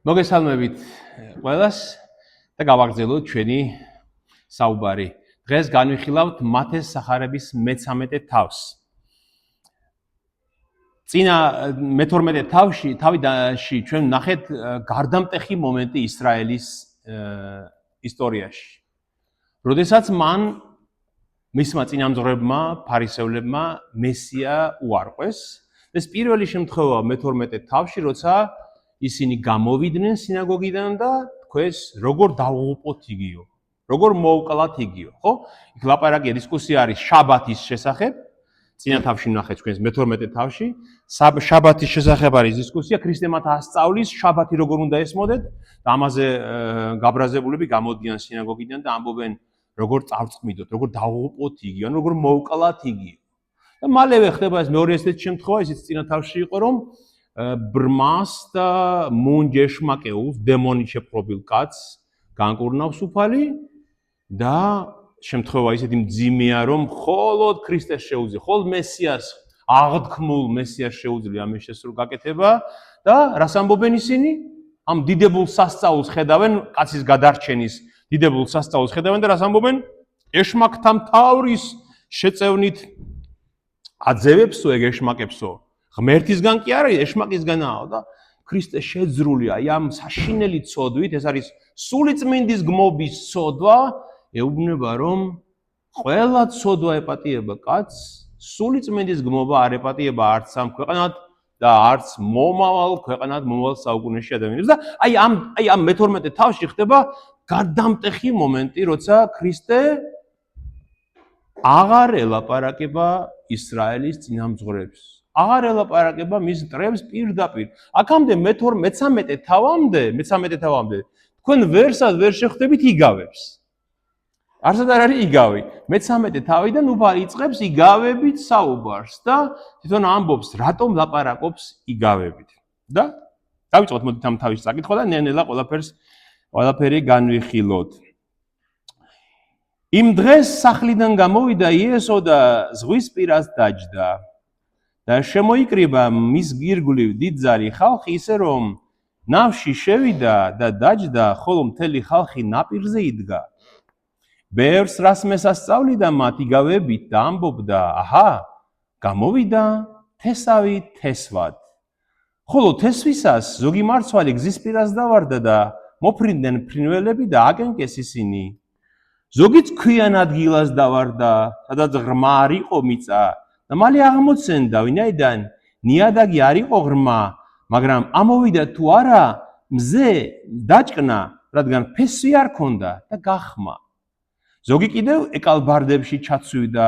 მოგესალმებით ყველას და გავაგრძელოთ ჩვენი საუბარი. დღეს განვიხილავთ მათეს სახარების მე-13 თავს. წინა მე-12 თავში ჩვენ ნახეთ გარდამტეხი მომენტი ისრაელის ისტორიაში. როდესაც მან მისმა წინამძღვრებმა, ფარისევლებმა მესია უარყვეს. ეს პირველი შემთხვევა მე-12 თავში, როცა ისინი გამოვიდნენ სინაგოგიდან და თქვეს როგორ დავუღუპოთ იგიო, როგორ მოვკლათ იგიო, ხო? იქ ლაპარაკია დისკუსია არის შაბათის შესახებ. წინა თავში ნახეთ ჩვენს მე-12 თავში, შაბათის შესახებ არის დისკუსია, ქრისტემათ ასწავლის შაბათი როგორ უნდა ესმოდეთ და ამაზე გაბრაზებულები გამოდიან სინაგოგიდან და ამბობენ როგორ წავწყმიდოთ, როგორ დავუღუპოთ იგიო, ანუ როგორ მოვკლათ იგიო. და მალევე ხდება ეს მეორე ესეთი შემთხვევა, ისიც წინა თავში იყო, რომ ბრმას და მუნჯეშმაკეულს, დემონით შეპყრობილ კაცს განკურნავს უფალი და შემთხვევა ისეთი მძიმეა, რომ მხოლოდ ქრისტეს შეუძლია, მხოლოდ მესიას, აღთქმულ მესიას შეუძლია ამის შესრულგაკეთება და რას ამბობენ ისინი? ამ დიდებულ სასწაულს ხედავენ, კაცის გადარჩენის დიდებულ სასწაულს ხედავენ და რას ამბობენ? ეშმაკთა მთავრის შეწევნით აძევებსო, ეგ ეშმაკებსო. ღმერთისგან კი არა, ეშმაკისგანაა და ქრისტე შეძრულია ამ საშინელი ცოდვით, ეს არის სულიწმინდის გმობის ცოდვა, ეუბნება რომ ყველა ცოდვა ეპატიება კაცს, სულიწმინდის გმობა არ ეპატიება არც ამ ქვეყანად და არც მომავალ ქვეყანად, მომავალ საუკუნეში ადამიანებს და აი ამ მე-12 თავში ხდება გარდამტეხი მომენტი, როცა ქრისტე აღარ ელაპარაკება ისრაელის წინამძღვრებს. აღარ ელაპარაკება მის მტრებს პირდაპირ. აქამდე მე-13 თავამდე თქვენ ვერსად ვერ შეხვდებით იგავებს. არსად არ არის იგავი. მე-13 თავიდან უფალი იწყებს იგავებით საუბარს და თვითონ ამბობს, რატომ ლაპარაკობს იგავებით. და დავიწყოთ მოდით ამ თავის საკითხვა და ნელ-ნელა ყველაფერი განვიხილოთ. იმ დღეს სახლიდან გამოვიდა იესო და ზღვის პირას დაჯდა. და შემოიკრიბა მის გირგვლივ დიდძალი ხალხი, ისე რომ ნავში შევიდა და დაჯდა, ხოლო მთელი ხალხი ნაპირზე იდგა. ბევრს რას მესასწავლიდა მათ იგავებით და ამბობდა, აჰა, გამოვიდა თესავი თესვად. ხოლო თესვისას ზოგი მარცვალი გზის პირას დავარდა და მოფრინდნენ ფრინველები და აკენკეს ისინი. ზოგიც ქვიან ადგილას დავარდა, სადაც ღრმა არ იყო მიწა. და მალე აღმოცენდა, ვინაიდან ნიადაგი არ იყო ღრმა, მაგრამ ამოვიდა თუ არა მზე დაჭკნა, რადგან ფესვი არ ქონდა და გახმა. ზოგი კიდევ ეკალბარდებში ჩაცვიდა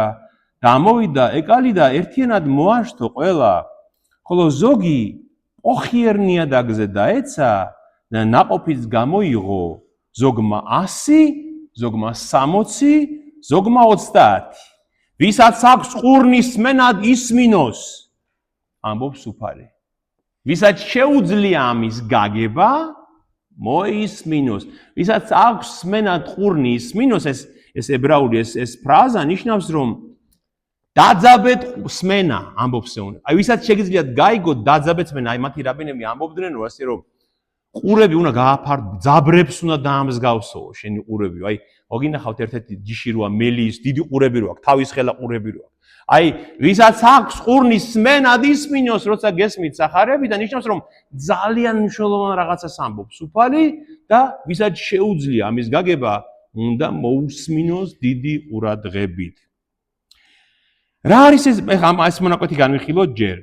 და ამოვიდა ეკალი და ერთიანად მოაშთო ყველა, ხოლო ზოგი ოხიერ ნიადაგზე დაეცა და ნაყოფიც გამოიღო, ზოგმა 100, ზოგმა 60, ზოგმა 30. ვისაც აქვს ყურნის სმენად ისმინოს, ამბობს უფალი. ვისაც შეუძლია ამის გაგება, მოისმინოს. ვისაც აქვს სმენად ყურნი ისმინოს, ეს ებრაული ეს ფრაზა ნიშნავს, რომ დაძაბეთ სმენა, ამბობს ეუნე. აი ვისაც შეგიძლიათ გაიგოთ დაძაბეთ სმენა, აი მათი რაბინები ამბობდნენ, რომ ასე რომ ყურები უნდა გააფართო, ძაბრებს უნდა დაამსგავსო შენი ყურები. აი მოგინახავთ ერთ-ერთი ჯიში როა მელის დიდი ყურები რო აქვს, თავის ხელა ყურები რო აქვს. აი ვისაც აქვს ყურნის სმენად ისმინოს, როცა გესმით სახარები და ნიშნავს, რომ ძალიან მნიშვნელოვან რაღაცას ამბობს უფალი და ვისაც შეუძლია ამის გაგება, უნდა მოусმინოს დიდი ყურადღებით. რა არის ეს ამ მონაკვეთი განვიხილოთ ჯერ.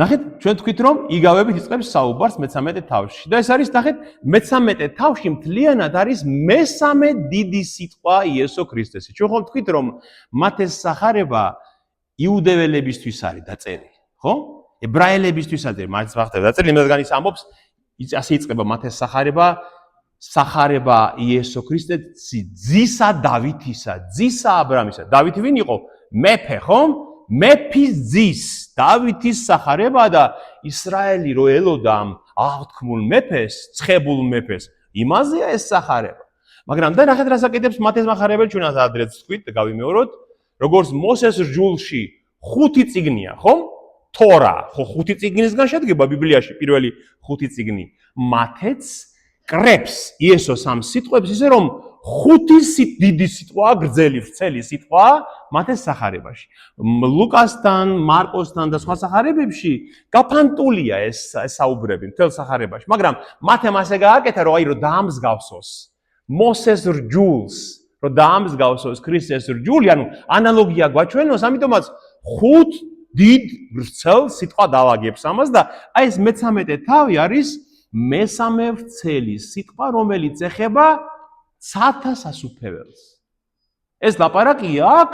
ნახეთ, ჩვენ თქვით, რომ იგავებით იწყებს საუბარს მე-13 თავში. და ეს არის, ნახეთ, მე-13 თავში მთლიანად არის მესამე დიდი სიტყვა იესო ქრისტესი. ჩვენ ხომ თქვით, რომ მათეს სახარება იუდეველებისთვის არის დაწერილი, ხო? ებრაელებისთვის არის დაწერილი, იმედგან ის ამბობს, ასე იწყება მათეს სახარება იესო ქრისტესი ძისა დავითისა, ძისა აბრამისა. დავითი ვინ იყო? მეფე, ხო? მეფის ძის, დავითის სახარება და ისრაელი რო ელოდა ამ აღთქმულ მეფეს, ცხებულ მეფეს, იმაზეა ეს სახარება. მაგრამ და ნახეთ რას აკეთებს მათეს מחარებელი, ჩვენ ადრეც თქვით და გავიმეოროთ, როგორც მოსეს რჯულში 5 წიგნია, ხო? თორა, ხო 5 წიგნისგან შედგება ბიბლიაში პირველი 5 წიგნი. მათეც კრებს იესოს ამ სიტყვებს ისე რომ 5 დიდი სიტყვა, გრძელი, ვრცელი სიტყვა მათეს სახარებაში. ლუკასთან, მარკოსთან და სხვა სახარებებში გაფანტულია ეს საუბრები მთელ სახარებაში, მაგრამ მათემ ასე გააკეთა, რომ რომ დაამსგავსოს მოსეს რჯულს, რომ დაამსგავსოს ქრისტეს რჯული, ანუ ანალოგია გვაჩვენოს, ამიტომაც 5 დიდ ვრცელ სიტყვა დავაგებს ამას და აი ეს მე-13 თავი არის მესამე ვრცელი სიტყვა, რომელიც ეხება ცათა სასუფეველს. ეს ლაპარაკია აქ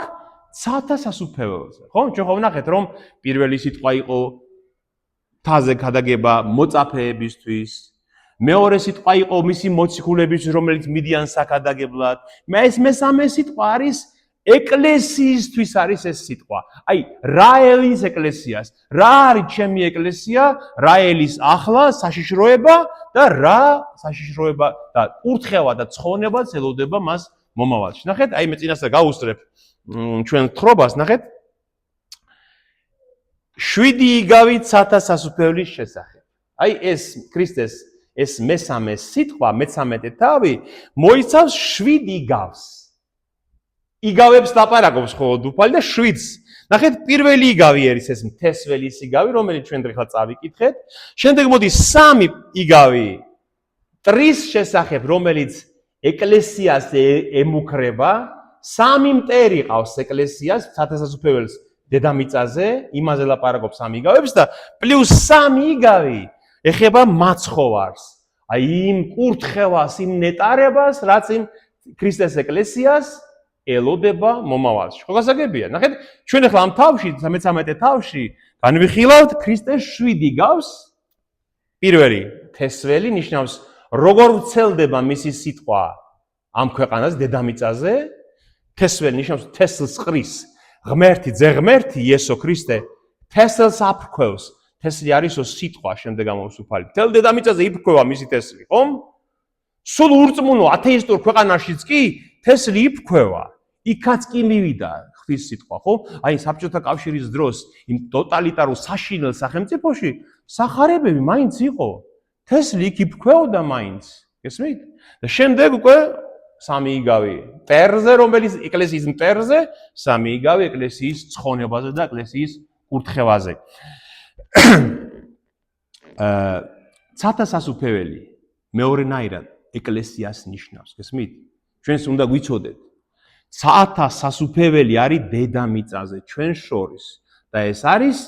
ცათა სასუფეველზე, ხო? ჩვენ ხო ვნახეთ, რომ პირველი სიტყვა იყო თაზე ქადაგება მოწაფეებისთვის, მეორე სიტყვა იყო მისი მოციქულებისთვის, რომელიც მიდიანს აქადაგებლად. ეს მესამე სიტყვა არის ეკლესიისთვის არის ეს სიტყვა. აი, რა ელის ეკლესიას, რა არის ჩემი ეკლესია, რა ელის ახლა საშიშროება და რა საშიშროება და კურთხევა და ცხონება ელოდება მას მომავალში. ნახეთ, აი მე წინასწარ გავუსწრებ ჩვენ თხრობას, ნახეთ. 7 იგავი ცათა სასუფეველის შესახებ. აი ეს ქრისტეს ეს მესამე სიტყვა, მე-13 თავი მოიცავს 7 იგავს. იგავებს ლაპარაკობს ხოლმე დუფალი და 7-ს. ნახეთ, პირველი იგავი არის ეს მთესველის იგავი, რომელიც ჩვენ დღეს წავიკითხეთ. შემდეგ მოდის 3 იგავი ტრის შესახებ, რომელიც ეკლესიას ემუქრება. 3 მტერი ყავს ეკლესიას, ცათასასუფეველს დედამიწაზე, იმაზე ლაპარაკობს 3 იგავებს და პლუს 3 იგავი ეხება მაცხოვარს. აი იმ კურთხევას, იმ ნეტარებას, რაც იმ ქრისტეს ეკლესიას ელოდება მომავალში. ხო გასაგებია? ნახეთ, ჩვენ ახლა ამ თავში, 13 თავში განვიხილავთ ქრისტეს 7 იგავს. პირველი, თესველი ნიშნავს როგორ ვრცელდება მისი სიტყვა ამ ქვეყანას დედამიწაზე. თესველი ნიშნავს თესლს ყრის. ღმერთი, ძეღმერთი იესო ქრისტე თესლს აფრქვევს. თესლი არისო სიტყვა, შემდეგ ამოვსუფალი. მთელ დედამიწაზე იფრქვევა მისი თესლი, ხომ? სულ ურწმუნო ათეისტურ ქვეყანაშიც კი თესლი იფრქვევა. იქაც კი მივიდა ღვთის სიტყვა, ხო? აი საბჭოთა კავშირის დროს იმ ტოტალიტარულ საშინელ სახელმწიფოში სახარებები მაინც იყო. თესლი იქ იფრქვეოდა მაინც. გესმით? და შემდეგ უკვე 3 იგავი მტერზე, რომელიც ეკლესიის მტერზე, 3 იგავი ეკლესიის ცხონებაზე და ეკლესიის კურთხევაზე. ცათასასუფეველი მეორენაირად ეკლესიას ნიშნავს, გესმით? ჩვენს უნდა გვიცოდეთ. ცათასასუფეველი არის დედამიწაზე ჩვენ შორის და ეს არის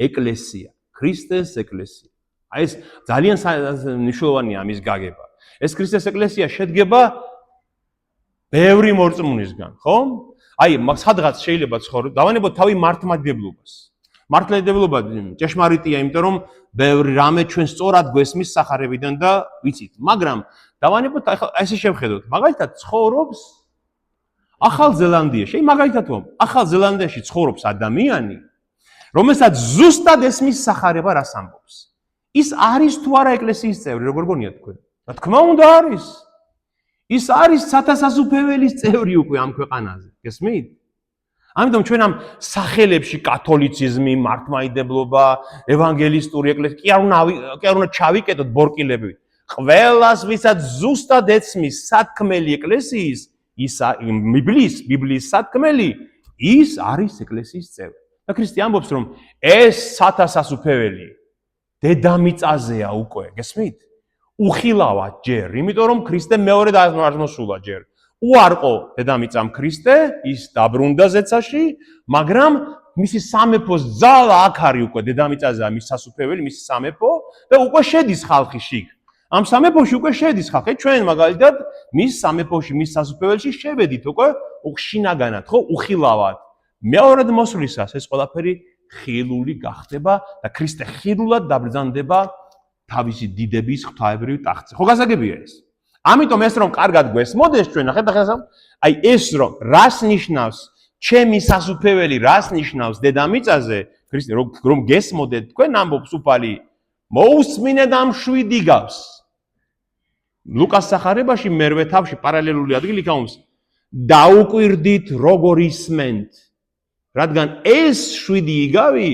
ეკლესია, ქრისტეს ეკლესია. აი ეს ძალიან მნიშვნელოვანია ამის გაგება. ეს ქრისტეს ეკლესია შედგება ბევრი მორწმუნისგან, ხო? აი, სადღაც შეიძლება ცხოვროთ, დავანებოთ თავი მართლმადიდებლობას. მართლმადიდებლობა ჭეშმარიტია, იმიტომ რომ ბევრი რამე ჩვენ სწორად გვესმის სახარებიდან და ვიცით, მაგრამ დავანებოთ ახლა ესე შევხედოთ, მაგალითად ცხოვრობს ახალ ზელანდიაში, მაგალითად ახალ ზელანდიაში ცხოვრობს ადამიანი, რომელსაც ზუსტად ესმის სახარება რას ამბობს. ის არის თუ არა ეკლესიის წევრი, როგორ გონიათ თქვენ? რა თქმა უნდა არის. ის არის ცათასასუფეველის წევრი უკვე ამ ქვეყანაზე, გესმით? ამიტომ ჩვენ ამ სახელებში კათოლიციზმი, მართლმადიდებლობა, ევანგელისტური ეკლესია, კი არ უნდა ჩავიკეტოთ ბორკილები. ყველას, ვისაც ზუსტად ეცმის სათქმელი ეკლესიის, ის ბიბლიის სათქმელი, ის არის ეკლესიის წევრი. და ქრისტე ამბობს, რომ ეს ცათასასუფეველი დედამიწაზეა უკვე, გესმით? უხილავად ჯერ, იმიტომ რომ ქრისტე მეორედ არ მოსულა ჯერ. უარყო დედამიწამ ქრისტე, ის დაბრუნდა ზეცაში, მაგრამ მისი სამეფოს ძალა აქ არის უკვე დედამიწაზეა მის სასუფეველი, მისი სამეფო და უკვე შედის ხალხი შიგ. ამ სამეფოში უკვე შედის ხალხი. ჩვენ მაგალითად მის სამეფოში, მის სასუფეველში შევედით უკვე შინაგანად, ხო, უხილავად. მეორედ მოსვლისას ეს ყველაფერი ხილული გახდება და ქრისტე ხილულად დაბრძანდება თავისი დიდების ღვთაებრივ ტახტზე. ხო გასაგებია ეს? ამიტომ ეს რომ კარგად გვესმოდეს ჩვენ, ნახეთ ახლა, აი ეს რომ რას ნიშნავს ჩემი სასუფეველი, რას ნიშნავს დედამიწაზე, ქრისტე რომ გესმოდეთ თქვენ ამბობს უფალი, მოусმინეთ ამ 7 იგავს. ლუკას სახარებაში მერვე თავში პარალელური ადგილი გაქვს. დაუკვირდით როგორ ისმენთ. რადგან ეს 7 იგავი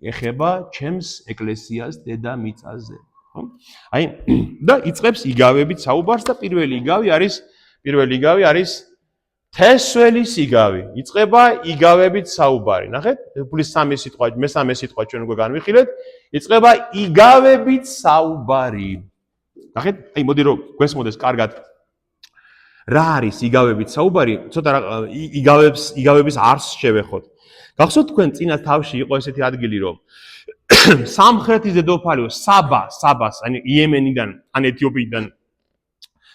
ეხება ჩემს ეკლესიას დედამიწაზე. ხო? აი და იწყებს იგავებით საუბარს და პირველი იგავი არის თესველი იგავი. იწყება იგავებით საუბარი. ნახეთ, პლუს მესამე სიტყვა ჩვენ უკვე განვიხილეთ. იწყება იგავებით საუბარი. ნახეთ, აი მოდი რომ გვესმოდეს კარგად. რა არის იგავებით საუბარი? ცოტა იგავების არსს შევეხოთ. გახსოვთ თქვენ წინა თავში იყო ესეთი ადგილი რომ სამხრეთის დედოფალი საბას, ანუ იემენიდან, ან ეთიოპიიდან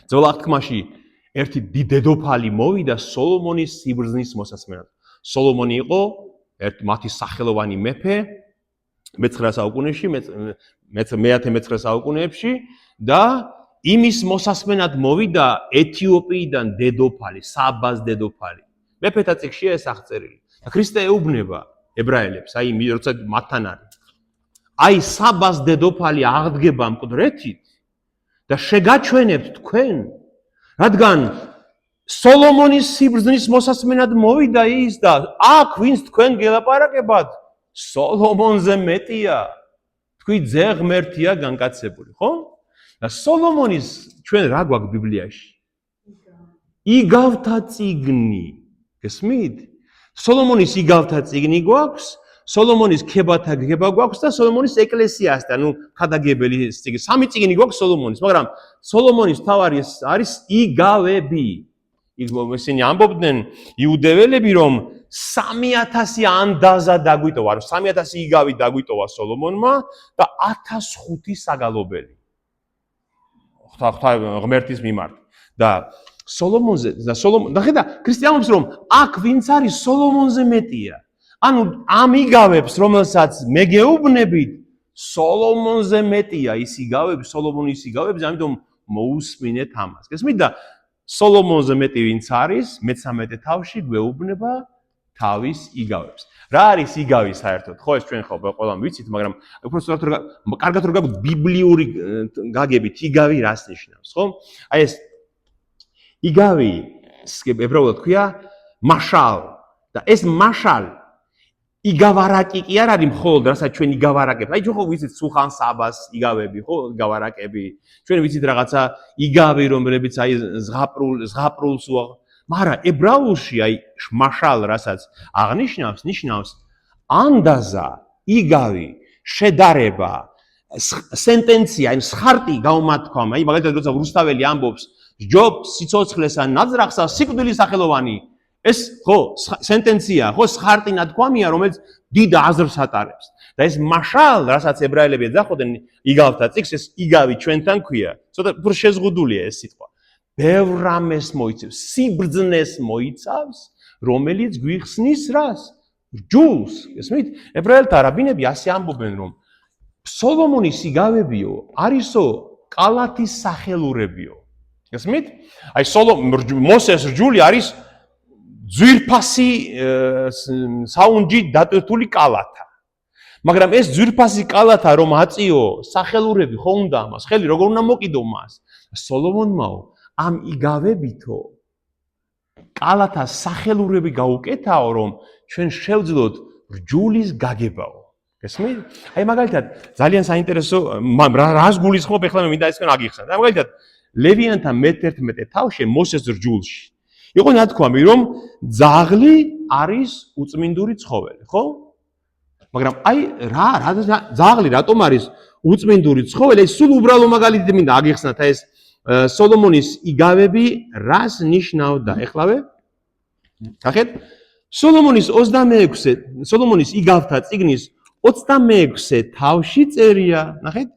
ძველ აღთქმაში ერთი დედოფალი მოვიდა სოლომონის სიბრძნის მოსასმენად. სოლომონი იყო მათი სახელოვანი მეფე მე-9 საუკუნეში, მე-19 საუკუნეებში და იმის მოსასმენად მოვიდა ეთიოპიიდან დედოფალი, საბას დედოფალი. მეფეთა წიგნშია ეს აღწერილი. და ქრისტე ეუბნება ებრაელებს, აი როცა მათთან არის. აი საბას დედოფალი აღდგება მკვდრეთით და შეგაჩვენებთ თქვენ, რადგან სოლომონის სიბრძნის მოსასმენად მოვიდა ის და აქ ვინც თქვენ გელაპარაკებათ, სოლომონზე მეტია. თქვი ძე ღმერთია განკაცებული, ხო? და სოლომონის ჩვენ რა გვაქვს ბიბლიაში? იგავთა წიგნი. გესმით? სოლომონის იგავთა წიგნი გვაქვს, სოლომონის ქებათა გება გვაქვს და სოლომონის ეკლესიასთან, ქადაგებელი წიგნი. სამი წიგნი გვაქვს სოლომონის, მაგრამ სოლომონის მთავარი არის იგავები. ისინი ამბობდნენ იუდეველები, რომ 3000 ანდაზა დაგვიტოვა, 3000 იგავი დაგვიტოვა სოლომონმა და 1005 საგალობელი. ღმერთის მიმართ. და სოლომონზე და ქრისტიანობს რომ აქ ვინც არის სოლომონზე მეტია. ანუ ამ იგავებს რომელსაც მე გეუბნებით სოლომონზე მეტია ის იგავები, სოლომონის იგავები, ამიტომ მოусმინეთ ამას. გესმით და სოლომონზე მეტი ვინც არის, მე-13 თავში გვეუბნება თავის იგავებს. რა არის იგავი საერთოდ? ხო ეს ჩვენ ხო ყველამ ვიცით, მაგრამ უბრალოდ კარგად რომ გაგვიგ ბიბლიური გაგებით იგავი რას ნიშნავს, ხო? აი ეს იგავი ებრაულად ქვია მაშალ და ეს მაშალ იგავარაკი კი არ არის მხოლოდ რასაც ჩვენ იგავარაკებთ. აი ჩვენ ხო ვიცით სუხან საბას იგავები, ხო, იგავარაკები. ჩვენ ვიცით რაღაცა იგავი რომლებიც აი ზღაპრულს მაგრამ ებრაულში აი მაშალ რასაც აღნიშნავს, ნიშნავს ანდაზა, იგავი, შედარება, სენტენცია, აი სხარტი გაუმათქვამა. აი მაგალითად როცა რუსთაველი ამბობს ჯობ სიცოცხლესა ნაძრახსა სიკვდილის სახელოვანი ეს ხო სენტენცია, ხო სხარტი ნათქვამია, რომელიც დიდ აზრს ატარებს. და ეს მაშალ, რასაც ებრაელები ეძახოდნენ იგავთა წიგნს, ეს იგავი ჩვენთან ქვია. ცოტა უფრო შეზღუდულია ეს სიტყვა. ბევრ რამეს მოიცავს, სიბრძნეს მოიცავს, რომელიც გვიხსნის რას? რჯულს. ესმით? ებრაელთა რაბინები ასე ამბობენ, რომ სოლომონის იგავებიო არისო კალათის სახელურებიო. ესმით? აი მოსეს რჯული არის ძვირფასი საუნჯი დატვირთული კალათა. მაგრამ ეს ძვირფასი კალათა რომ აწიო სახელურები ხო უნდა ამას, ხელი როგორ უნდა მოკიდო მას? სოლომონმაო ამ იგავებითო კალათას სახელურები გაუკეთაო, რომ ჩვენ შევძლოთ რჯულის გაგებაო. გესმით? აი მაგალითად ძალიან საინტერესო რას გულისხმობ ეხლა მე მინდა ესკენ აგიხსნათ. აი მაგალითად ლევიანთა მე-11 თავში მოსეს რჯულში იყო ნათქვამი, რომ ძაღლი არის უწმინდური ცხოველი, ხო? მაგრამ აი ძაღლი რატომ არის უწმინდური ცხოველი? სულ უბრალო მაგალითი მინდა აგიხსნათ ეს სოლომონის იგავები რას ნიშნავდა? ეხლავე ნახეთ სოლომონის იგავთა წიგნის 26 თავში წერია, ნახეთ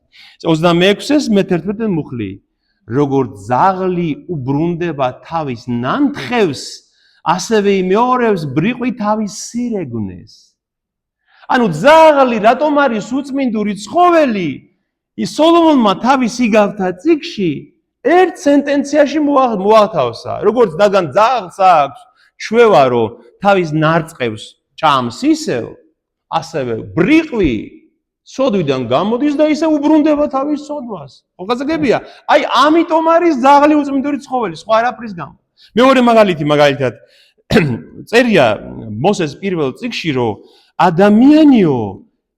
26-ს მე-11 მუხლი. როგორც ძაღლი უბრუნდება თავის ნანთხევს, ასევე იმეორებს ბრიყვი თავის სირეგნეს. ანუ ძაღლი რატომ არის უწმინდური ცხოველი? ის სოლომონმა თავის იგავთა წიგნში ერთ სენტენციაში მოათავსა. როგორც დაგან ძაღლს აქვს ჩვევა, რომ თავის ნარწყევს ჭამს ისევ, ასევე ბრიყვი სოდვიდან გამოდის და ისე უბრუნდება თავის სოდვას. ხოგაზაგებია? აი ამიტომ არის ძაღლი უწმინდური ცხოველი, სხვა არაფრის გამო. მეორე მაგალითი მაგალითად წერია მოსეს პირველ წიგნში, რომ ადამიანიო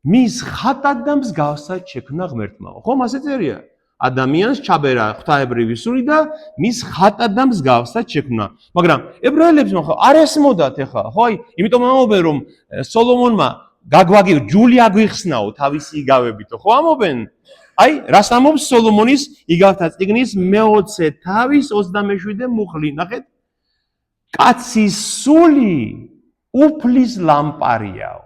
მის ხატად და მსგავსად შექმნა ღმერთმა. ხომ ასე წერია? ადამიანს ჩაბერა ღვთაებრივი სული და მის ხატად და მსგავსად შექმნა. მაგრამ ებრაელებს ხო არ ესმოდათ ეხლა, ხო აი, იმიტომ ამობენ რომ სოლომონმა გაგვაგი ჯული აგვიხსნაო თავისი იგავებით, ხო ამობენ? აი, რას ამობს სოლომონის იგავთა წიგნის მე-20 თავის 27 მუხლი, ნახეთ? კაცის სული უფლის ლამპარიაო.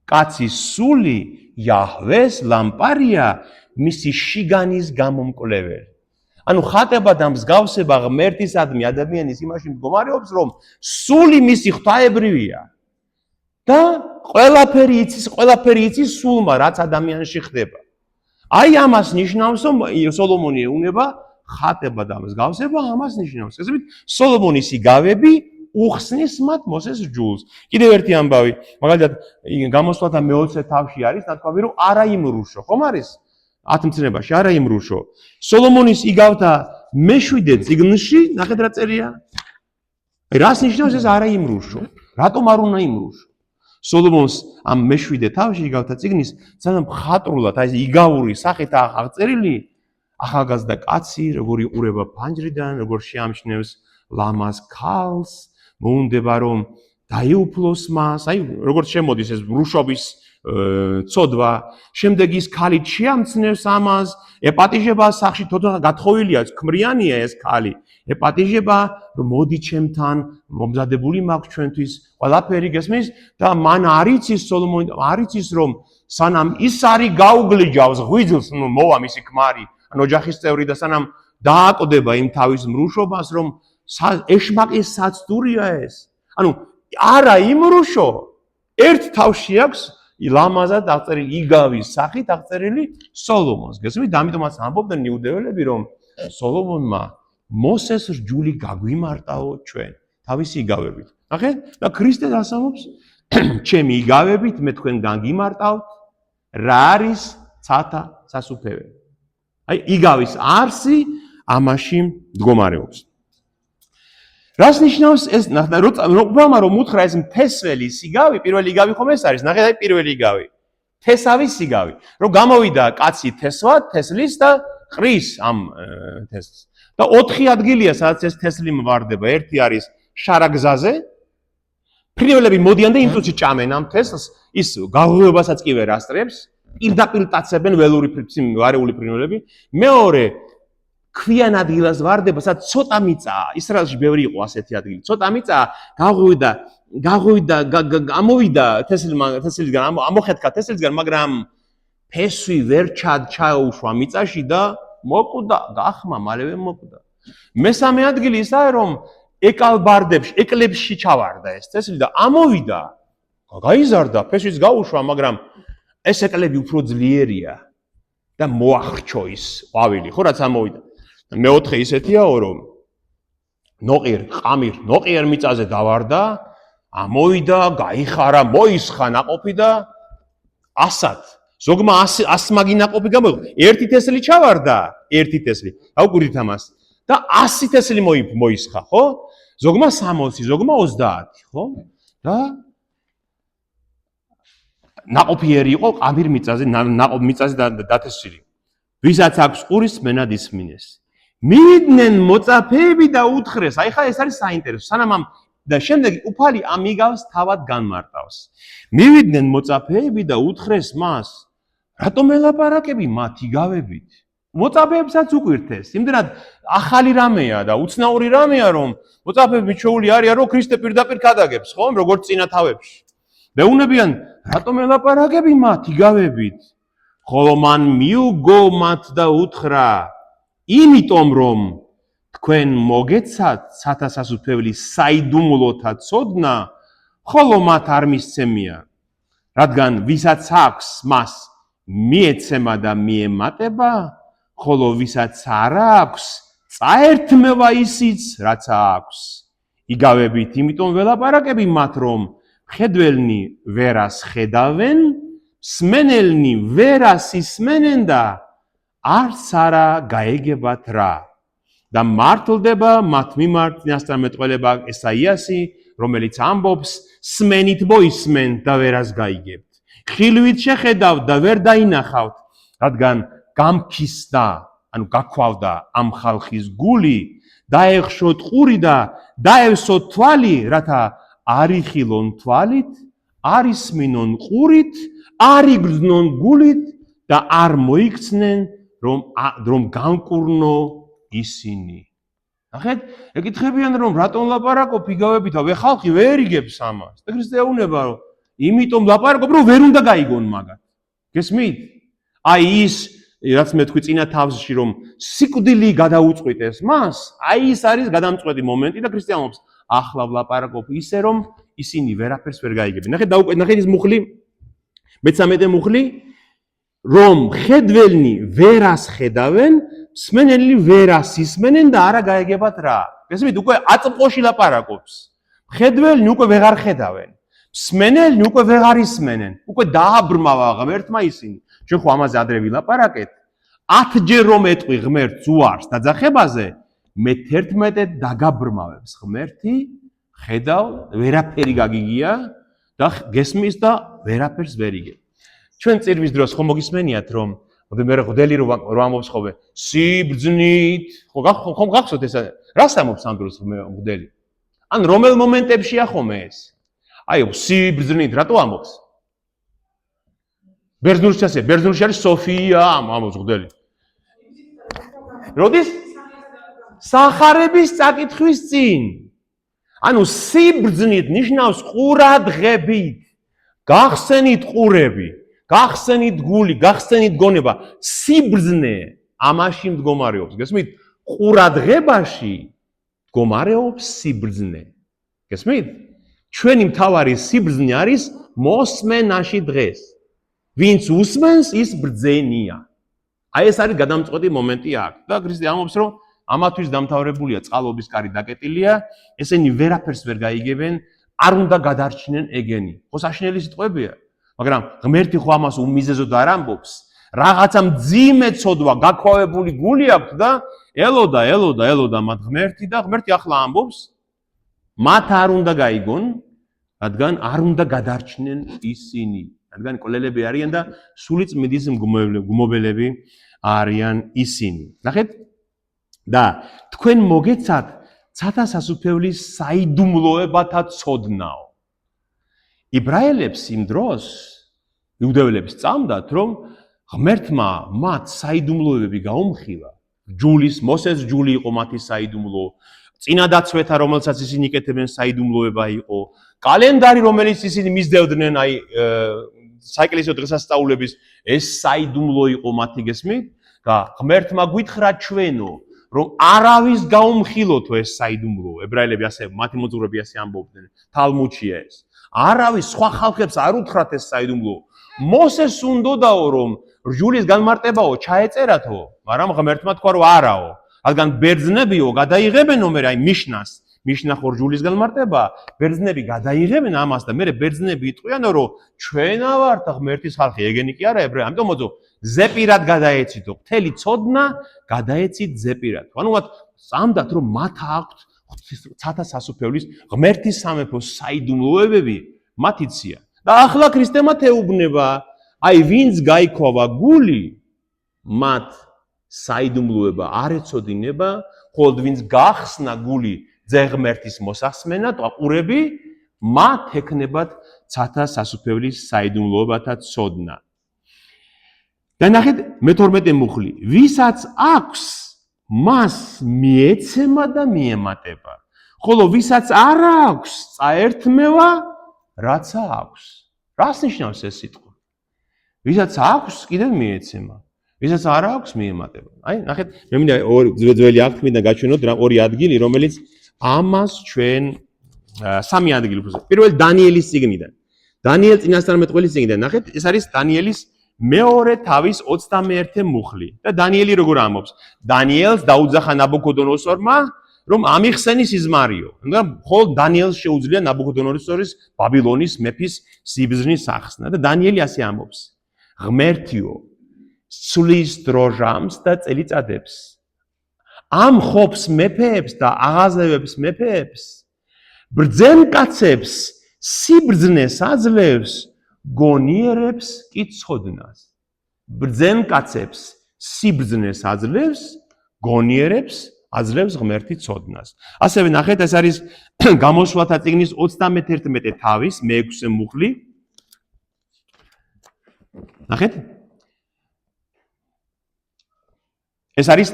კაცის სული იაჰვეს ლამპარია, მისი შიგანის გამომკვლეველი. ანუ ხატება და მსგავსება ღმერთისადმი ადამიანის იმაში მდგომარეობს, რომ სული მისი ღვთაებრივია. და ყველაფერი იცის სულმა, რაც ადამიანში ხდება. აი ამას ნიშნავს, რომ სოლომონი ეუნება ხატება და მსგავსება, ამას ნიშნავს. ესებით სოლომონის იგავები უხსნის მათ მოსეს ჯულს. კიდევ ერთი ამბავი, მაგალითად, გამოსვლათა მე-20 თავში არის ნათქვამი, რომ არა იმრუშო, ხომ არის? 10 მცნებაში არა იმრუშო. სოლომონის იგავთა მე-7 წიგნში, ნახეთ რა წერია? რას ნიშნავს ეს არა იმრუშო? რატომ არ უნდა იმრუშო? სოლომონს ამ მე-7 თავში იგავთა წიგნის ძალიან მხატვრულად, აი ეს იგავური სახით აღწერილი ახალგაზრდა კაცი, როგორ იყურება ფანჯრიდან, როგორ შეამჩნევს ლამაზ ქალს, მოუნდება რომ დაეუფლოს მას, აი როგორც შემოდის ეს ბრუშობის ცოდვა, შემდეგ ის ქალით შეამცნევს ამას, ეპატიჟება სახში, თვითონ გათხოვილია, ქმრიანია ეს ქალი. ეპატიჟება, რომ მოდი ჩემთან, მომზადებული მაქვს ჩვენთვის, ყველაფერი გესმის და მან არ იცის სოლომონი, არ იცის რომ სანამ ის არის გაუგლიჯავს ღვიძლს, ნუ მოვა მისი ქმარი, ან ოჯახის წევრი და სანამ დააკვდება იმ თავის მრუშობას, რომ ეშმაკის საცდურია ეს. ანუ არა იმრუშო, ერთ თავში აქვს ლამაზად აღწერილი იგავის სახით აღწერილი სოლომონს. გესმით? ამიტომაც ამბობდნენ იუდეველები, რომ სოლომონმა მოსეს რჯული გაგვიმარტაო ჩვენ თავისი იგავებით. ნახეთ? და ქრისტე ასამობს, ჩემი იგავებით მე თქვენ გაგიმარტავთ, რა არის ცათა სასუფეველი. აი იგავის არსი ამაში მდგომარეობს. რას ნიშნავს ეს? როცა რომ უთხრა ეს მთესველი სიგავი, პირველი იგავი ხომ ეს არის? ნახეთ, აი პირველი იგავი. თესავი სიგავი. რომ გამოვიდა კაცი თესვა, თესლის და ყრის ამ თესლს. და 4 ადგილია, სადაც ეს თესლი მვარდება. ერთი არის შარაგზაზე. ფრინველები მოდიან და იმ წუთში ჭამენ ამ თესლს, ის გაღვივებასაც კი ვერ ასწრებს, პირდაპირ ტაცებენ ვარეული ფრინველები. მეორე ქვიან ადგილას ვარდება, სადაც ცოტა მიწაა. ისრაელში ბევრი იყო ასეთი ადგილი. ცოტა მიწაა, გამოვიდა თესლისგან, ამოხეთქა თესლისგან, მაგრამ ფესვი ვერ ჩაეუშვა მიწაში და მოკვდა, გახმა, მალევე მოკვდა. მესამე ადგილი ისაა, რომ ეკლებში ჩავარდა ეს თესლი და ამოვიდა. გაიზარდა, ფესვიც გაუშვა, მაგრამ ეს ეკლები უფრო ძლიერია და მოახრჩო ის ყვავილი, ხო რაც ამოვიდა. მეოთხე ისეთიაო, რომ ნოყიერ მიწაზე დავარდა, ამოვიდა, გაიხარა, მოისხა ნაყოფი და ასად. ზოგმა 100 მაგი ნაყოფი გამოიღო. ერთი თესლი ჩავარდა, ერთი თესლი. აუკვირდით ამას. და 100 თესლი მოისხა, ხო? ზოგმა 60, ზოგმა 30, ხო? და ნაყოფიერი იყო ყამիր მიწაზე, ნაყოფ მიწაზე დათესილი. ვისაც აქვს ყურის მენად ისმინეს. მივიდნენ მოწაფეები და უთხრეს, აი ხა ეს არის საინტერესო. სანამ ამ და შემდეგ უფალი ამ იგავს თავად განმარტავს. მივიდნენ მოწაფეები და უთხრეს მას, რატომ ელაპარაკები მათ იგავებით? მოწაფეებსაც უკვირთეს. იმდენად ახალი რამეა და უცნაური რამეა, რომ მოწაფეები შეეული არიან, რომ ქრისტე პირდაპირ ქადაგებს, ხომ, როგორც წინა თავებში. მეუნებიან, რატომ ელაპარაკები მათ იგავებით? ხოლო მან მიუგო მათ და უთხრა, იმიტომ რომ თქვენ მოგეცათ სათასასუფევლის საიდუმლოთა ცოდნა, ხოლო მათ არ მისცემია. რადგან ვისაც აქვს მას მიეცემა და მიემატება, ხოლო ვისაც არ აქვს, წაერთმევა ისიც, რაც აქვს. იგავებით, იმიტომ ველაპარაკები მათ, რომ ხედველნი ვერას ხედავენ, სმენელნი ვერას ისმენენ და არც არა გაეგებათ რა. და მართლდება მათ მიმართ წინასწარმეტყველება ესაიასი, რომელიც ამბობს, სმენით მოისმენთ და ვერას გაიგებთ. ხილვით შეხედავთ და ვერ დაინახავთ, რადგან გამქისდა, ანუ გაქვავდა ამ ხალხის გული, დაეხშოთ ყური და დაევსოთ თვალი, რათა არ იხილონ თვალით, არ ისმინონ ყურით, არ იგრძნონ გულით და არ მოიქცნენ, რომ განკურნო ისინი. ნახეთ, ეკითხებიან, რომ რატომ ლაპარაკობ იგავებით, ხალხი ვერ იგებს ამას. და ქრისტიანობა, რომ იმიტომ ლაპარაკობ, რომ ვერ უნდა გაიგონ მაგათ. გესმით? აი ის, რაც მე თქვი წინა თავში, რომ სიკვდილი გადაუწყვიტეს მას, აი ის არის გადამწყვეტი მომენტი და ქრისტიანობს ახლა ვლაპარაკობ ისე, რომ ისინი ვერაფერს ვერ გაიგებენ. ნახეთ ის მუხლი, მე-13 მუხლი, რომ ხედველნი ვერას ხედავენ, მსმენელი ვერას ისმენენ და არა გაიგებათ რა. გესმით, უკვე აწმყოში ლაპარაკობს. ხედველნი უკვე ვეღარ ხედავენ. მსმენელნი უკვე ვეღარ ისმენენ. უკვე დააბრმავა ღმერთმა ისინი. ჩვენ ხო ამაზე ადრე ვილაპარაკეთ. 10-ჯერ რომ ეტყვი ღმერთს უარს დაძახებაზე, მე-11 დაგაბრმავებს ღმერთი, ხედავ, ვერაფერი გაგიგია და გესმის და ვერაფერს ვერ იგებ. ჩვენ წირვის დროს ხომ მოგისმენიათ, რომ მე ღდელი რომ ამობს ხოლმე, სიბრძნით, ხომ გახსოვთ ეს რას ამობს ამ დროს ღდელი? ან რომელ მომენტებშია ხომ ეს? აი, სიბრძნით, რატო ამობს? ბერძნულში არის სოფია ამობს ღდელი. როდის? სახარების წაკითხვის წინ. ანუ სიბრძნით ნიშნავს ყურადღებით. გახსენით ყურები, გახსენით გული, გახსენით გონება. სიბრძნე ამაში მდგომარეობს. გესმით? ყურადღებაში მდგომარეობს სიბრძნე. გესმით? ჩვენი მთავარი სიბრძნე არის მოსმენაში დღეს. ვინც უსმენს, ის ბრძენია. აი ეს არის გადამწყვეტი მომენტი აქ. და ქრისტიანობს, რომ ამათვის დამთავრებულია წყალობის კარი დაკეტილია, ესენი ვერაფერს ვერ გაიგებენ, არ უნდა გადარჩნენ ეგენი. ხო საშინელი სიტყვებია, მაგრამ ღმერთი ხო ამას უმიზეზოდ არ ამბობს. რაღაცა მძიმე ცოდვა, გაქვავებული გული აქვს და ელოდა მათ ღმერთი და ღმერთი ახლა ამბობს, მათ არ უნდა გაიგონ, რადგან არ უნდა გადარჩნენ ისინი. რადგან კვლელები არიან და სული წმინდის მგუმობელები არიან ისინი. ნახეთ? და თქვენ მოგეცათ ცათა სასუფევლის საიდუმლოებათა ცოდნაო. იბრაელებს იმ დროს იუდეველებს წამდათ, რომ ღმერთმა მათ საიდუმლოებები გაუმხილა. მოსეს ჯული იყო მათი საიდუმლო, წინადაცვეთა, რომელსაც ისინი იკეთებენ, საიდუმლოება იყო. კალენდარი, რომელიც ისინი მისდევდნენ, აი საეკლესიო დღესასწაულების, ეს საიდუმლო იყო მათი, გესმით? და ღმერთმა გვითხრა ჩვენო, რომ არავის გაუმხილოთო ეს საიდუმლო. ებრაელები ასე, მათი მოძღვრები ასე ამბობდნენ, თალმუდშია ეს. არავის სხვა ხალხებს არ უთხრათ ეს საიდუმლო. მოსეს უნდოდაო, რომ რჯულის განმარტებაო ჩაეწერათო, მაგრამ ღმერთმა თქვა, რომ არაო. რადგან ბერძნებიო გადაიღებენო მე აი მიშნას. მიშნა ხო რჯულის განმარტება, ბერძნები გადაიღებენ ამას და მე ბერძნები იტყვიანო, რომ ჩვენა ვართ ღმერთის ხალხი, ეგენი კი არა ებრაელი. ამიტომ მოძო ზეპირად გადაეცითო, მთელი ცოდნა გადაეცით ზეპირად. ანუ მათ წამდათ, რომ მათ აქვთ ცათა სასუფევლის ღმერთის სამეფოს საიდუმლოებები, მათ იციან. და ახლა ქრისტემა თეუბნება, აი ვინც გაიქოვა გული, მათ საიდუმლოება არ ეცოდინება, ხოლო ვინც გახსნა გული ძე ღმერთის მოსახსმენად, ყურები, მათ ეკნებათ ცათა სასუფევლის საიდუმლოებათა ცოდნა. და ნახეთ მე-12 მუხლი, ვისაც აქვს, მას მიეცემა და მიემატება. ხოლო ვისაც არ აქვს, წაერთმევა, რაც აქვს. რას ნიშნავს ეს სიტყვა? ვისაც აქვს, კიდევ მიეცემა. ვისაც არ აქვს, მიემატება. აი, ნახეთ, მე მინდა ძველი აქ მინდა გაჩვენოთ ორი ადგილი, რომელიც ამას ჩვენ სამი ადგილი უფრო. პირველი დანიელის წიგნიდან. დანიელ წინასწარმეტყველის წიგნიდან. ნახეთ, ეს არის დანიელის მეორე თავის 21 მუხლი. და დანიელი როგორ ამბობს? დანიელს დაუძახა ნაბუქოდონოსორმა, რომ ამიხსენი სიზმარიო. მაგრამ ხოლ დანიელს შეუძლია ნაბუქოდონოსორის ბაბილონის მეფის სიბრძნის ახსნა. და დანიელი ასე ამბობს. ღმერთიო, სulis დროჟამს და წელიწადებს. ამ ხობს მეფეებს და აღაზევებს მეფეებს, ბრძენ კაცებს სიბრძნეს აძლევს, გონიერებს კი ცოდნას. ბრძენ კაცებს სიბრძნეს აძლევს, გონიერებს აძლევს ღმერთი ცოდნას. ასევე ნახეთ, ეს არის გამოსვლათა წიგნის 31 თავის მე-6 მუხლი. ნახეთ? ეს არის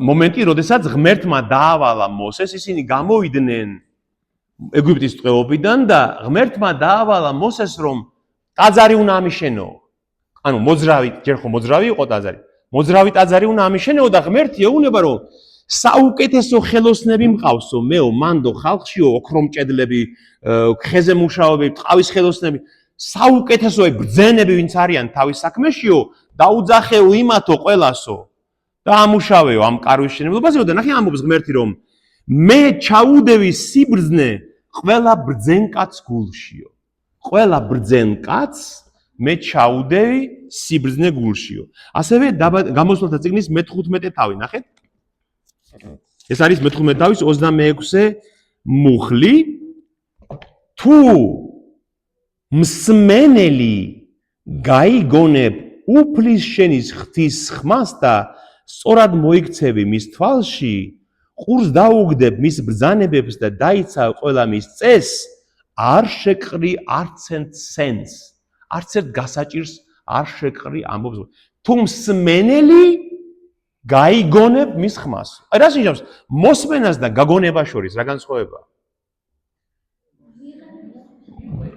მომენტი, როდესაც ღმერთმა დაავალა მოსეს, ისინი გამოვიდნენ ეგვიპტის ტყვეობიდან და ღმერთმა დაავალა მოსეს, რომ ტაძარი უნდა ამიშენო. ანუ მოძრავი, ჯერ ხო მოძრავი იყო ტაძარი. მოძრავი ტაძარი უნდა ამიშენო და ღმერთი ეუბნება, რომ საუკეთესო ხელოსნები მყავსო, მეო, მანდო, ხალხშიო, ოქრომჭედლები, ხეზე მუშაობები, ტყავის ხელოსნები, საუკეთესო ბრძენები, ვინც არიან თავის საქმეშიო, დაუძახეო იმათო ყველასო და ამუშავეო ამ კარვის შენებლობაზე და ნახე ამბობს ღმერთი, რომ მე ჩაუდევი სიბრძნე ყველა ბრძენკაც გულშიო. ყველა ბრძენკაც მე ჩაუდევი სიბრძნე გულშიო. ასევე გამოსვლათა წიგნის მე-15 თავი, ნახეთ? ეს არის მე-15 თავის 26 მუხლი. თუ მსმენელი გაიგონებ უფლის შენის ღვთის ხმას და სწორად მოიქცევი მის თვალში, ყურს დაუგდებ მის ბრძანებებს და დაიცავ ყველა მის წესს, არ შეკრი არცერთ სენს, არცერთ გასაჭირს არ შეკრი ამბობს. თუ მსმენელი გაიგონებ მის ხმას. აი რას ნიშნავს მოსმენას და გაგონებას შორის რა განსხვავებაა?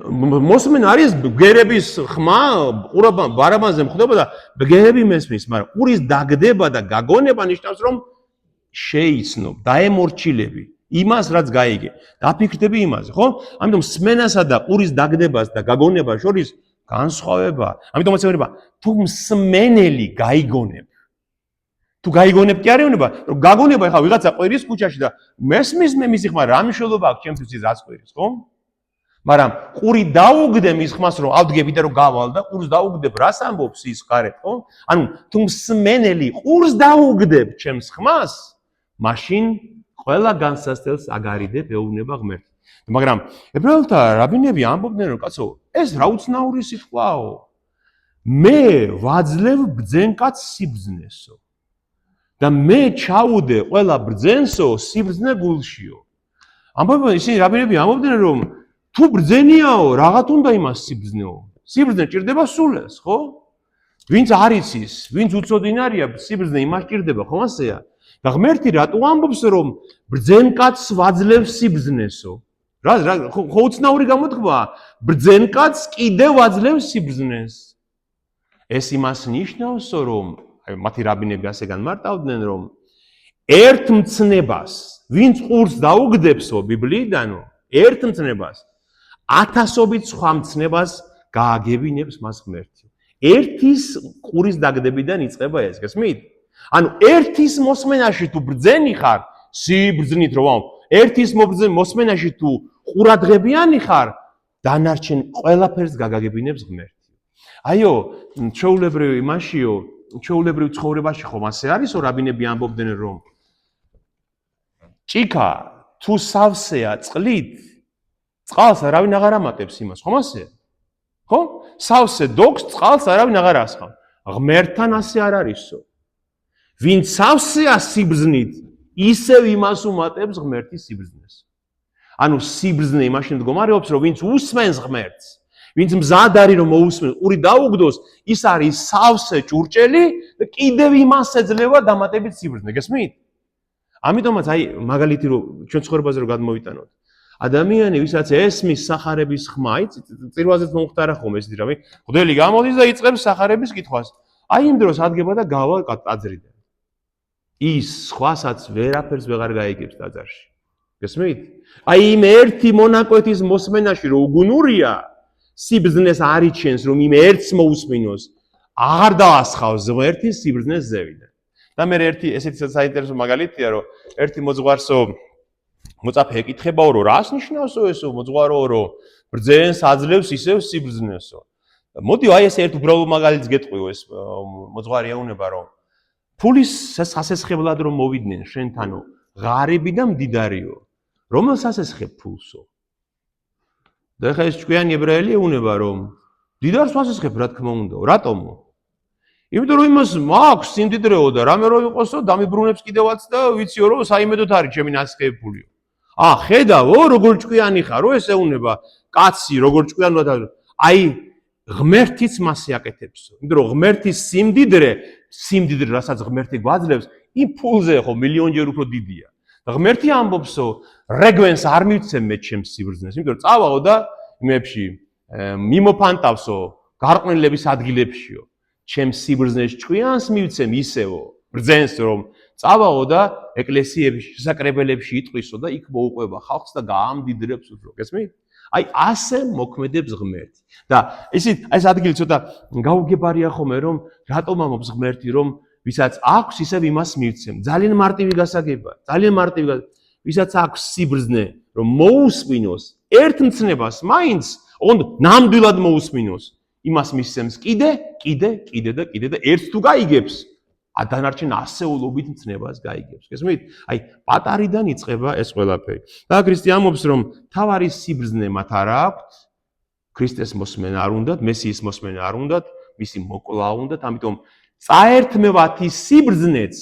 მოსმენა არის ბგერების ხმა, ყურაბ ბარაბანზე მხდება და ბგერები მესმის, მაგრამ ყურის დაგდება და გაგონება ნიშნავს, რომ შეიცნობ, დაემორჩილები იმას, რაც გაიგე. დაფიქრდები იმაზე, ხო? ამიტომ სმენასა და ყურის დაგდებას და გაგონებას შორის განსხვავებაა. ამიტომაც ეუბნება, თუ მსმენელი გაიგონებ. თუ გაიგონებ კი არ ეუბნება, რომ გაგონება ხა ვიღაცა ყვირის ქუჩაში და მესმის მე მისი ხმა რა მნიშვნელობა აქვს ჩემთვის ის რაც ყვირის, ხო? მაგრამ ყური დაუგდე მის ხმას რომ ავდგები და რომ გავალ და ყურს დაუგდებ რას ამბობს ის გარეთ, ხო? ანუ თუ მსმენელი ყურს დაუგდებ ჩემს ხმას, მაშინ ყველა განსასწრებს აგარიდებ ეუბნება ღმერთი. მაგრამ ებრაელთა რაბინები ამბობდნენ რომ კაცო, ეს რა უცნაური სიტყვაო. მე ვაძლევ ბრძენკაც სიბრძნესო. და მე ჩაუდე ყველა ბრძენსო სიბრძნე გულშიო. ამბობდნენ ისინი რაბინები ამბობდნენ რომ თუ ბრძენიაო, რაღაც უნდა იმას სიბრძნეო. სიბრძნე ჭირდება სულეს, ხო? ვინც არ იცის, ვინც უცოდინარია, სიბრძნე იმას ჭირდება, ხომ ასეა? და ღმერთი რატო ამბობს რომ ბრძენკაც ვაძლევ სიბრძნესო? ხო უცნაური გამოთქმაა, ბრძენკაც კიდევ ვაძლევ სიბრძნეს. ეს იმას ნიშნავსო, რომ მათი რაბინები ასე განმარტავდნენ, რომ ერთ მცნებას, ვინც ყურს დაუგდებსო ბიბლიიდანო, ერთ მცნებას, ათასობით სხვა მცნებას გააგებინებს მას ღმერთი. ერთის ყურის დაგდებიდან იწყება ეს, გესმით? ანუ ერთის მოსმენაში თუ ბრძენი ხარ, სიბრძნით რომ ვამბობ, ერთის მოსმენაში თუ ყურადღებიანი ხარ, დანარჩენ ყველაფერს გაგაგებინებს ღმერთი. აიო, ჩვეულებრივ იმაშიო, ჩვეულებრივ ცხოვრებაში ხომ ასე არისო, რაბინები ამბობდნენ რომ ჭიქა თუ სავსეა წყლით, წყალს არავინ აღარ ამატებს იმას, ხომ ასეა? ხო? სავსე დოგს წყალს არავინ აღარ ასხამს. ღმერთთან ასე არ არისო. ვინც სავსეა სიბრძნით, ისევ იმას უმატებს ღმერთის სიბრძნეს. ანუ სიბრძნე იმაში მდგომარეობს, რომ ვინც უსმენს ღმერთს, ვინც მზად არის რომ მოусმენს, ყური დაუგდოს, ის არის სავსე ჭურჭელი და კიდევ იმას ეძლევა დამატებით სიბრძნე, გესმით? ამიტომაც აი მაგალითი რომ ჩვენ ცხოვრებაზე რომ გადმოვიტანოთ. ადამიანი, ვისაც ესმის სახარების ხმა, აი წირვაზეც მომختარა ხომ ეს რამე, მღვდელი გამოდის და იწყებს სახარების კითხვას. აი იმ დროს ადგება და გავა ტაძრიდან. ის სხვასაც ვერაფერს ვეღარ გაიგებს ტაძარში. გესმით? აი იმ ერთი მონაკვეთის მოსმენაში რომ უგუნურია, სიბრძნეს არ იჩენს რომ იმ ერთს მოусმინოს, აღარ დაასხავს ღმერთის სიბრძნეს ზევიდან. და მე ერთი ესეთი საინტერესო მაგალითია რომ ერთი მოძღვარსო მოწაფე ეკითხებაო რომ რას ნიშნავსო ესო მოძღვარო რომ ბრძენს აძლევს ისევ სიბრძნესო. მოდი აი ეს ერთ უბრალო მაგალითს გეტყვიო ეს მოძღვარი ეუბნება რომ ფულის სასესხებლად რომ მოვიდნენ შენთანო ღარიბი და მდიდარიო. რომელ სასესხებ ფულსო? და ხა ეს ჭკვიანი ებრაელი ეუბნება რომ მდიდარს ვასესხებ, რა თქმა უნდა. რატომო? იმიტომ რომ იმას მაქვს სიმდიდრეო და რამე რო იყოსო, დამიბრუნებს კიდევაც და ვიციო რომ საიმედოდ არის ჩემი ნასხევებულიო. ხედავო, როგორ ჭკვიანი ხარო, ეს ეუნება კაცი, როგორ ჭკვიანია და აი ღმერთიც მასე აკეთებსო. იმიტომ რომ ღმერთის სიმდიდრე, რასაც ღმერთი გვაძლევს, იმ ფულზე ხო მილიონჯერ უფრო დიდია. და ღმერთი ამბობსო, რეგვენს არ მივცემ მე ჩემს სიბრძნეს, იმიტომ რომ წავაო და იმებში მიმოფანტავსო გარყვნილების ადგილებშიო. ჩემს სიბრძნეს ჭკვიანს მივცემ ისევო, ბრძენს რომ წავაო და ეკლესიებში, შესაკრებელებში იტყვისო და იქ მოუყვება ხალხს და გაამდიდრებს უფრო. გესმით? აი ასე მოქმედებს ღმერთი. და ეს ადგილი ცოტა გაუგებარია ხოლმე რომ რატომ ამბობს ღმერთი რომ ვისაც აქვს ისევ იმას მივცემ. ძალიან მარტივი გასაგებია, ძალიან მარტივი. ვისაც აქვს სიბრძნე რომ მოусმინოს ერთ მცნებას მაინც, ოღონდ ნამდვილად მოусმინოს. იმას მისცემს კიდე და ერთს თუ გაიგებს, დანარჩენ ასეულობით მცნებას გაიგებს. გესმით? აი პატარიდან იწყება ეს ყველაფერი. და ქრისტე ამბობს რომ თავარი სიბრძნე მათ არ აქვთ, ქრისტეს მოსმენა არ უნდათ, მესიის მოსმენა არ უნდათ, მისი მოკლა უნდათ, ამიტომ წაერთმევათ ის სიბრძნეც,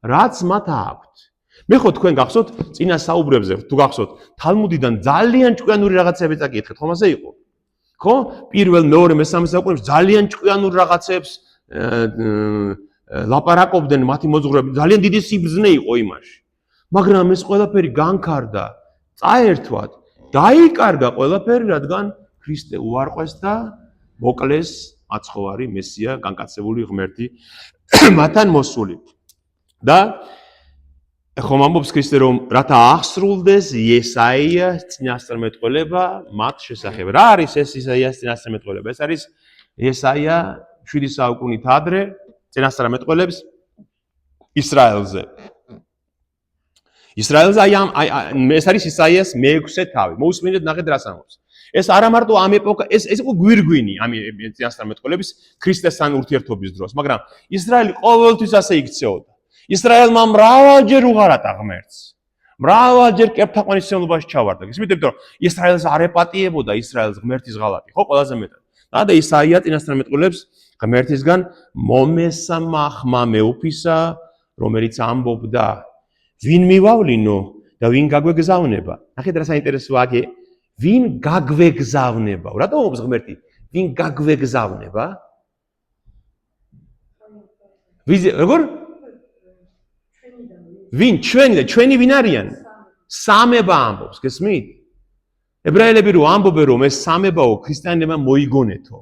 რაც მათ აქვთ. მე ხო თქვენ გახსოვთ წინა საუბრებზე, თუ გახსოვთ, თალმუდიდან ძალიან ჭკვიანური რაღაცები წაკითხეთ, ხომ ასე იყო? ხო? პირველ, მეორე, მესამე საუკუნეებში ძალიან ჭკვიანურ რაღაცებს ლაპარაკობდნენ მათი მოძღვრები, ძალიან დიდი სიბრძნე იყო იმაში. მაგრამ ეს ყველაფერი განკარდა, წაერთვათ, დაიკარგა ყველაფერი, რადგან ქრისტე უარყვეს და მოკლეს მაცხოვარი მესია, განკაცებული ღმერთი მათთან მოსული. და ხომ ამბობს ქრისტე რომ რათა აღსრულდეს იესაიას წინასწარმეტყველება მათ შესახებ. რა არის ეს იესაიას წინასწარმეტყველება? ეს არის იესაია 7 საუკუნით ადრე წინასწარმეტყველებს ისრაელზე. ისრაელზე ეს არის ისაიას მე-6 თავი. მოусმინეთ ნახეთ რას ამბობს. ეს არა მარტო ამ ეპოქა, ეს იყო გვირგვინი ამ წინასწარმეტყველების ქრისტესთან ურთიერთობის დროს, მაგრამ ისრაელი ყოველთვის ასე იქცეოდა. ისრაელმა მრავალჯერ უღარატა ღმერთს. მრავალჯერ კერპთაყვანისმცემლობაში ჩავარდა. ისმით, იმიტომ რომ ისრაელს არ ეპატიებოდა ისრაელს ღმერთის ღალატი, ხო, ყველაზე მეტად. და ისაია წინასწარმეტყველებს ღმერთისგან მომესამა ხმა მეუფისა, რომელიც ამბობდა, ვინ მივავლინო და ვინ გაგვეგზავნება. ნახეთ რა საინტერესოა აქ, ვინ გაგვეგზავნება. რატომ ამბობს ღმერთი? ვინ გაგვეგზავნება? როგორ? ვინ ჩვენი ვინ არიან? სამება ამბობს, გესმით? ებრაელები რო ამბობენ რომ ეს სამებაო ქრისტიანებმა მოიგონეთო.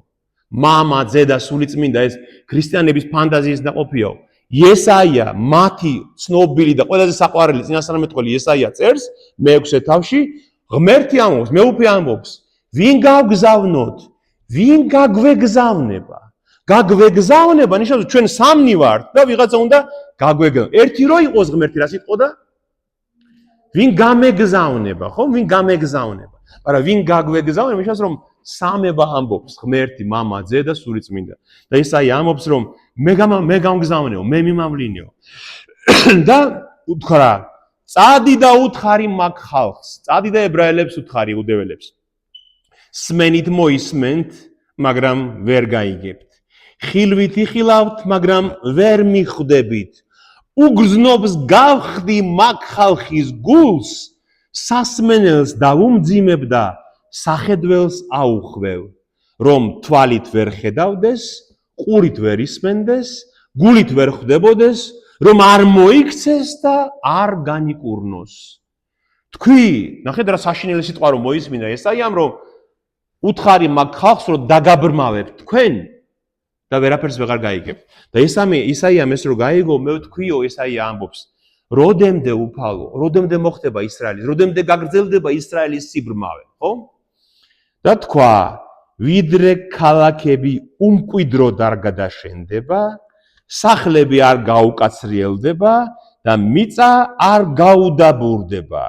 მამა, ძე და სულიწმინდა ეს ქრისტიანების ფანტაზიის დაყოფიაო. იესაია მათი ცნობილი და ყველაზე საყვარელი წინასწარმეტყველი იესაია წერს მე-6 თავში ღმერთი ამბობს, მეუფე ამბობს, ვინ გავგზავნოთ? ვინ გაგვეგზავნება? გაგვეგზავნება ნიშნავს ჩვენ სამნი ვართ და ვიღაცა უნდა გაგვეგზავნება. ერთი რო იყოს ღმერთი რა სიტყვა? ვინ გამეგზავნება, ხო? ვინ გამეგზავნება. მაგრამ ვინ გაგვეგზავნება ნიშნავს რომ სამება ამბობს ღმერთი, მამა, ძე და სულიწმინდა. და ისაია ამბობს რომ მე გამგზავნეო, მე მიმავლინეო. და უთხრა, წადი და უთხარი მაგ ხალხს, წადი და ებრაელებს უთხარი უდეველებს. სმენით მოისმენთ, მაგრამ ვერ გაიგებთ. ხილვით იხილავთ, მაგრამ ვერ მიხვდებით. უგზნობს გავხდი მაგ ხალხის გულს, სასმენელს დავუმძიმებ და სახედველს აუხვევ, რომ თვალით ვერ ხედავდეს, ყურით ვერ ისმენდეს, გულით ვერ ხვდებოდეს, რომ არ მოიქცეს და არ განიკურნოს. თქვი, ნახეთ რა საშინელი სიტყვა რომ მოისმინა ესაიამ, რომ უთხარი მაგ ხალხს რომ დაგაბრმავებ თქვენ და ვერაფერს ვეღარ გაიგებ. და ისაიამ ეს რო გაიგო, მე ვთქვიო, ესაია ამბობს, როდემდე უფალო, როდემდე მოხდება ისრაელის, როდემდე გაგრძელდება ისრაელის სიბრმავე, ხო? და თქვა, ვიდრე ქალაქები უმკვიდროდ არ გადაშენდება, სახლები არ გაუკაცრიელდება და მიწა არ გაუდაბურდება.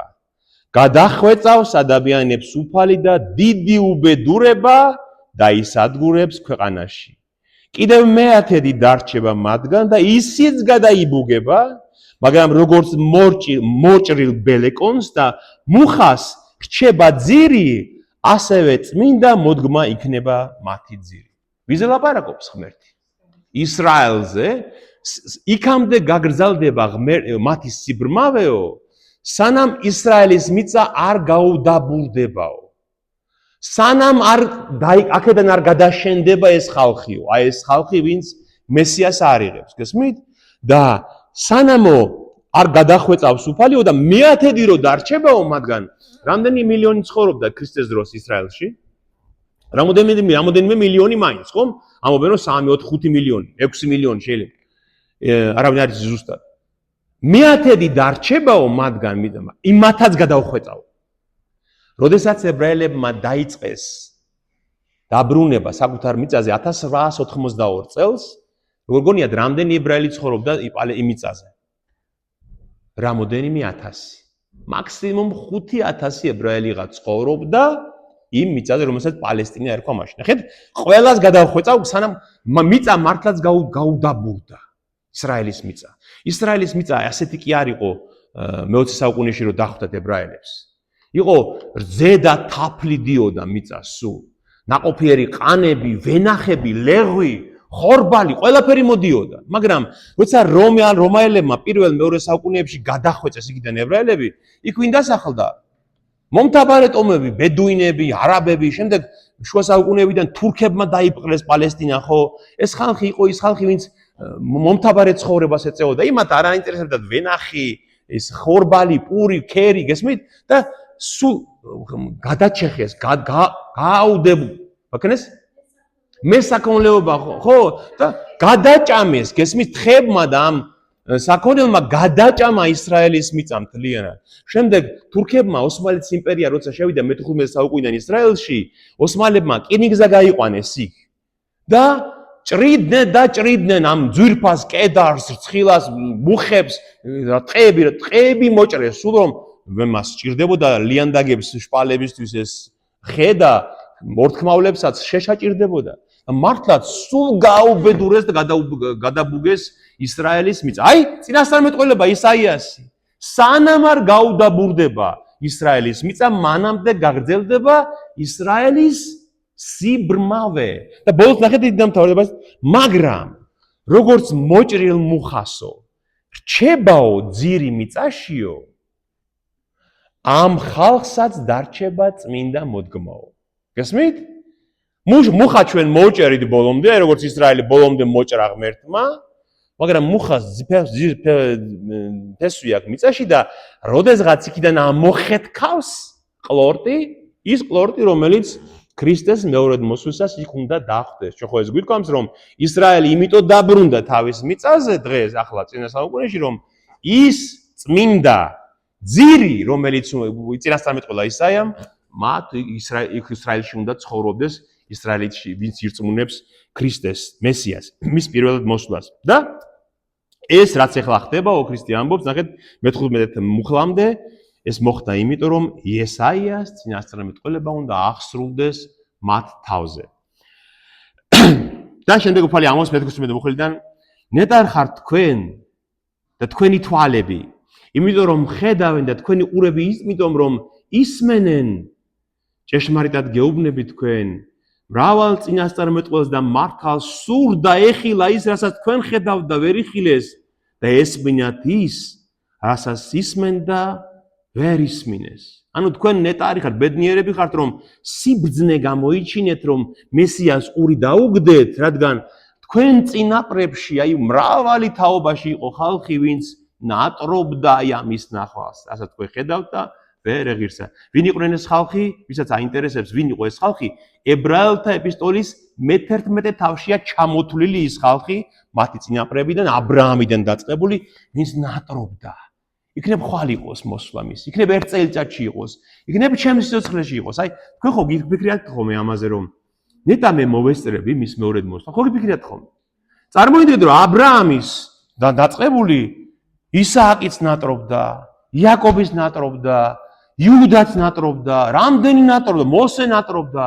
გადახვეწავს ადამიანებს უფალი და დიდი უბედურება დაისადგურებს ქვეყანაში. კიდევ მეათედი დარჩება მათგან და ისიც გადაიბუგება, მაგრამ როგორც მოჭრილ ბელეკონს და მუხას რჩება ძირი, ასევე წმინდა მოდგმა იქნება მათი ძირი. ვიზე ლაპარაკობს ღმერთი? ისრაელზე იქამდე გაგრძელდება მათი სიბრმავეო, სანამ ისრაელის მიწა არ გაუდაბურდებაო. სანამ აქედან არ გადაშენდება ეს ხალხიო, აი ეს ხალხი, ვინც მესიას არიღებს, გესმით? და სანამო არ გადახვეწავს უფალიო და მეათედი რო დარჩებაო მათგან, რამდენი მილიონი ცხოვრობდა ქრისტეს დროს ისრაელში? რამოდენიმე მილიონი მაინც, ხომ? ამობენ რომ 3-4-5 მილიონი, 6 მილიონი შეიძლება. არავინ არ იცის ზუსტად. მეათედი დარჩებაო მათგან, იმათაც გადავხვეწავ. როდესაც ებრაელებმა დაიწყეს დაბრუნება საკუთარ მიწაზე 1882 წელს, როგორ გონიათ, რამდენი ებრაელი ცხოვრობდა იმ მიწაზე? რამოდენიმე 1000. მაქსიმუმ 5000 ებრაელიღა ცხოვრობდა იმ მიწაზე, რომელსაც პალესტინა ერქვა მაშინ. ნახეთ, ყველას გადავხვეწავ, სანამ მიწა მართლაც გაუდაბურდა. ისრაელის მიწა. ისრაელის მიწა ასეთი კი არ იყო მე-20 საუკუნეში რომ დახვდათ ებრაელებს. იყო რძე და თაფლი დიოდა მიწა სულ. ნაყოფიერი ყანები, ვენახები, ლეღვი, ხორბალი, ყველაფერი მოდიოდა. მაგრამ როცა რომაელებმა პირველ მეორე საუკუნეებში გადახვეწეს იქიდან ებრაელები, იქ ვინ დასახლდა? მომთაბარე ტომები, ბედუინები, არაბები, შემდეგ შუა საუკუნეებიდან თურქებმა დაიპყრეს პალესტინა, ხო? ეს ხალხი იყო ის ხალხი, ვინც მომთაბარე ცხოვრებას ეწეოდა. იმათ არ აინტერესებდათ ვენახი, ეს ხორბალი, პური, ქერი, გესმით? და სულ გადაჩეხეს, გააუდებულეს მესაქონლეობა, ხო? და გადაჭამეს, გესმით, თხებმა და ამ საქონელმა გადაჭამა ისრაელის მიწა მთლიანად. შემდეგ თურქებმა ოსმალეთის იმპერია როცა შევიდა მე-15 საუკუნიდან ისრაელში, ოსმალებმა რკინიგზა გაიყვანეს იქ. და ჭრიდნენ ამ ძვირფას, კედარს, რცხილას, მუხებს, ტყეები მოჭრეს, სულ რომ მას სჭირდებოდა ლიანდაგებს, შპალებისთვის ეს ხე და მორთქმავლებსაც შეშაჭირდებოდა. მართლაც სულ გააუბედურეს და გადაბუგეს ისრაელის მიწა. აი, წინასწარმეტყველება ისაიასი. სანამ არ გაუდაბურდება ისრაელის მიწა, მანამდე გაგრძელდება ისრაელის სიბრმავე. და ბოლოს ნახეთ ის დამთავრებას, მაგრამ როგორც მოჭრილ მუხასო, რჩებაო ძირი მიწაშიო, ამ ხალხსაც დარჩება წმინდა მოდგმაო. გესმით? მუხა ჩვენ მოჭერით ბოლომდე, როგორც ისრაელი ბოლომდე მოჭრა ღმერთმა, მაგრამ მუხას ფესვი აქვს მიწაში და როდესღაც იქიდან ამოხეთქავს ყლორტი, ის ყლორტი, რომელიც ქრისტეს მეორედ მოსვლისას იქ უნდა დახვდეს. ხო ეს გვიდგამს, რომ ისრაელი იმიტომ დაბრუნდა თავის მიწაზე დღეს, ახლა წინა საუკუნეში, რომ ის წმინდა ძირი, რომელიც წინასწარმეტყველა ისაიამ, მათ ისრაელში უნდა ცხოვრობდეს, ისრაელში, ვინც ირწმუნებს ქრისტეს, მესიას, მის პირველად მოსვლას. და ეს რაც ახლა ხდებაო, ქრისტე ამბობს, ნახეთ, მე-15 მუხლამდე ეს მოხდა იმიტომ, რომ იესაიას წინასწარმეტყველება უნდა აღსრულდეს მათ თავზე. და შემდეგ უფალი ამბობს მე-15 მუხლიდან, ნეტარ ხართ თქვენ და თქვენი თვალები, იმიტომ რომ ხედავენ და თქვენი ყურები იმიტომ რომ ისმენენ, ჭეშმარიტად გეუბნები თქვენ, მრავალ წინასწარმეტყველს და მართალს სურდა ეხილა ის, რასაც თქვენ ხედავთ და ვერ იხილეს და ესმინათ ის, რასაც ისმენ და ვერ ისმინეს. ანუ თქვენ ნეტარი ხართ, ბედნიერები ხართ, რომ სიბძნე გამოიჩინეთ, რომ მესიას ყური დაუგდეთ, რადგან თქვენ წინაპრებში, აი მრავალი თაობაში იყო ხალხი, ვინც ნატრობდა ამის ნახვას, რასაც თქვენ ხედავთ და ვერ ეღირსა. ვინ იყვნენ ეს ხალხი? ვისაც აინტერესებს, ვინ იყო ეს ხალხი? ებრაელთა ეპისტოლის მე-11 თავშია ჩამოთვლილი ის ხალხი, მათი წინაპრებიდან, აბრაამიდან დაწყებული, ვინც ნატრობდა. იქნებ ხვალ იყოს მოსვლა მის, იქნებ ერთ წელიწადში იყოს, იქნებ ჩემს სიცოცხლეში იყოს. აი, თქვენ ხო გიფიქრიათ ხოლმე ამაზე, რომ ნეტა მე მოვესწრები მის მეორედ მოსვლა. ხო გიფიქრიათ ხოლმე. წარმოიდგინეთ, რომ აბრაამის დაწყებული ისააკიც ნატრობდა, იაკობის ნატრობდა, იუდაც ნატრობდა, რამდენი ნატრობდა, მოსე ნატრობდა,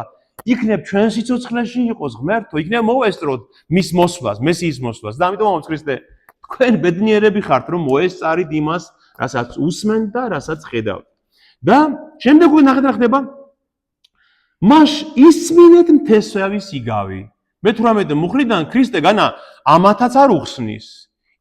იქნებ ჩვენ სიცოცხლეში იყოს ღმერთო, იქნებ მოვესწროთ მის მოსვლას, მესიის მოსვლას. და ამიტომ ამბობს ქრისტე, თქვენ ბედნიერები ხართ, რომ მოესწარით იმას, რასაც უსმენთ და რასაც ხედავთ. და შემდეგ ნახეთ რა ხდება. მას ისმინეთ მთესავი სიგავი. მე-18 მუხლიდან ქრისტე განა ამათაც არ უხსნის.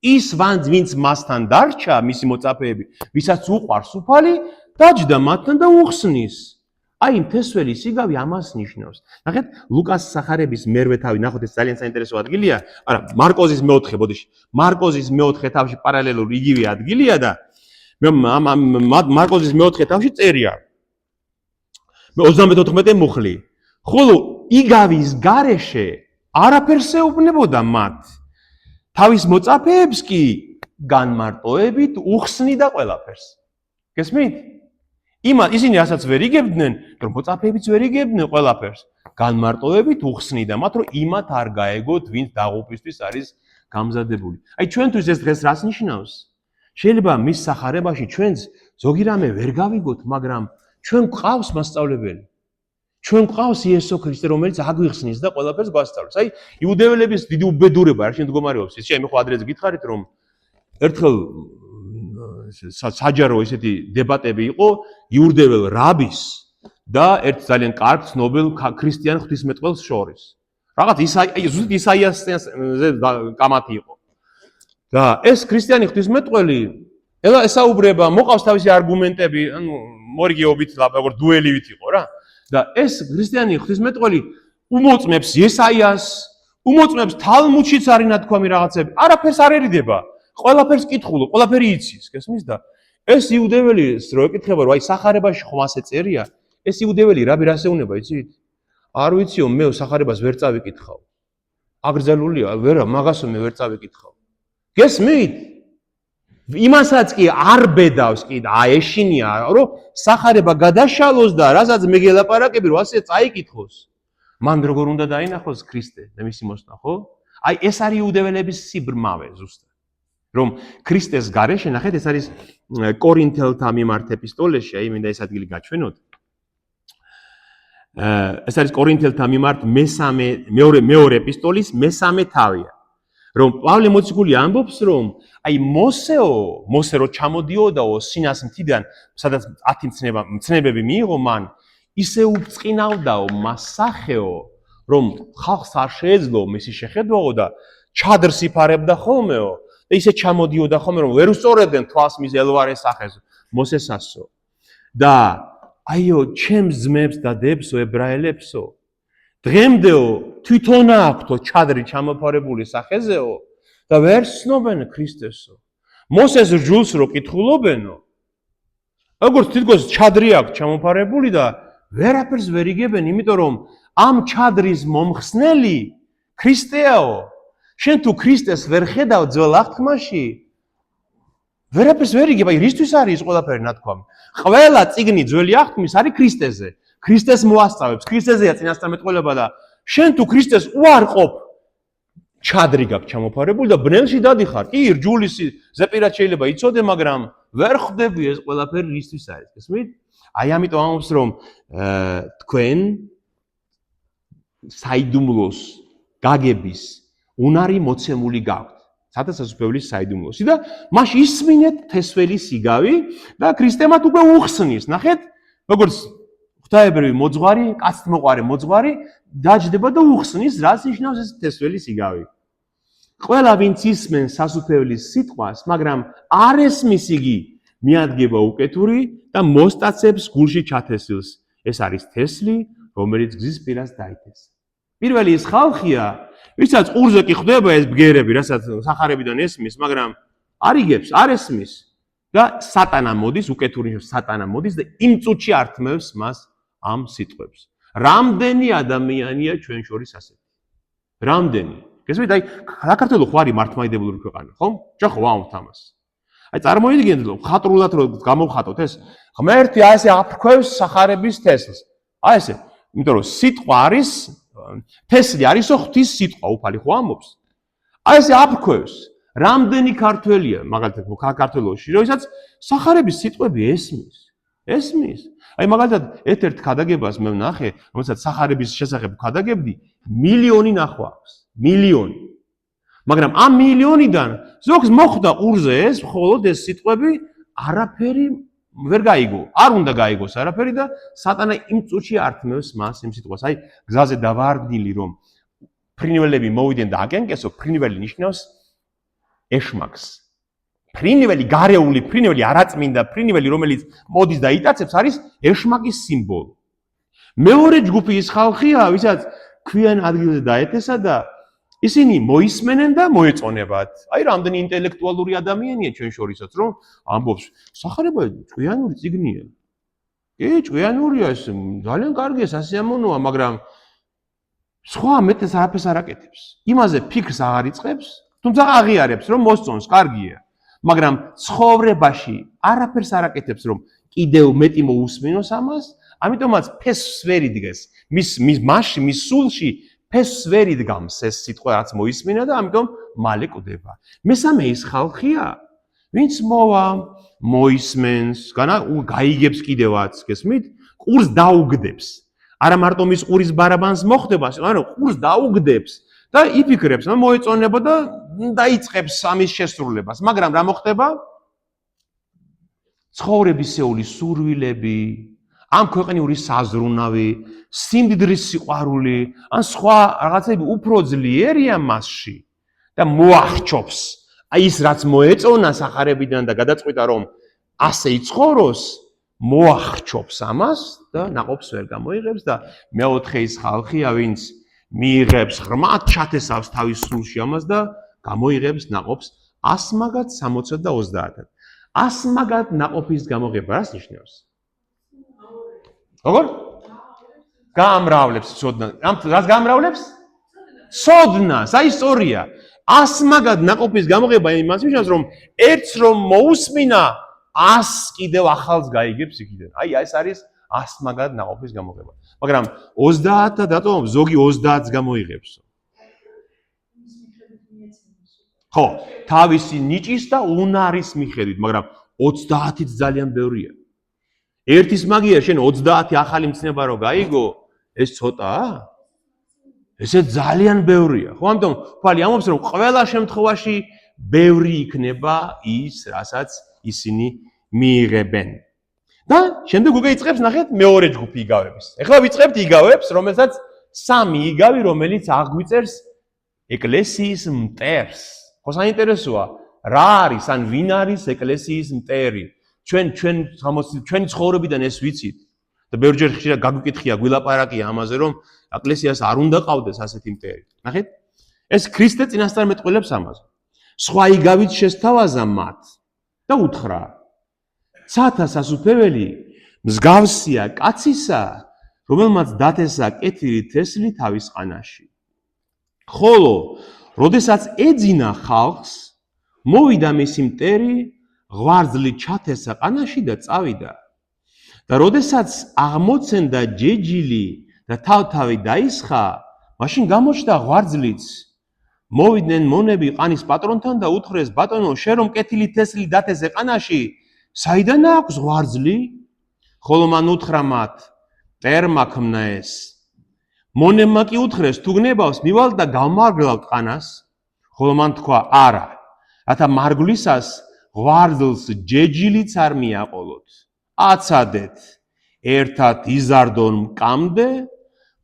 ის ვინც მასთან დარჩა, მისი მოწაფეები, ვისაც უყვარს უფალი, დაჯდა მათთან და უხსნის. აი მთესველი სიგავი ამას ნიშნავს. ნახეთ, ლუკას სახარების მერვე თავი, ნახოთ ეს ძალიან საინტერესო ადგილია. არა, მარკოზის მეოთხე, ბოდიში. მარკოზის მეოთხე თავში პარალელური იგივე ადგილია და მარკოზის მეოთხე თავში წერია. 34 მუხლი. ხოლო იგავის გარეშე არაფერს ეუბნებოდა მათ. თავის მოწაფეებს კი განმარტოებით უხსნიდა ყველაფერს. გესმით? ისინი რასაც ვერ იგებდნენ, რომ მოწაფეებიც ვერ იგებდნენ ყველაფერს. განმარტოებით უხსნიდა მათ, რომ იმათ არ გაეგოთ, ვინც დაღუპვისთვის არის გამზადებული. აი ჩვენთვის ეს დღეს რას ნიშნავს? შეიძლება მის სახარებაში ჩვენც ზოგი რამე ვერ გავიგოთ, მაგრამ ჩვენ გვყავს მასწავლებელი. ჩვენ გვყავს იესო ქრისტე, რომელიც აგვიხსნის და ყველაფერს გვასწავლებს. აი იუდეველების დიდი უბედურება არ შემდგომარეობს. ის მე ხო ადრეზე გითხარით, რომ ერთხელ საჯარო ესეთი დებატები იყო იუდეველ რაბის და ერთ ძალიან კარგ ცნობილ ქრისტიან ღვთისმეტყველს შორის. რაღაც ისაიასზე კამათი იყო. და ეს ქრისტიანი ღვთისმეტყველი ესაუბრება, მოყავს თავისი არგუმენტები, ანუ მორიგეობით, როგორც დუელივით იყო რა. და ეს ქრისტიანი ღვთისმეტყველი უმოწმებს ესაიას, უმოწმებს თალმუდშიც არის ნათქვამი რაღაცები. არაფერს არ ერიდება. ყველაფერს კითხულობ, ყველაფერი იცის, გესმის და ეს იუდეველის რო ეკითხება, რომ აი სახარებაში ხომ ასე წერია, ეს იუდეველი რაბი რას ეუბნება, იცით? არ ვიციო, მე სახარებას ვერ წავიკითხავ. აგრძელულია, ვერა, მაგასო მე ვერ წავიკითხავ. გესმით? იმასაც კი არ ბედავს კი და აეშინია, რომ სახარება გადაშალოს და რასაც მე გელაპარაკები, რომ ასე წაიკითხოს. მან როგორ უნდა დაინახოს ქრისტე და მისი მოსვლა, ხო? აი ეს არის იუდეველების სიბრმავე ზუსტად. რომ ქრისტეს გარეშე, ნახეთ, ეს არის კორინთელთა მიმართ ეპისტოლეში, აი მინდა ეს ადგილი გაჩვენოთ. ეს არის კორინთელთა მიმართ მეორე ეპისტოლის მესამე თავია. რომ პავლე მოციქული ამბობს, რომ აი მოსე რო ჩამოდიოდაო სინას მთიდან, სადაც 10 მცნებები მიიღო მან, ისე უბწყინავდაო მასახეო, რომ ხალხს არ შეეძლო მისი შეხედვაო და ჩადრს იფარებდა ხოლმეო. და ისე ჩამოდიოდა ხოლმე, რომ ვერ უსწორებდნენ თვალს მის ელვარეს სახეს, მოსესასო. და აიო, ჩემს ძმებს და დებსო, ებრაელებსო, დღემდეო თვითონ აქვთო ჩადრი ჩამოფარებული სახეზეო და ვერ ცნობენ ქრისტესო. მოსეს რჯულს რო კითხულობენო, როგორც თითქოს ჩადრი აქვს ჩამოფარებული და ვერაფერს ვერ იგებენ, იმიტომ რომ ამ ჩადრის მომხსნელი ქრისტეაო. შენ თუ ქრისტეს ვერ ხედავ ძველ აღთქმაში, ვერაფერს ვერ იგებ, აი რისთვის არის ეს ყველაფერი ნათქვამი? ყველა წიგნი ძველი აღთქმის არის ქრისტეზე. ქრისტეს მოასწავებს, ქრისტეზეა წინასწარმეტყველება და შენ თუ ქრისტეს უარყოფ, ჩადრი გაქვს ჩამოფარებული და ბნელში დადიხარ. კი, რჯულის ზეპირად შეიძლება იცოდე, მაგრამ ვერ ხვდები ეს ყველაფერი რისთვის არის, გესმით? აი ამიტომ ამბობს, რომ თქვენ საიდუმლოს გაგების უნარი მოცემული გაქვთ. სადაცასუფეველის საიდუმლოსი და მაშ ისმინეთ თესველი სიგავი და ქრისტემად უკვე უხსნის. ნახეთ, როგორც ღვთაებრივი მოძღვარი, კაცთმოყვარე მოძღვარი დაჯდება და უხსნის, რაც ნიშნავს ეს თესველი სიგავი. ყველა ვინც ისმენს სასუფეველის სიტყვას, მაგრამ არ ესმის იგი, მიადგება უკეთური და მოსტაცებს გულში ჩათესილს. ეს არის თესლი, რომელიც გზის პირას დაითეს. პირველი ის ხალხია, ვისაც ყურზე კი ხვდება ეს ბგერები, რასაც სახარებიდან ესმის, მაგრამ არ იგებს, არ ესმის და სატანა მოდის, უკეთური სატანა მოდის და იმ წუთში ართმევს მას ამ სიტყვებს. რამდენი ადამიანია ჩვენ შორის ასეთი? რამდენი? გესმით, აი საქართველო ხო არის მართლმადიდებლური ქვეყანა, ხო? ჯახო ვამბობთ ამას. აი წარმოიდგინეთ, რომ ხატრულად რომ გამოვხატოთ ეს, ღმერთი ასე აფრქვევს სახარების თესლს. აი ესე, იმიტომ რომ სიტყვა არის თესლი არისო ღვთის სიტყვა, უფალი ხო ამბობს. აი ესე აფრქვევს. რამდენი ქართველია, მაგალითად საქართველოში, როდესაც სახარების სიტყვები ესმის. ესმის. აი მაგალითად ერთ-ერთ ქადაგებას მე ვნახე, რომელსაც სახარების შესახებ ქადაგებდი, მილიონი ნახვა აქვს. მილიონი. მაგრამ ამ მილიონიდან ზოგს მოხვდა ყურზე ეს, მხოლოდ ეს სიტყვები არაფერი ვერ გაიგო. არ უნდა გაიგოს არაფერი და სატანა იმ წუთში ართმევს მას იმ სიტყვას. აი გზაზე დავარდნილი რომ ფრინველები მოვიდნენ და აკენკესო, ფრინველი ნიშნავს ეშმაკს. ფრინველი, გარეული ფრინველი, არაწმინდა ფრინველი, რომელიც მოდის და იტაცებს, არის ეშმაკის სიმბოლო. მეორე ჯგუფი ის ხალხია, ვისაც ქვიან ადგილზე დაეთესა და ისინი მოისმენენ და მოეწონებათ. აი, რამდენი ინტელექტუალური ადამიანია ჩვენ შორისაც, რომ ამბობს, სახარება ჭკვიანური წიგნია. ჭკვიანურია ეს, ძალიან კარგია, სასიამოვნოა, მაგრამ სხვა მეტეს არაფერს არ აკეთებს. იმაზე ფიქრს აღარ იწყებს, თუმცა აღიარებს, რომ მოსწონს, კარგია. მაგრამ ცხოვრებაში არაფერს არ აკეთებს, რომ კიდევ მეტი მოусმინოს ამას, ამიტომაც ფესვს ვერ იდგეს. მის სულში ფესვს ვერ იდგამს ეს სიტყვა, რაც მოისმინა და ამიტომ მალე კვდება. მესამე ის ხალხია, ვინც მოვა, მოისმენს, გაიგებს კიდევაც, გესმით? ყურს დაუგდებს. არა მარტო მის ყურის ბარაბანს მოხდება, მაგრამ ყურს დაუგდებს და იფიქრებს, რომ მოეწონება და დაიწყებს ამის შესრულებას. მაგრამ რა მოხდება? ცხოვრებისეული სურვილები, ამ ქვეყნიური საზრუნავი, სიმდიდრის სიყვარული, ან სხვა რაღაცები უფრო ძლიერია მასში და მოახჩობს. აი ის რაც მოეწონა სახარებიდან და გადაწყვიტა რომ ასე იცხოვროს, მოახჩობს ამას და ნაყოფს ვერ გამოიღებს და მეოთხე ის ხალხია, ვინც მიიღებს ღრმად ჩათესავს თავის სულში ამას და გამოიღებს ნაყოფს 100 მაგად 60 და 30-ად. 100 მაგად ნაყოფის გამოღება რას ნიშნავს? როგორ? გაამრავლებს ცოდნა. რას გაამრავლებს? ცოდნას, აი სწორია. 100 მაგად ნაყოფის გამოღება იმას ნიშნავს, რომ ერთს რომ მოусმინა, 100 კიდევ ახალს გაიგებს იქიდან. აი ეს არის 100 მაგად ნაყოფის გამოღება. მაგრამ 30-და დატოვებ, ზოგი 30-ს გამოიღებსო. ხო, თავისი ნიჭის და უნარის მიხედვით, მაგრამ 30-ით ძალიან ბევრია. ერთის მაგია შენ 30 ახალი მცნება რო გაიგო, ეს ცოტაა? ესე ძალიან ბევრია. ხო, ამიტომ ფალი ამობს რომ ყველა შემთხვევაში ბევრი იქნება ის, რასაც ისინი მიიღებენ. და შემდეგ უკვე იწყებს ნახეთ მეორე ჯგუფი იგავების. ეხლა ვიწყებთ იგავებს, რომელსაც სამი იგავი, რომელიც აღგვიწერს ეკლესიის მტერს. ხო, საინტერესოა, რა არის ან ვინ არის ეკლესიის მტერი? ჩვენ ცხოვრებიდან ეს ვიცით. და ბევრჯერ ხშირად გაგვიკითხია, გვილაპარაკია ამაზე, რომ ეკლესიას არ უნდა ყავდეს ასეთი მტერი. ნახეთ? ეს ქრისტე წინასწარმეტყველებს ამაზე. სხვა იგავით შესთავაზა მათ და უთხრა: "ცათა სასუფეველი მსგავსია კაცისა, რომელმაც დათესა კეთილი თესლი თავის ყანაში. ხოლო, როდესაც ეძინა ხალხს, მოვიდა მისი მტერი, ღვარძლი ჩათესა ყანაში და წავიდა. და როდესაც აღმოცენდა ჯეჯილი და თავთავი დაისხა, მაშინ გამოჩნდა ღვარძლიც. მოვიდნენ მონები ყანის პატრონთან და უთხრეს: ბატონო, შენ რომ კეთილი თესლი დათესე ყანაში, საიდან აქვს ღვარძლი? ხოლო მან უთხრა მათ: მტერმა ქმნა ეს. მონებმა კი უთხრეს: თუ გნებავს, მივალ და გავმარგლავთ ყანას. ხოლო მან თქვა: არა, რათა მარგვლისას ღვარძლს ჯეჯილიც არ მიაყოლოთ. აცადეთ, ერთად იზარდონ მკამდე,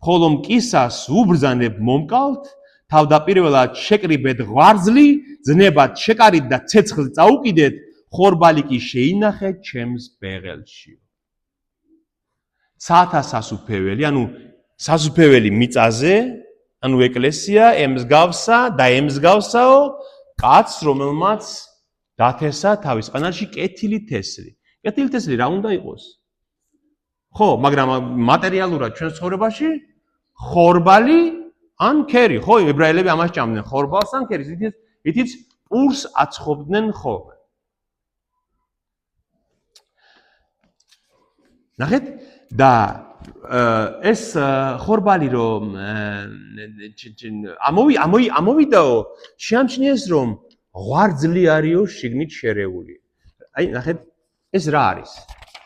ხოლო მკისას უბრძანებ მომკალთ, თავდაპირველად შეკრიბეთ ღვარძლი, ძნებად შეკარით და ცეცხლს წაუკიდეთ, ხორბალი კი შეინახეთ ჩემს ბეღელში. ცათა სასუფეველი, ანუ სასუფეველი მიწაზე, ანუ ეკლესია ემსგავსა და ემსგავსაო კაცს, რომელმაც დათესა თავის ყანაში კეთილი თესლი. კეთილი თესლი რა უნდა იყოს? ხო, მაგრამ მატერიალურად ჩვენ ცხოვრებაში ხორბალი ან ქერი, ხო, ებრაელები ამას ჭამდნენ, ხორბალს ან ქერს, ითიც პურს აცხობდნენ ხოლმე. ნახეთ და ეს ხორბალი რომ ამოვიდაო, შეამჩნიეს რომ ღვარძლი არისო შიგნით შერეული. აი, ნახეთ, ეს რა არის?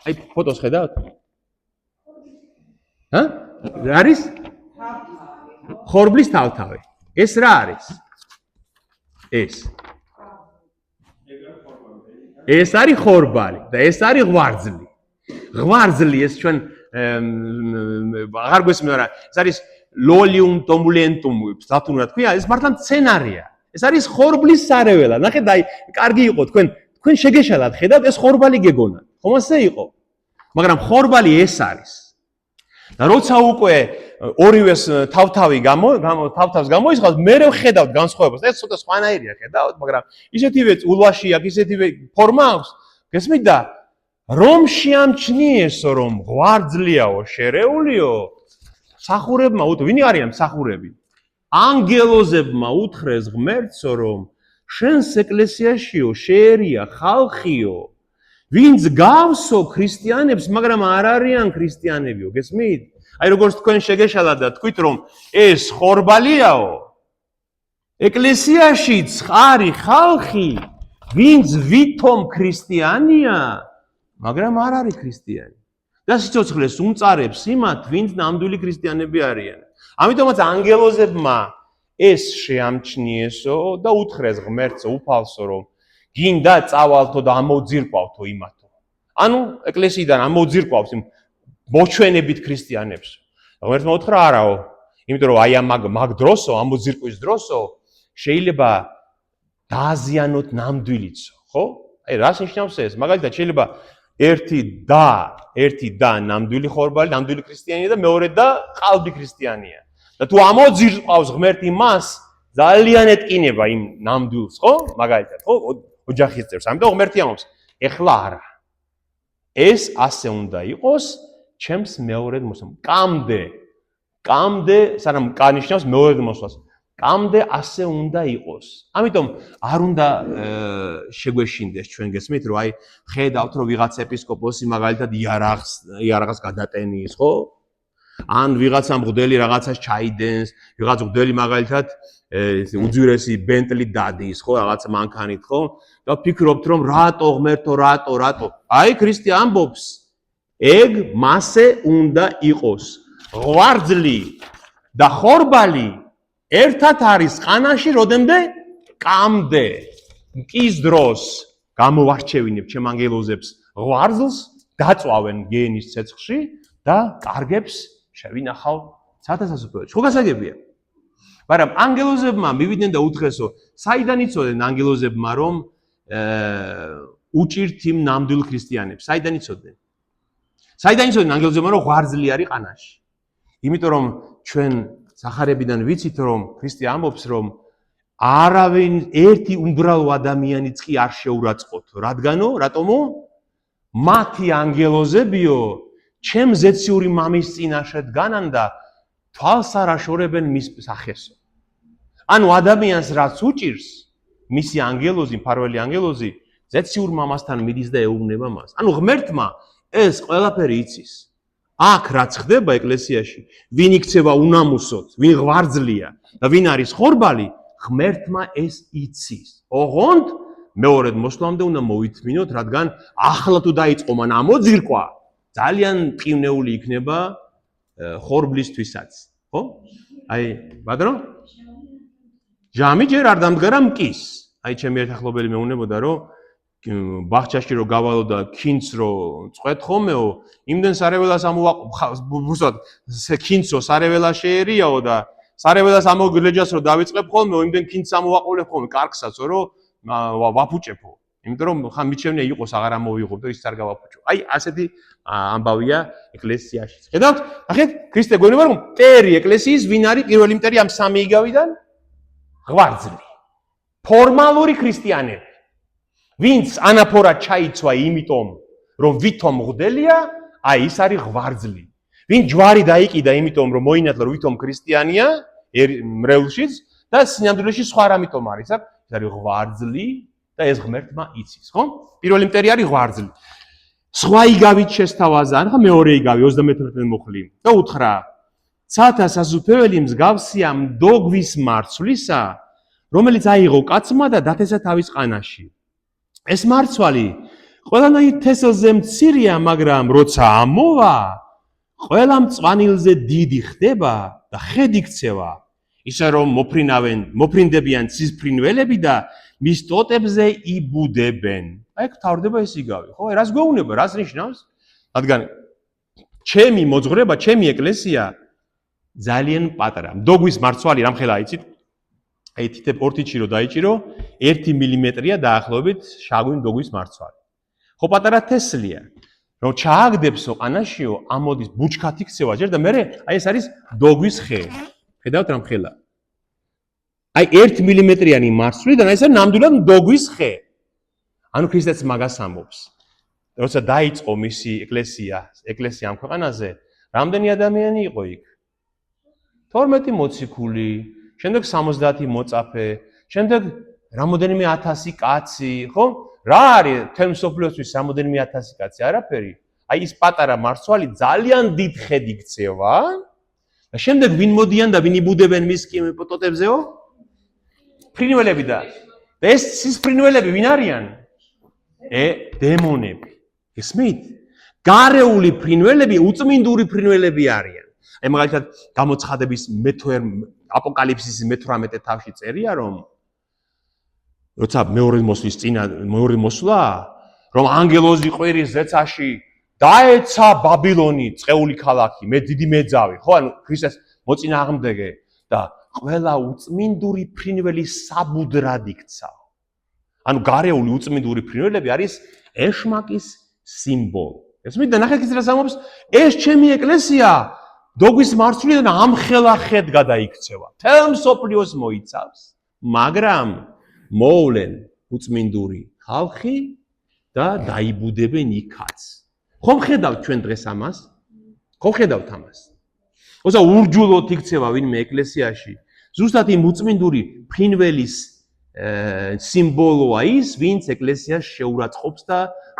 აი, ფოტოს ხედავთ? ჰა? რა არის? ხორბლის თავთავი. ეს რა არის? ეს არის ხორბალი და ეს არის ღვარძლი. ღვარძლი ეს ჩვენ აღარ გვესმის, მაგრამ ეს არის ლოლიუმ ტომულენტუმ სათუნ რა თქვია, ეს მართლა სცენარია. ეს არის ხორბლის სარეველა. ნახეთ, აი, კარგი იყო თქვენ შეგეშალათ, ხედავთ, ეს ხორბალი გეგონათ. ხომ ასე იყო? მაგრამ ხორბალი ეს არის. და როცა უკვე ორივეს თავთავს გამოისხავს, მერე ხედავთ განსხვავებას. ეს ცოტა სხვანაირია, ხედავთ, მაგრამ ისეთივე ულვაში აქვს, ისეთივე ფორმა აქვს. გესმით და რომ შეამჩნიესო, რომ ღვარძლიაო, შერეულიო, მსახურებმა ვინი არიან მსახურები? ანგელოზებმა უთხრეს ღმერთსო, რომ შენს ეკლესიაშიო შეერია ხალხიო, ვინც გავსო ქრისტიანებს, მაგრამ არ არიან ქრისტიანებიო, გესმით? აი როგორც თქვენ შეგეშალათ და თქვით, რომ ეს ხორბალიაო, ეკლესიაშიც არის ხალხი, ვინც ვითომ ქრისტიანია, მაგრამ არ არის ქრისტიანი. და სიცოცხლეს უმწარებს იმათ, ვინც ნამდვილი ქრისტიანები არიან. ამიტომაც ანგელოზებმა ეს შეამჩნიესო და უთხრეს ღმერთსო უფალსო, რომ გინდა წავალთო და ამოძირკვავთო იმათო. ანუ ეკლესიიდან ამოძირკვავს იმ მოჩვენებით ქრისტიანებს. ღმერთმა უთხრა არაო, იმიტომ რომ აი ამ მაგ დროსო, ამოძირკვის დროსო შეიძლება დააზიანოთ ნამდვილიცო, ხო? აი რას ნიშნავს ეს? მაგალითად შეიძლება ერთი და ნამდვილი ხორბალი, ნამდვილი ქრისტიანია და მეორე და ყალბი ქრისტიანია. და თუ ამოძირყავს ღმერთი მას, ძალიან ეტკინება იმ ნამდვილს, ხო? მაგალითად, ხო? ოჯახის წევრს. ამიტომ ღმერთი ამბობს, ეხლა არა. ეს ასე უნდა იყოს ჩემს მეორედ მოსვლას. კამდე, სანამ კანიშნავს მეორედ მოსვლას. კამდე ასე უნდა იყოს. ამიტომ არ უნდა შეგვეშინდეს ჩვენ გესმით, რომ აი ხედავთ, რომ ვიღაც ეპისკოპოსი მაგალითად იარაღს გადატენის, ხო? ან ვიღაცა მღვდელი რაღაცას ჩაიდენს, ვიღაც მღვდელი მაგალითად უძვირესი ბენტლი დადის, ხო, რაღაც მანქანით, ხო? და ფიქრობთ, რომ რატო ღმერთო, რატო? აი ქრისტე ამბობს, ეგ მასე უნდა იყოს. ღვარძლი და ხორბალი ერთად არის ყანაში, როდემდე კამდე. მკის დროს გამოვარჩევინებ ჩემ ანგელოზებს ღვარძლს, დაწვავენ გენის ცეცხლში და კარგებს შევინახავ სათასასუფლოებში. ხო გასაგებია? მაგრამ ანგელოზებმა მივიდნენ და უთხრესო, საიდან იცოდნენ ანგელოზებმა, რომ უჭირთ იმ ნამდვილ ქრისტიანებს? საიდან იცოდნენ? საიდან იცოდნენ ანგელოზებმა, რომ ღვარძლი არის ყანაში? იმიტომ რომ ჩვენ სახარებიდან ვიცით, რომ ქრისტე ამბობს, რომ არავინ ერთი უმბრალო ადამიანიც კი არ შეურაცხყოფ. რადგანო? რატომო? მათი ანგელოზებიო ჩემ ზეციური მამის წინაშე დგანან და თვალს არ აშორებენ მის სახესო. ანუ ადამიანს რაც უჭირს, მისი ანგელოზი, მფარველი ანგელოზი, ზეციურ მამასთან მიდის და ეუბნება მას. ანუ ღმერთმა ეს ყველაფერი იცის. აქ რაც ხდება ეკლესიაში, ვინ იქცევა უნამუსოდ, ვინ ღვარძლია და ვინ არის ხორბალი, ღმერთმა ეს იცის. ოღონდ მეორედ მოსვლამდე უნდა მოითმინოთ, რადგან ახლა თუ დაიწყო მან ამოძირკვა, ძალიან მყინეული იქნება ხორბლისთვისაც, ხო? აი, ბატონო? ჯამი ჯერ არ დამდგარა მკის. აი, ჩემი ერთახლობელი მეუბნებოდა, რომ ბაღჩაში რო გავალო და ქინც რო წვეთ ხომეო, იმდენ სარეველას ამოვაყოთ, ქინცო სარეველა შეერიაო და სარეველას ამოგლეჯას რო დავიწყებ ხოლმე, იმდენ ქინც ამოვაყოლებ ხოლმე, კარგსაცო რო ვაფუჭებო. იმიტომ რომ ხან მიჩვენე იყოს აღარ ამოვიღო და ის არ გავაფუჭო. აი, ასეთი ამბავია ეკლესიაში. ხედავთ? ნახეთ, ქრისტე გვეუბნება რომ მტერი ეკლესიის ვინ არის პირველი მტერი ამ სამი იგავიდან? ღვარძლი. ფორმალური ქრისტიანები. ვინც ანაფორად ჩაიცვა იმიტომ, რომ ვითომ მღვდელია, აი ის არის ღვარძლი. ვინ ჯვარი დაიკიდა იმიტომ, რომ მოინათლა, რომ ვითომ ქრისტიანია, მრევლშიც და სინამდვილეში სხვა რამიტომ არის, აქ ეს არის ღვარძლი და ეს ღმერთმა იცის, ხო? პირველი მტერი არის ღვარძლი. სხვა იგავით შესთავაზა, ახლა მეორე იგავი 31 მუხლი და უთხრა: "ცათა სასუფეველი მსგავსია მდოგვის მარცვლისა, რომელიც აიღო კაცმა და დათესა თავის ყანაში." ეს მარცვალი ყველანაირ თესლზე მცირეა, მაგრამ როცა ამოვა, ყველა მწვანილზე დიდი ხდება და ხედი ქცევა, ისე რომ მოფრინდებიან ცისფრინველები და მის ტოტებზე იბუდებენ. აი, გთავრდება ეს იგავი, ხო? რას გვეუბნება, რას ნიშნავს? რადგან ჩემი მოძღვრება, ჩემი ეკლესია ძალიან პატარა. მდოგვის მარცვალი რამხელა იცით? აი თითებ ორთიჩი რო დაიჭირო 1 მმ-ია დაახლოებით შავი მდოგვის მარცვალი. ხო პატარა თესლია. რომ ჩააგდებსო ყანაშიო, ამოდის ბუჩქათი ქცევა ჯერ და მე აი ეს არის მდოგვის ხე. ხედავთ რამხელა? აი 1 მმ-იანი მარცვლიდან აი ეს არის ნამდვილად მდოგვის ხე. ანუ ქრისტეც მაგას ამბობს. როცა დაიწყო მისი ეკლესია ამ ქვეყანაზე, რამდენი ადამიანი იყო იქ? 12 მოციქული, შემდეგ 70 მოწაფე, შემდეგ რამოდენიმე 1000 კაცი, ხო? რა არის თემ სოფლიოსთვის რამოდენიმე 1000 კაცი? არაფერი. აი ის პატარა მარცვალი ძალიან დიდ ხედ იქცევა და შემდეგ ვინ მოდიან და ვინ იბუდებენ მის ტოტებზეო? ფრინველები და ეს ის ფრინველები ვინ არიან? დემონები. გესმით? გარეული ფრინველები, უწმინდური ფრინველები არიან. აი მაგალითად გამოცხადების აპოკალიფსის 18 თავში წერია რომ როცა მეორე მოსვლა, რომ ანგელოზი ყვირის ზეცაში დაეცა ბაბილონი, წეული ქალაქი, დიდი მეძავი, ხო? ანუ ქრისტეს მოწინააღმდეგე და ყველა უწმინდური ფრინველი საბუდრად იქცა. ანუ გარეული უწმინდური ფრინველები არის ეშმაკის სიმბოლო. ესმით და ნახეთ ის რას ამბობს, ეს ჩემი ეკლესია დოგვის მარცვლიდან ამხელა ხედ გადაიქცევა. თელ მსოფლიოს მოიცავს, მაგრამ მოვლენ უწმინდური ხალხი და დაიბუდებენ იქაც. ხომ ხედავთ ჩვენ დღეს ამას? ხომ ხედავთ ამას? ოსა ურჯულოდ იქცევა ვინმე ეკლესიაში, ზუსტად იმ უწმინდური ფრინველის სიმბოლოა ის, ვინც ეკლესიას შეურაცხყოფს და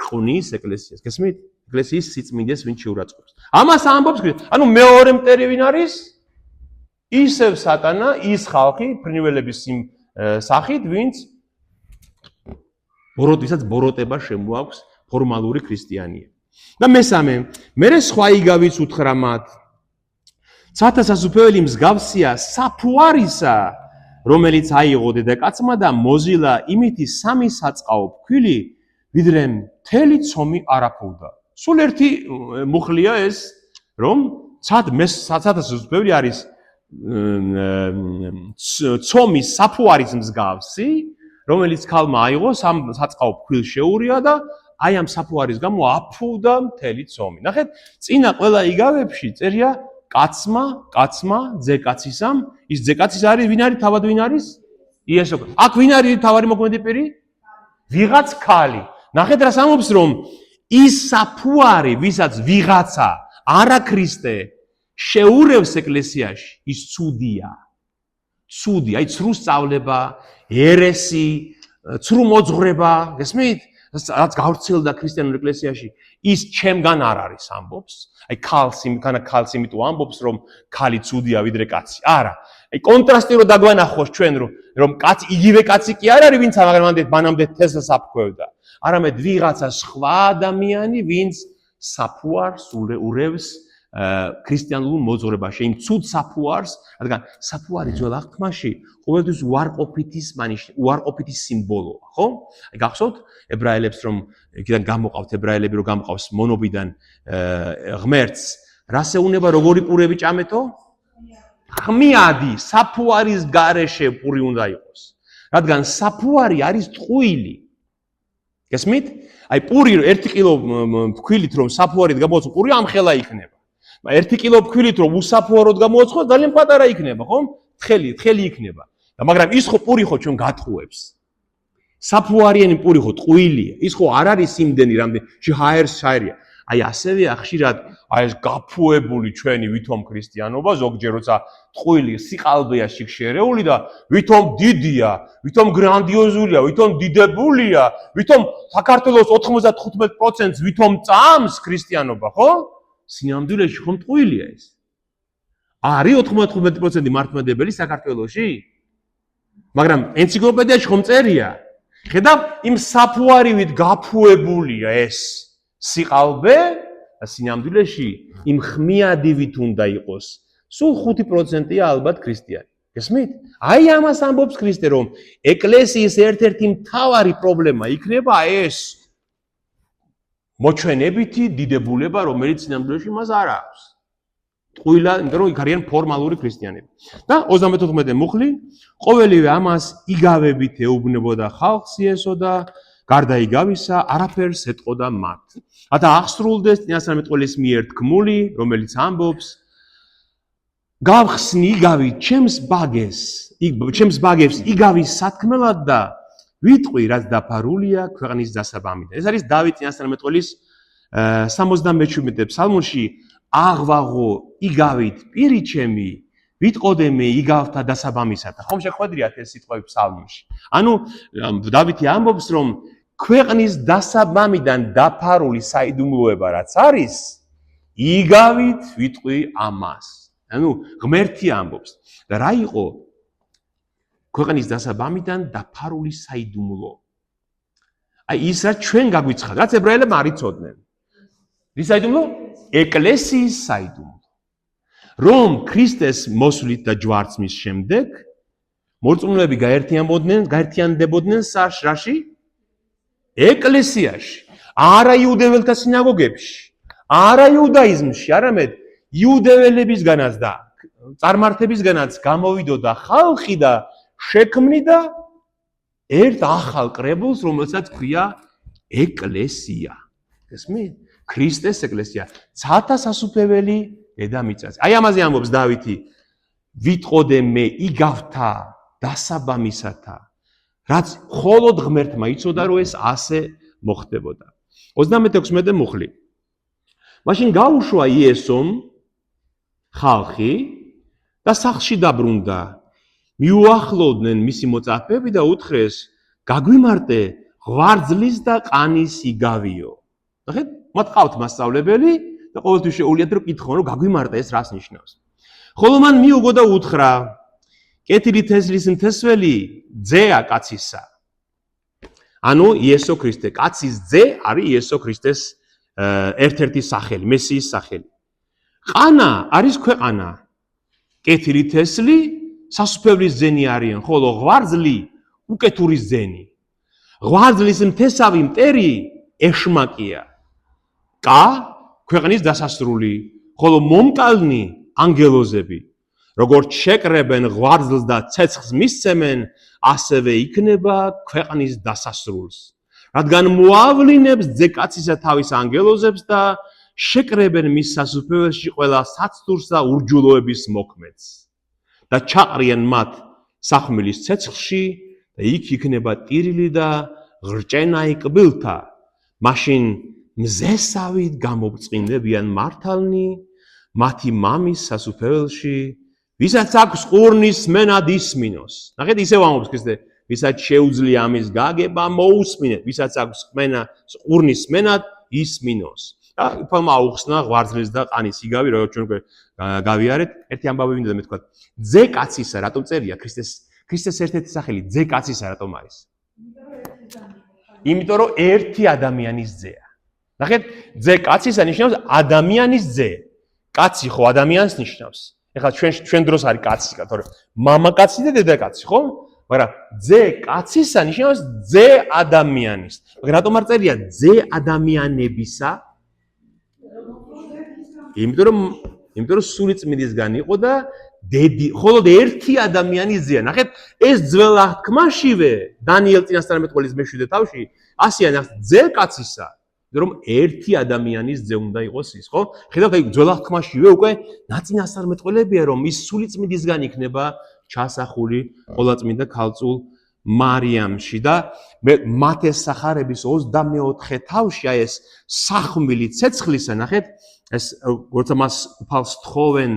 ყნის ეკლესიას. გესმით? ეკლესიის სიწმინდეს ვინც შეურაცხყოფს. ამას ამბობს ქრისტე. ანუ მეორე მტერი ვინ არის? ისევ სატანა, ის ხალხი ფრინველების სახით, ვინც ბოროტება შემოაქვს ფორმალური ქრისტიანია. და მესამე, მერე სხვა იგავიც უთხრა მათ. ცათა სასუფეველი მსგავსია საფუარისა, რომელიც აიღო დედაკაცმა და მოზილა იმითი 3 საწყაო ფქვილი, ვიდრე მთელი ცომი არ აფუვდა. სულ ერთი მუხლია ეს, რომ ცათა სასუფეველი არის ცომის საფუარის მსგავსი, რომელიც ქალმა აიღო 3 საწყაო ფქვილს შეურია და აი ამ საფუარის გამო აფუვდა მთელი ცომი. ნახეთ, წინა ყველა იგავებში წერია კაცმა, ძეკაცისამ, ის ძეკაცის არის, ვინ არის, თავად ვინ არის? იესო. აქ ვინ არის თავარი მოქმედი პირი? ვიღაც ქალი. ნახეთ რას ამბობს, რომ ის საფუარი, ვისაც ვიღაცა, არა ქრისტე, შეურევს ეკლესიაში, ის ცუდია. ცუდი, აი ცრუ სწავლება, ერესი, ცრუ მოძღვრება, გესმით? რაც გავრცელდა ქრისტიანულ ეკლესიაში, ის ჩემგან არ არის ამბობს. აი ქალს იმიტომ ამბობს, რომ ქალი ცუდია ვიდრე კაცი. არა. აი კონტრასტი რო დაგვანახოს ჩვენ, რომ კაცი იგივე კაცი კი არ არის, ვინც მანამდე თესლს აფქვევდა. არამედ ვიღაცა სხვა ადამიანი, ვინც საფუარს urevs ქრისტიანულ მოძღვრებაში, იმ ცუდ საფუარს, რადგან საფუარი ძველ აღთქმაში ყოველთვის უარყოფითი სიმბოლოა, ხო? აი გახსოვთ ებრაელებს რომ იქიდან გამოყავთ ებრაელები რომ გამოყავს მონობიდან ღმერთს, რას ეუნება როგორი პურები ჭამეთო? ხმიადი, საფუარის გარეშე პური უნდა იყოს. რადგან საფუარი არის ტყუილი. გესმით? აი პური 1 კილო ფქვილით რომ საფუარით გამოაცხო, პური ამხელა იქნება. 1 კილო ფქვილით რომ უსაფუაროდ გამოაცხო, ძალიან პატარა იქნება, ხო? თხელი იქნება. მაგრამ ის ხო პური ხო ჩვენ გათხოვებს. საფუარიანი პური ხო ტყუილია. ის ხო არ არის იმდენი რამდენი შაერია. აი ასევე ხშირად აი ეს გაფუებული ჩვენი ვითომ ქრისტიანობა ზოგჯერ როცა ტყუილი სიყალბეა შეგშერეული და ვითომ დიდია, ვითომ გრანდიოზულია, ვითომ დიდებულია, ვითომ საქართველოს 95%-ს ვითომ წამს ქრისტიანობა, ხო? სინამდვილეში ხომ ტყუილია ეს? არის 95% მართლმადებელი საქართველოში? მაგრამ ენციკლოპედიაში ხომ წერია? ხედავ, იმ საფუარივით გაფუებულია ეს სიყალბე და სინამდვილეში იმ ხმიადივით უნდა იყოს. სულ 5%-ია ალბათ ქრისტიანი. გესმით? აი ამას ამბობს ქრისტე, რომ ეკლესიის ერთ-ერთი მთავარი პრობლემა იქნება ეს მოჩვენებითი დიდებულება, რომელიც სინამდვილეში მას არ აქვს. ტყუილა, იმიტომ რომ იქ არიან ფორმალური ქრისტიანები. და 34 მუხლი, ყოველივე ამას იგავებით ეუბნებოდა ხალხს იესო და გარდა იგავისა, არაფერს ეტყოდა მათ. რათა აღსრულდეს წინასწარმეტყველის მიერ თქმული, რომელიც ამბობს: გავხსნი იგავით ჩემს ბაგებს იგავის სათქმელად და ვიტყვი, რაც დაფარულია ქვეყნის დასაბამიდან. ეს არის დავით წინასწარმეტყველის 77 ფსალმუნში აღვაღო იგავით პირი ჩემი, ვიტყოდე მე იგავთა დასაბამისად. ხომ შეხვედრიათ ეს სიტყვები ფსალმუნში. ანუ დავითი ამბობს, რომ ქვეყნის დასაბამიდან დაფარული საიდუმლოება რაც არის, იგავით ვიტყვი ამას. ანუ ღმერთი ამბობს. და რა იყო ქვეყნის დასაბამიდან დაფარული საიდუმლო? აი ის რაც ჩვენ გაგვიცხადა, რაც ებრაელებმა არ იცოდნენ. რის საიდუმლო? ეკლესიის საიდუმლო. რომ ქრისტეს მოსვლით და ჯვარცმის შემდეგ მორწმუნეები გაერთიანდებოდნენ რაში? ეკლესიაში. არა იუდეველთა სინაგოგებში, არა იუდაიზმში, არამედ იუდეველებისგანაც და წარმართებისგანაც გამოვიდოდა ხალხი და შექმნიდა ერთ ახალ კრებულს, რომელსაც ქვია ეკლესია. გესმით? ქრისტეს ეკლესია. ცათა სასუფეველი დედამიწაზე. აი ამაზე ამბობს დავითი. ვიტყოდე მე იგავთა დასაბამისათა. რაც მხოლოდ ღმერთმა იცოდა, რომ ეს ასე მოხდებოდა. 36 მუხლი. მაშინ გაუშვა იესომ ხალხი და სახლში დაბრუნდა. მიუახლოვდნენ მისი მოწაფეები და უთხრეს: გაგვიმარტე ღვარძლის და ყანის იგავიო. ნახეთ, მათ ყავთ მასწავლებელი და ყოველთვის შეუულიათ რომ კითხონ, რომ გაგვიმარტე ეს რას ნიშნავს. ხოლო მან მიუგო და უთხრა: კეთილი თესლის მთესველი ძეა კაცისა. ანუ იესო ქრისტე, კაცის ძე არის იესო ქრისტეს ერთ-ერთი სახელი, მესიის სახელი. ყანა არის ქვეყანა. კეთილი თესლი სასუფევლის ძენი არიან, ხოლო ღვარძლი უკეთურის ძენი. ღვარძლის მთესავი მტერი ეშმაკია. კა ქვეყნის დასასრული, ხოლო მომკალნი ანგელოზები. როგორც შეკრებენ ღვარძლს და ცეცხლს მისცემენ, ასევე იქნება ქვეყნის დასასრულს. რადგან მოავლინებს ძეკაცისა თავის ანგელოზებს და შეკრებენ მის სასუფეველში ყველა საცდურს და ურჯულოების მოქმედს. და ჩაყრიან მათ სახმლის ცეცხლში და იქ იქნება ტირილი და ღრჭენაი კბილთა. მაშინ მზესავით გამობწყინდებიან მართალნი მათი მამის სასუფეველში, ვისაც აქვს ყურნის მენად ისმინოს. ნახეთ, ისევ ამბობს ქრისტე, ვისაც შეუძლია ამის გაგება, მოусმინეთ, ვისაც აქვს ყურნის მენად ისმინოს. და უფალმა აუხსნა ღვარძლის და ყანის იგავი, როგორც ჩვენ გავიარეთ, ერთი ამბავი მინდა მეთქვა. ძე კაცისა რატომ წერია ქრისტეს ერთ-ერთი სახელი ძე კაცისა რატომ არის? იმიტომ რომ ერთი ადამიანის ძეა. ნახეთ, ძე კაცისა ნიშნავს ადამიანის ძე. კაცი ხო ადამიანს ნიშნავს. ეხლა ჩვენ დროს არის კაცი, თორე მამაკაცი და დედაკაცი, ხო? მაგრამ ძე კაცისა ნიშნავს ძე ადამიანის. მაგრამ რატომ არ წერია ძე ადამიანებისა? იმიტომ რომ სულიწმიდისგან იყო და მხოლოდ ერთი ადამიანის ძეა. ნახეთ, ეს ძველ აღთქმაშივე დანიელ წინასწარმეტყველის მე-7 თავში ასეა ნახეთ ძე კაცისა, რომ ერთი ადამიანის ძე უნდა იყოს ის, ხო? ხედავთ, აი ძველ აღთქმაშივე უკვე ნაწინასწარმეტყველებია, რომ ის სულიწმიდისგან იქნება ჩასახული ყოვლადწმინდა ქალწულ მარიამში და მათეს სახარების 24 თავში აი ეს სახმელი ცეცხლისა, ნახეთ, ეს როგორც მას უფალს თხოვენ,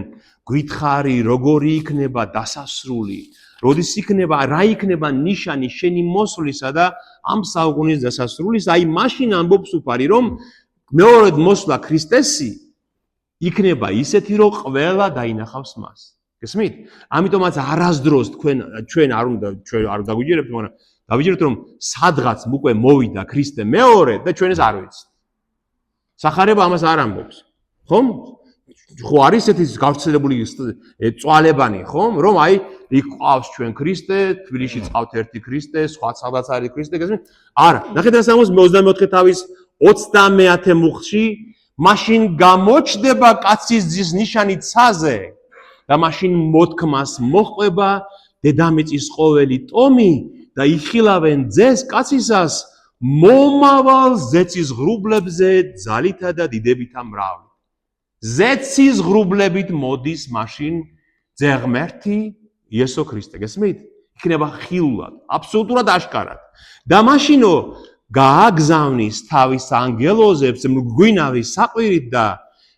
გითხარი, როგორი იქნება დასასრული, როდის იქნება, რა იქნება ნიშანი შენი მოსვლისა და ამ საუკუნის დასასრულის, აი მაშინ ამბობს უფალი, რომ მეორედ მოსვლა ქრისტესი იქნება ისეთი, რომ ყველა დაინახავს მას. გესმით? ამიტომაც არასდროს ჩვენ არ დაგვიჯერებთ, მაგრამ დავიჯერებთ, რომ სადღაც უკვე მოვიდა ქრისტე მეორე და ჩვენ ეს არ ვიცით. სახარება ამას არ ამბობს. ხომ? ხო არის ესეთი გავრცელებული წვალებანი, ხომ? რომ აი იქ ყავს ჩვენ ქრისტე, თბილისში ყავთ ერთი ქრისტე, სხვა სადაც არის ქრისტე, გესმით? არა. ნახეთ, ეს ამბობს 24 თავის 30 მუხლში, მაშინ გამოჩნდება კაცის ძის ნიშანი ცაზე და მაშინ მოთქმას მოჰყვება დედამიწის ყოველი ტომი და იხილავენ ძეს კაცისას მომავალ ზეცის ღრუბლებზე ძალითა და დიდებითა მრავლით. ზეცის ღრუბლებით მოდის მაშინ ძეღმერთი იესო ქრისტე. გესმით? იქნება ხილულად, აბსოლუტურად აშკარად. და მაშინო გააგზავნის თავის ანგელოზებს მგვინავი საყვირით და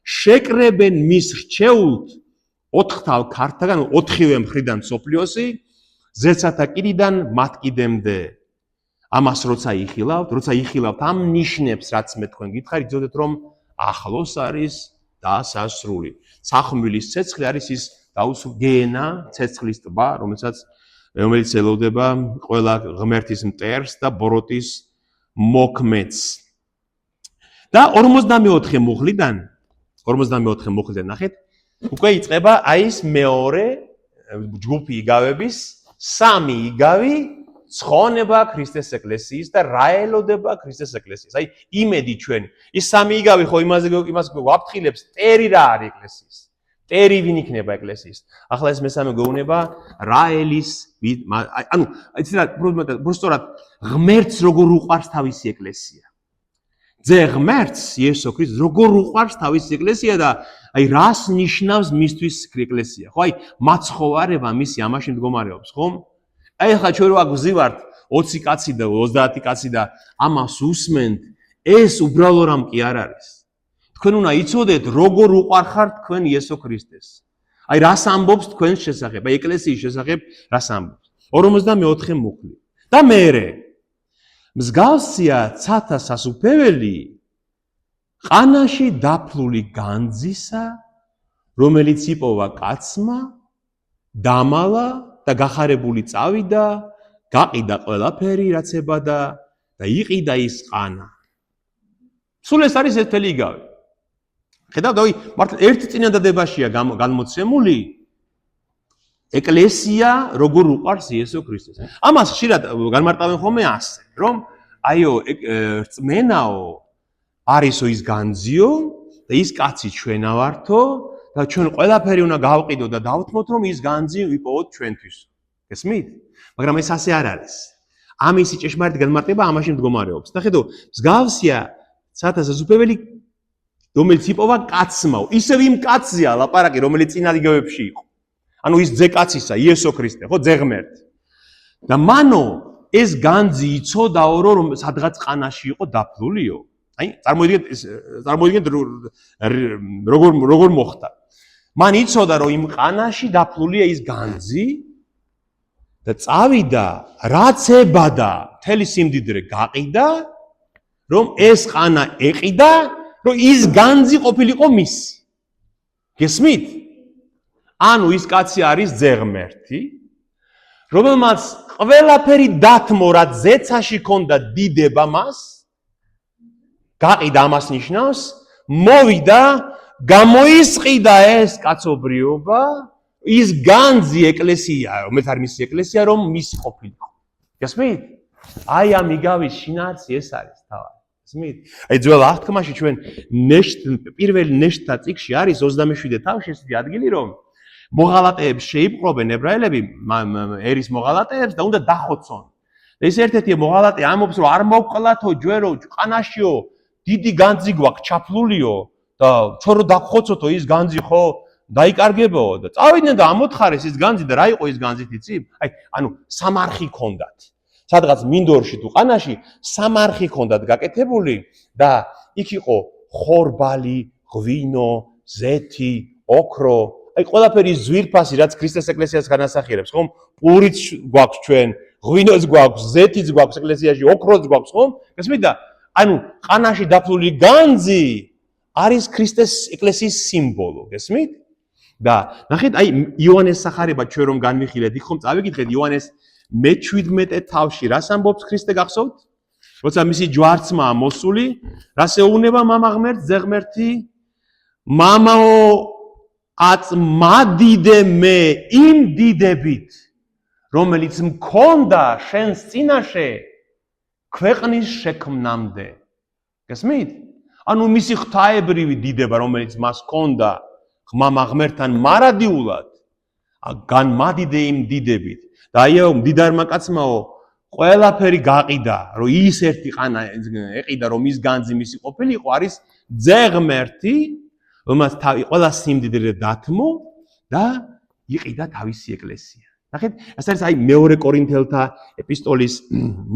შეკრებენ მის რჩეულთ 4 თავ ქართაგან 4-ვე მხრიდან სოფლიოსი ზეცათა კიდიდან მათ კიდემდე. ამას როცა იხილავთ ამ ნიშნებს რაც მე თქვენ გითხარით, იცოდეთ რომ ახლოს არის დასასრული. სახმვილის ცეცხლი არის ის დაუსგენა ცეცხლის ტბა, რომელიც ელოდება ყველა ღმერთის მტერს და ბოროტის მოქმედს. და 44 მუხლიდან ნახეთ, უკვე იწყება აი ეს მეორე ჯგუფი იგავების, 3 იგავი ცხონება ქრისტეს ეკლესიის და რა ელოდება ქრისტეს ეკლესიას. აი იმედი ჩვენ, ის 3 იგავი ხო იმას ვაფრთხილებს, ტერი რა არის ეკლესიის. ტერი ვინ იქნება ეკლესიის. ახლა ეს მესამე გვეუბნება რა ელის, ანუ იცით რა, უბრალოდ ღმერთს როგორ უყვარს თავისი ეკლესია. ძე ღმერთს იესო ქრისტეს როგორ უყვარს თავისი ეკლესია და აი რას ნიშნავს მისთვის ეკლესია. ხო აი მაცხოვარება მისი ამაში მდგომარეობს, ხო? აი ახლა ჩვენ რო აგზივართ 20 კაცი და 30 კაცი და ამას უსმენთ, ეს უბრალო რამ კი არ არის. თქვენ უნდა იცოდეთ როგორ უყვარხართ თქვენ იესო ქრისტეს. აი რას ამბობს თქვენს შესახებ, აი ეკლესიის შესახებ რას ამბობს. 44 მუხლი. და მერე მსგავსია ცათა სასუფეველი ყანაში დაფლული განძისა, რომელიც იპოვა კაცმა, დამალა და გახარებული წავიდა, გაყიდა ყველაფერი რაც ებადა და იყიდა ის ყანა. სულ ეს არის ერთელი იგავი. ხედავთ, აი მართლა ერთ წინადადებაშია განმოცემული ეკლესია როგორ უყვარს იესო ქრისტეს. ამას ხშირად განმარტავენ ხოლმე ასე, რომ აიო რწმენაო არისო ის განძიო და ის კაცი ჩვენა ვართო და ჩვენ ყველაფერი უნდა გავყიდო და დავთმოთ რომ ის განძი ვიპოვოთ ჩვენთვის. გესმით? მაგრამ ეს ასე არ არის. ამისი ჭეშმარიტი განმარტება ამაში მდგომარეობს. და ხედო, მსგავსია ცათა სასუფეველი რომელიც იპოვა კაცმა, ისევ იმ კაცზეა ლაპარაკი, რომელიც წინადიგებებში იყო. ანუ ის ძე კაცისა, იესო ქრისტე, ხო, ძე ღმერთი. და მანო ეს განძი იცოდაო, რომ სადღაც ყანაში იყო დაფლულიო. აი, წარმოიდგინეთ როგორ მოხდა. მან იცოდა, რომ იმ ყანაში დაფლულია ის განძი და წავიდა, რაც ებადა, მთელი სიმდიდრე გაყიდა, რომ ეს ყანა ეყიდა, რომ ის განძი ყოფილიყო მისი. გესმით? ანუ ის კაცი არის ძე ღმერთი, რომელმაც ყველაფერი დათმო, რაც ზეცაში ქონდა დიდება მას, გაყიდა ამას ნიშნავს, მოვიდა, გამოისყიდა ეს კაცობრიობა, ის განძი ეკლესია, რომელიც არის მისი ეკლესია, რომ მისი ყოფილიყო. გესმით? აი ამ იგავის შინაარსი ეს არის თავად. გესმით? აი ძველ აღთქმაში ჩვენ პირველი ნეშტთა წიგში არის 27 თავში ესეთი ადგილი, რომ მოღალატეებს შეიპყრობენ ებრაელები, ერის მოღალატეებს და უნდა დახოცონ. ეს ერთ-ერთი მოღალატე ამბობს, რომ არ მოვკლათო ჯვერო, ყანაშიო, დიდი განძი გვაქვს ჩაფლულიო და ჩვენ რო დაგხოცოთო ის განძი ხო დაიკარგებაო და წავიდნენ და ამოთხარეს ის განძი და რა იყო ის განძით იცი? აი, ანუ სამარხი ქონდათ. სადღაც მინდორში თუ ყანაში სამარხი ქონდათ გაკეთებული და იქ იყო ხორბალი, ღვინო, ზეთი, ოქრო, აი ყველაფერი ზვირფასი რაც ქრისტეს ეკლესიას განასახიერებს, ხომ? პურიც გვაქვს ჩვენ, ღვინოც გვაქვს, ზეთიც გვაქვს ეკლესიაში, ოქროც გვაქვს, ხომ? გესმით და ანუ ყანაში დაფლული განძი არის ქრისტეს ეკლესიის სიმბოლო, გესმით? და ნახეთ, აი იოანეს სახარება ჩვენ რომ განვიხილეთ, იქ ხომ წავიკითხეთ იოანეს მე-17 თავში, რას ამბობს ქრისტე გახსოვთ? როცა მისი ჯვარცმაა მოსული, რას ეუბნება მამა ღმერთს, ძე ღმერთი? მამაო აწმადიდე მე იმ დიდებით, რომელიც მქონდა შენს წინაშე ქვეყნის შექმნამდე. გესმით? ანუ მისი ღვთაებრივი დიდება, რომელიც მას ჰქონდა ღმამა ღმერთთან მარადიულად, განმადიდე იმ დიდებით. და აიაო მდიდარმა კაცმაო, ყველაფერი გაყიდა, რომ ის ერთი ყანა ეყიდა, რომ ის განძი მისი ყოფილიყო, არის ძე ღმერთი, რომელსაც თავი ყველა სიმდიდრე დათმო და იყიდა თავისი ეკლესია. ნახეთ, ეს არის აი მეორე კორინთელთა ეპისტოლის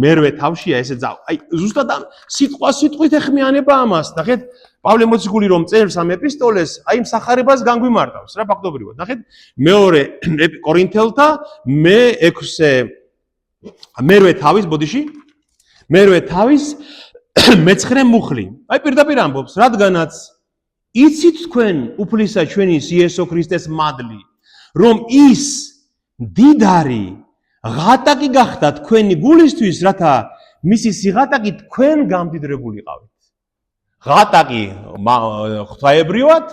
მერვე თავშია ესე აი ზუსტად სიტყვა სიტყვით ეხმიანება ამას. ნახეთ, პავლე მოციქული რომ წერს ამ ეპისტოლეს, აი მსახარებას განგვიმარტავს რა ფაქტობრივად. ნახეთ, მეორე კორინთელთა მე-6 მერვე თავის, ბოდიში, მერვე თავის მე-9 მუხლი. აი პირდაპირ ამბობს, რადგანაც იცით თქვენ უფლისა ჩვენის იესო ქრისტეს მადლი, რომ ის დიდარი ღატაკი გახდა თქვენი გულისთვის, რათა მისი სიღატაკი თქვენ გამდიდრებულიყავით. ღატაკი ღვთაებრივად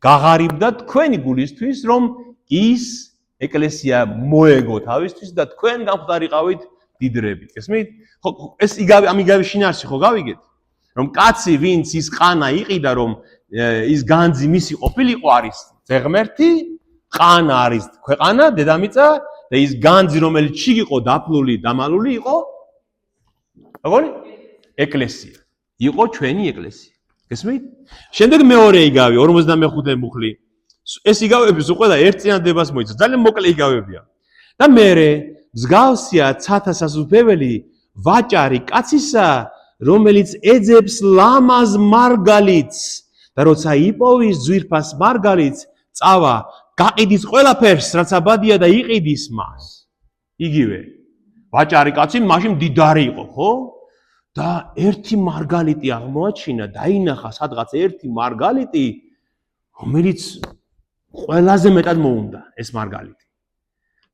გაღარიბდა თქვენი გულისთვის, რომ ის ეკლესია მოეგო თავისთვის და თქვენ გამხდარიყავით დიდრებით. გესმით? ხო, ეს ამიგავი შინაარსი ხო გავიგეთ? რომ კაცი, ვინც ის ყანა იყიდა, რომ ის განძი მისი ყოფილიყო, არის ძეღმერთი, ყანა არის ქვეყანა, დედამიწა და ის განძი, რომელიც ჩიგ იყო დაფლული, დამალული იყო, როგორი? ეკლესია. იყო ჩვენი ეკლესია. გესმით? შემდეგ მეორე იგავი 45 მუხლი. ეს იგავების უყველა ერთწინადებას მოიცა. ძალიან მოკლე იგავებია. და მერე მსგავსია ცათა სასუფეველი ვაჭარი კაცისა, რომელიც ეძებს ლამაზ მარგალიტს და როცა იპოვის ძვირფას მარგალიტს, წავა გაყიდის ყველაფერს, რაც აბადია და იყიდის მას. იგივე. ვაჭარი კაცი მაშინ დიდარი იყო, ხო? და ერთი მარგალიტი აღმოაჩინა, დაინახა სადღაც ერთი მარგალიტი, რომელიც ყველაზე მეტად მოუნდა ეს მარგალიტი.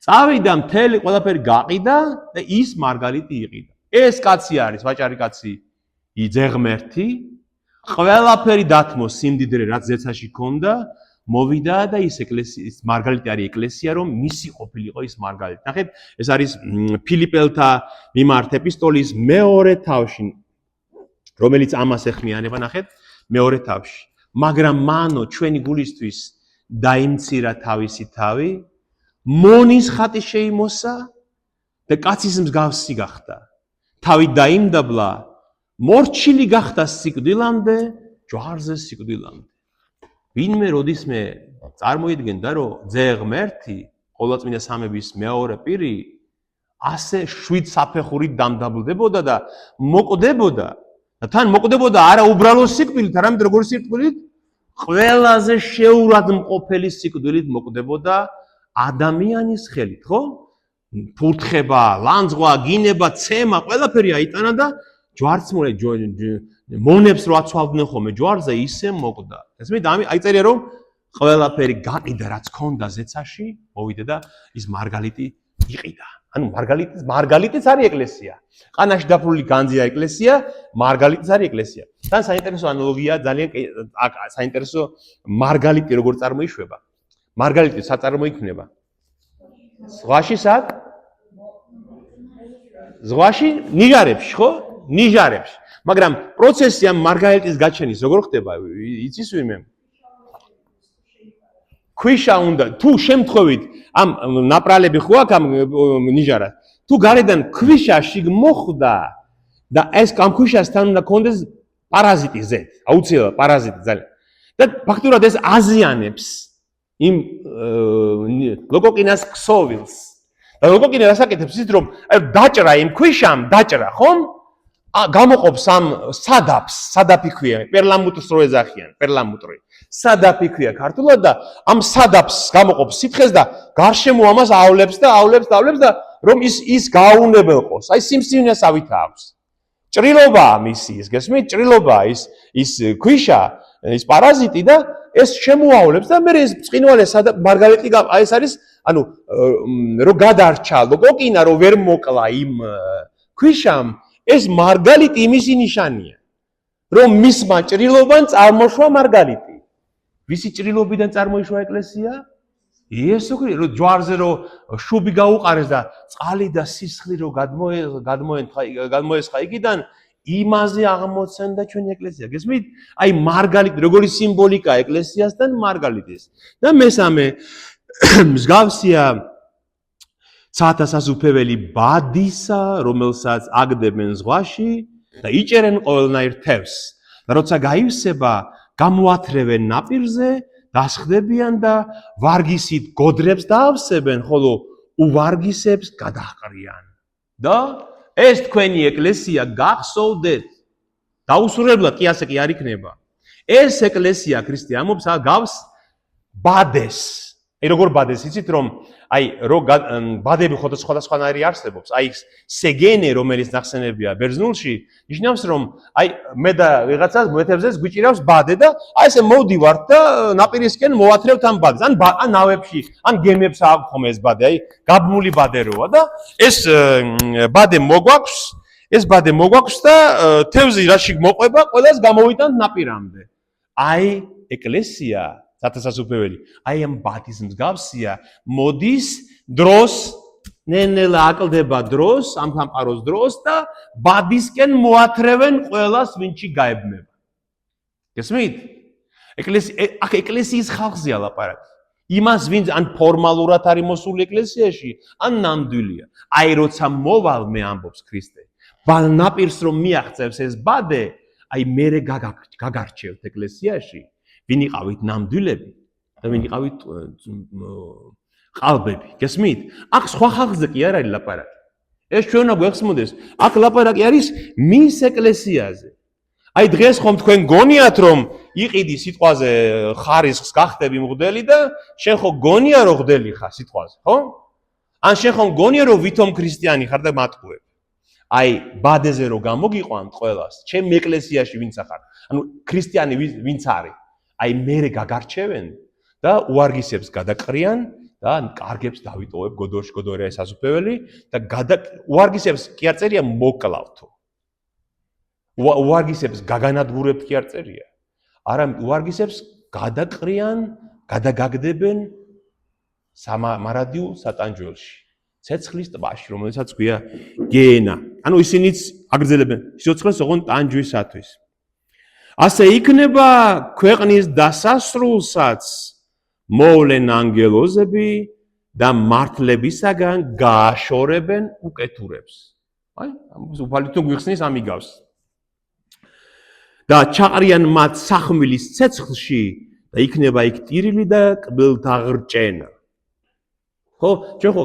წავიდა მთელი ყველაფერი გაყიდა და ის მარგალიტი იყიდა. ეს კაცი არის ვაჭარი კაცი, ძეღმერთი, ყველაფერი დათმო სიმდიდრე რაც ზეცაში ჰქონდა, მოვიდა და ის ეკლესიის მარგალიტი არის ეკლესია, რომ მისი ყოფილიყო ის მარგალიტი. ნახეთ, ეს არის ფილიპელთა მიმართ ეპისტოლის მეორე თავში, რომელიც ამას ეხმიანება, ნახეთ, მეორე თავში. მაგრამ მანო ჩვენი გულისთვის დაიმცირა თავისი თავი, მონის ხატი შეიმოსა და კაცის მსგავსი გახდა. თავი დაიმდაბლა, მორჩილი გახდა სიკვდილამდე, ჯვარზე სიკვდილამდე. ვინმე როდისმე წარმოიდგენდა, რომ ძე ღმერთი, ყოვლადწმინდა სამების მეორე პირი, ასე შვიდ საფეხურით დამდაბლდებოდა და მოკვდებოდა. და თან მოკვდებოდა არა უბრალო სიკვდილით, არამედ როგორი სიკვდილით? ყველაზე შეურად მყოფელი სიკვდილით მოკვდებოდა ადამიანის ხელით, ხო? ფურთხება, ლანძღვა, გინება, ცემა, ყველაფერი აიტანა და ჯვარცმული მონებს რო აცვალდნენ ხოლმე ჯვარზე, ისე მოკვდა. ესმით, აიწერია რომ ყველაფერი გაყიდა, რაც ჰქონდა ზეცაში, მოვიდა და ის მარგალიტი იყიდა. ანუ მარგალიტიც არის ეკლესია. ყანაში დაფლული განძია ეკლესია, მარგალიტიც არის ეკლესია. თან საინტერესო ანალოგია, ძალიან საინტერესო მარგალიტი როგორ წარმოიშვება. მარგალიტი სად წარმოიქმნება? ზღვაში სად? ზღვაში ნიჟარებში, ხო? ნიჟარებში. მაგრამ პროცესი ამ მარგალიტის გაჩენის როგორ ხდება? იცის ვინმე? ქვიშა უნდა, თუ შემთხვევით ამ ნაპრალები ხო აქვს ამ ნიჟარას, თუ გარედან ქვიშაში მოხვდა და ეს ამ ქვიშასთან უნდა კონდეს პარაზიტი ზედ, აუცილებლად პარაზიტი ძალიან. და ფაქტურად ეს აზიანებს იმ ლოკოკინას ქსოვილს. და ლოკოკინა რასაკეთებს ის რომ დაჭრა იმ ქვიშამ, დაჭრა, ხომ? გამოყოფს ამ სადაფი ქვია, პერლამუტრს რო ეძახიან, პერლამუტრი. სადაფი ქვია ქართულად და ამ სადაფს გამოყოფს სითხეს და გარშემო ამას ავლებს და რომ ის გააუნებელყოს. აი სიმსივნესავით აქვს. ჭრილობაა მისი, ის გესმით? ჭრილობაა ის ქვიშა, ის პარაზიტი და ეს შემოავლებს და მე ეს ბრწყინვალე მარგალიტი აი ეს არის, ანუ რო გადარჩა ლოკოკინა, რო ვერ მოკლა იმ ქვიშამ, ეს მარგალიტი იმისი ნიშანია, რომ მისმა ჭრილობამ წარმოშვა მარგალიტი. ვისი ჭრილობიდან წარმოიშვა ეკლესია? იესო ქრისტე, რომ ჯვარზე რო შუბი გაუყარეს და წყალი და სისხლი რო გადმოესხა იქიდან, იმაზე აღმოცენდა ჩვენი ეკლესია. გესმით? აი მარგალიტი, როგორი სიმბოლიკა ეკლესიასთან მარგალიტის. და მესამე მსგავსია ცათა სასუფეველი ბადისა, რომელსაც აგდებენ ზღვაში და იჭერენ ყოველნაირ თევზს. და როცა გაივსება, გამოათრევენ ნაპირზე, დასხდებიან და ვარგისით გოდრებს დაავსებენ, ხოლო უვარგისებს გადაჰყრიან. და ეს თქვენი ეკლესია გახსოვდეთ. დაუსრულებლად კი ასე კი არ იქნება. ეს ეკლესია ქრისტიანობს გავს ბადეს. აი როგორ ბადეს, იცით რომ აი ბადები სხვადასხვანაირი არსებობს. აი სეგენე რომელიც ნახსენებია ბერძნულში, ნიშნავს რომ აი მე და ვიღაცას მოეთევზეს გვიჭირავს ბადე და აი ესე მოვდივართ და ნაპირისკენ მოვათრევთ ამ ბადეს. ან ნავებში, ან გემებს აქვს ხომ ეს ბადე, აი გაბმული ბადე როა და ეს ბადე მოგვაქვს და თევზი რაში მოყვება, ყველას გამოვიტანთ ნაპირამდე. აი ეკლესია სათასასუფეველი, აი ამ ბადის მსგავსია, მოდის დროს, ნენელა აკლდება დროს, ამ სამყაროს დროს და ბადისკენ მოათრევენ ყველას, ვინჩი გაებმება. გესმით? ეკლესიის ხალხზეა ლაპარაკი. იმას, ვინც ან ფორმალურად არის მოსული ეკლესიაში, ან ნამდვილია. აი როცა მოვალ მე ამბობს ქრისტე, ნაპირს რომ მიაღწევს ეს ბადე, აი მერე გაგარჩევთ ეკლესიაში. ვინ იყავით ნამდვილები და ვინ იყავით ყალბები, გესმით? აქ სხვა ხალხზე კი არ არის ლაპარაკი. ეს ჩვენ უნდა გვეხსმოდეს, აქ ლაპარაკი არის მის ეკლესიაზე. აი დღეს ხომ თქვენ გონიათ რომ იყიდი სიტყვაზე ხარისხს გახდები მღვდელი და შენ ხო გონია რომ მღვდელი ხარ სიტყვაზე, ხო? ან შენ ხომ გონია რომ ვითომ ქრისტიანი ხარ და მატყუებ. აი ბადეზე რომ გამოგიყვანთ ყველას, ჩემ ეკლესიაში ვინც ახარ, ანუ ქრისტიანი ვინც არის აი მერე გაგარჩევენ და უარგისებს გადაყრიან და კარგებს დავიტოვებ გოდორში გოდორია სასუფეველი და უარგისებს კი არ წერია მოკლავთო. უარგისებს გაგანადგურებთ კი არ წერია. არამედ უარგისებს გადაყრიან, გადაგაგდებენ მარადიულ სატანჯველში. ცეცხლის ტბაში, რომელსაც ქვია გეენა. ანუ ისინიც აგრძელებენ სიცოცხლეს ოღონდ ტანჯვისათვის. ასე იქნება ქვეყნის დასასრულსაც მოვლენ ანგელოზები და მართლებისაგან გააშორებენ უკეთურებს. აი, უფალი თუ გვიხსნის ამიგავს. და ჩაყრიან მათ სახმლის ცეცხლში და იქნება იქ ტირილი და კბილთა ღრჭენა. ხო, ჩვენ ხო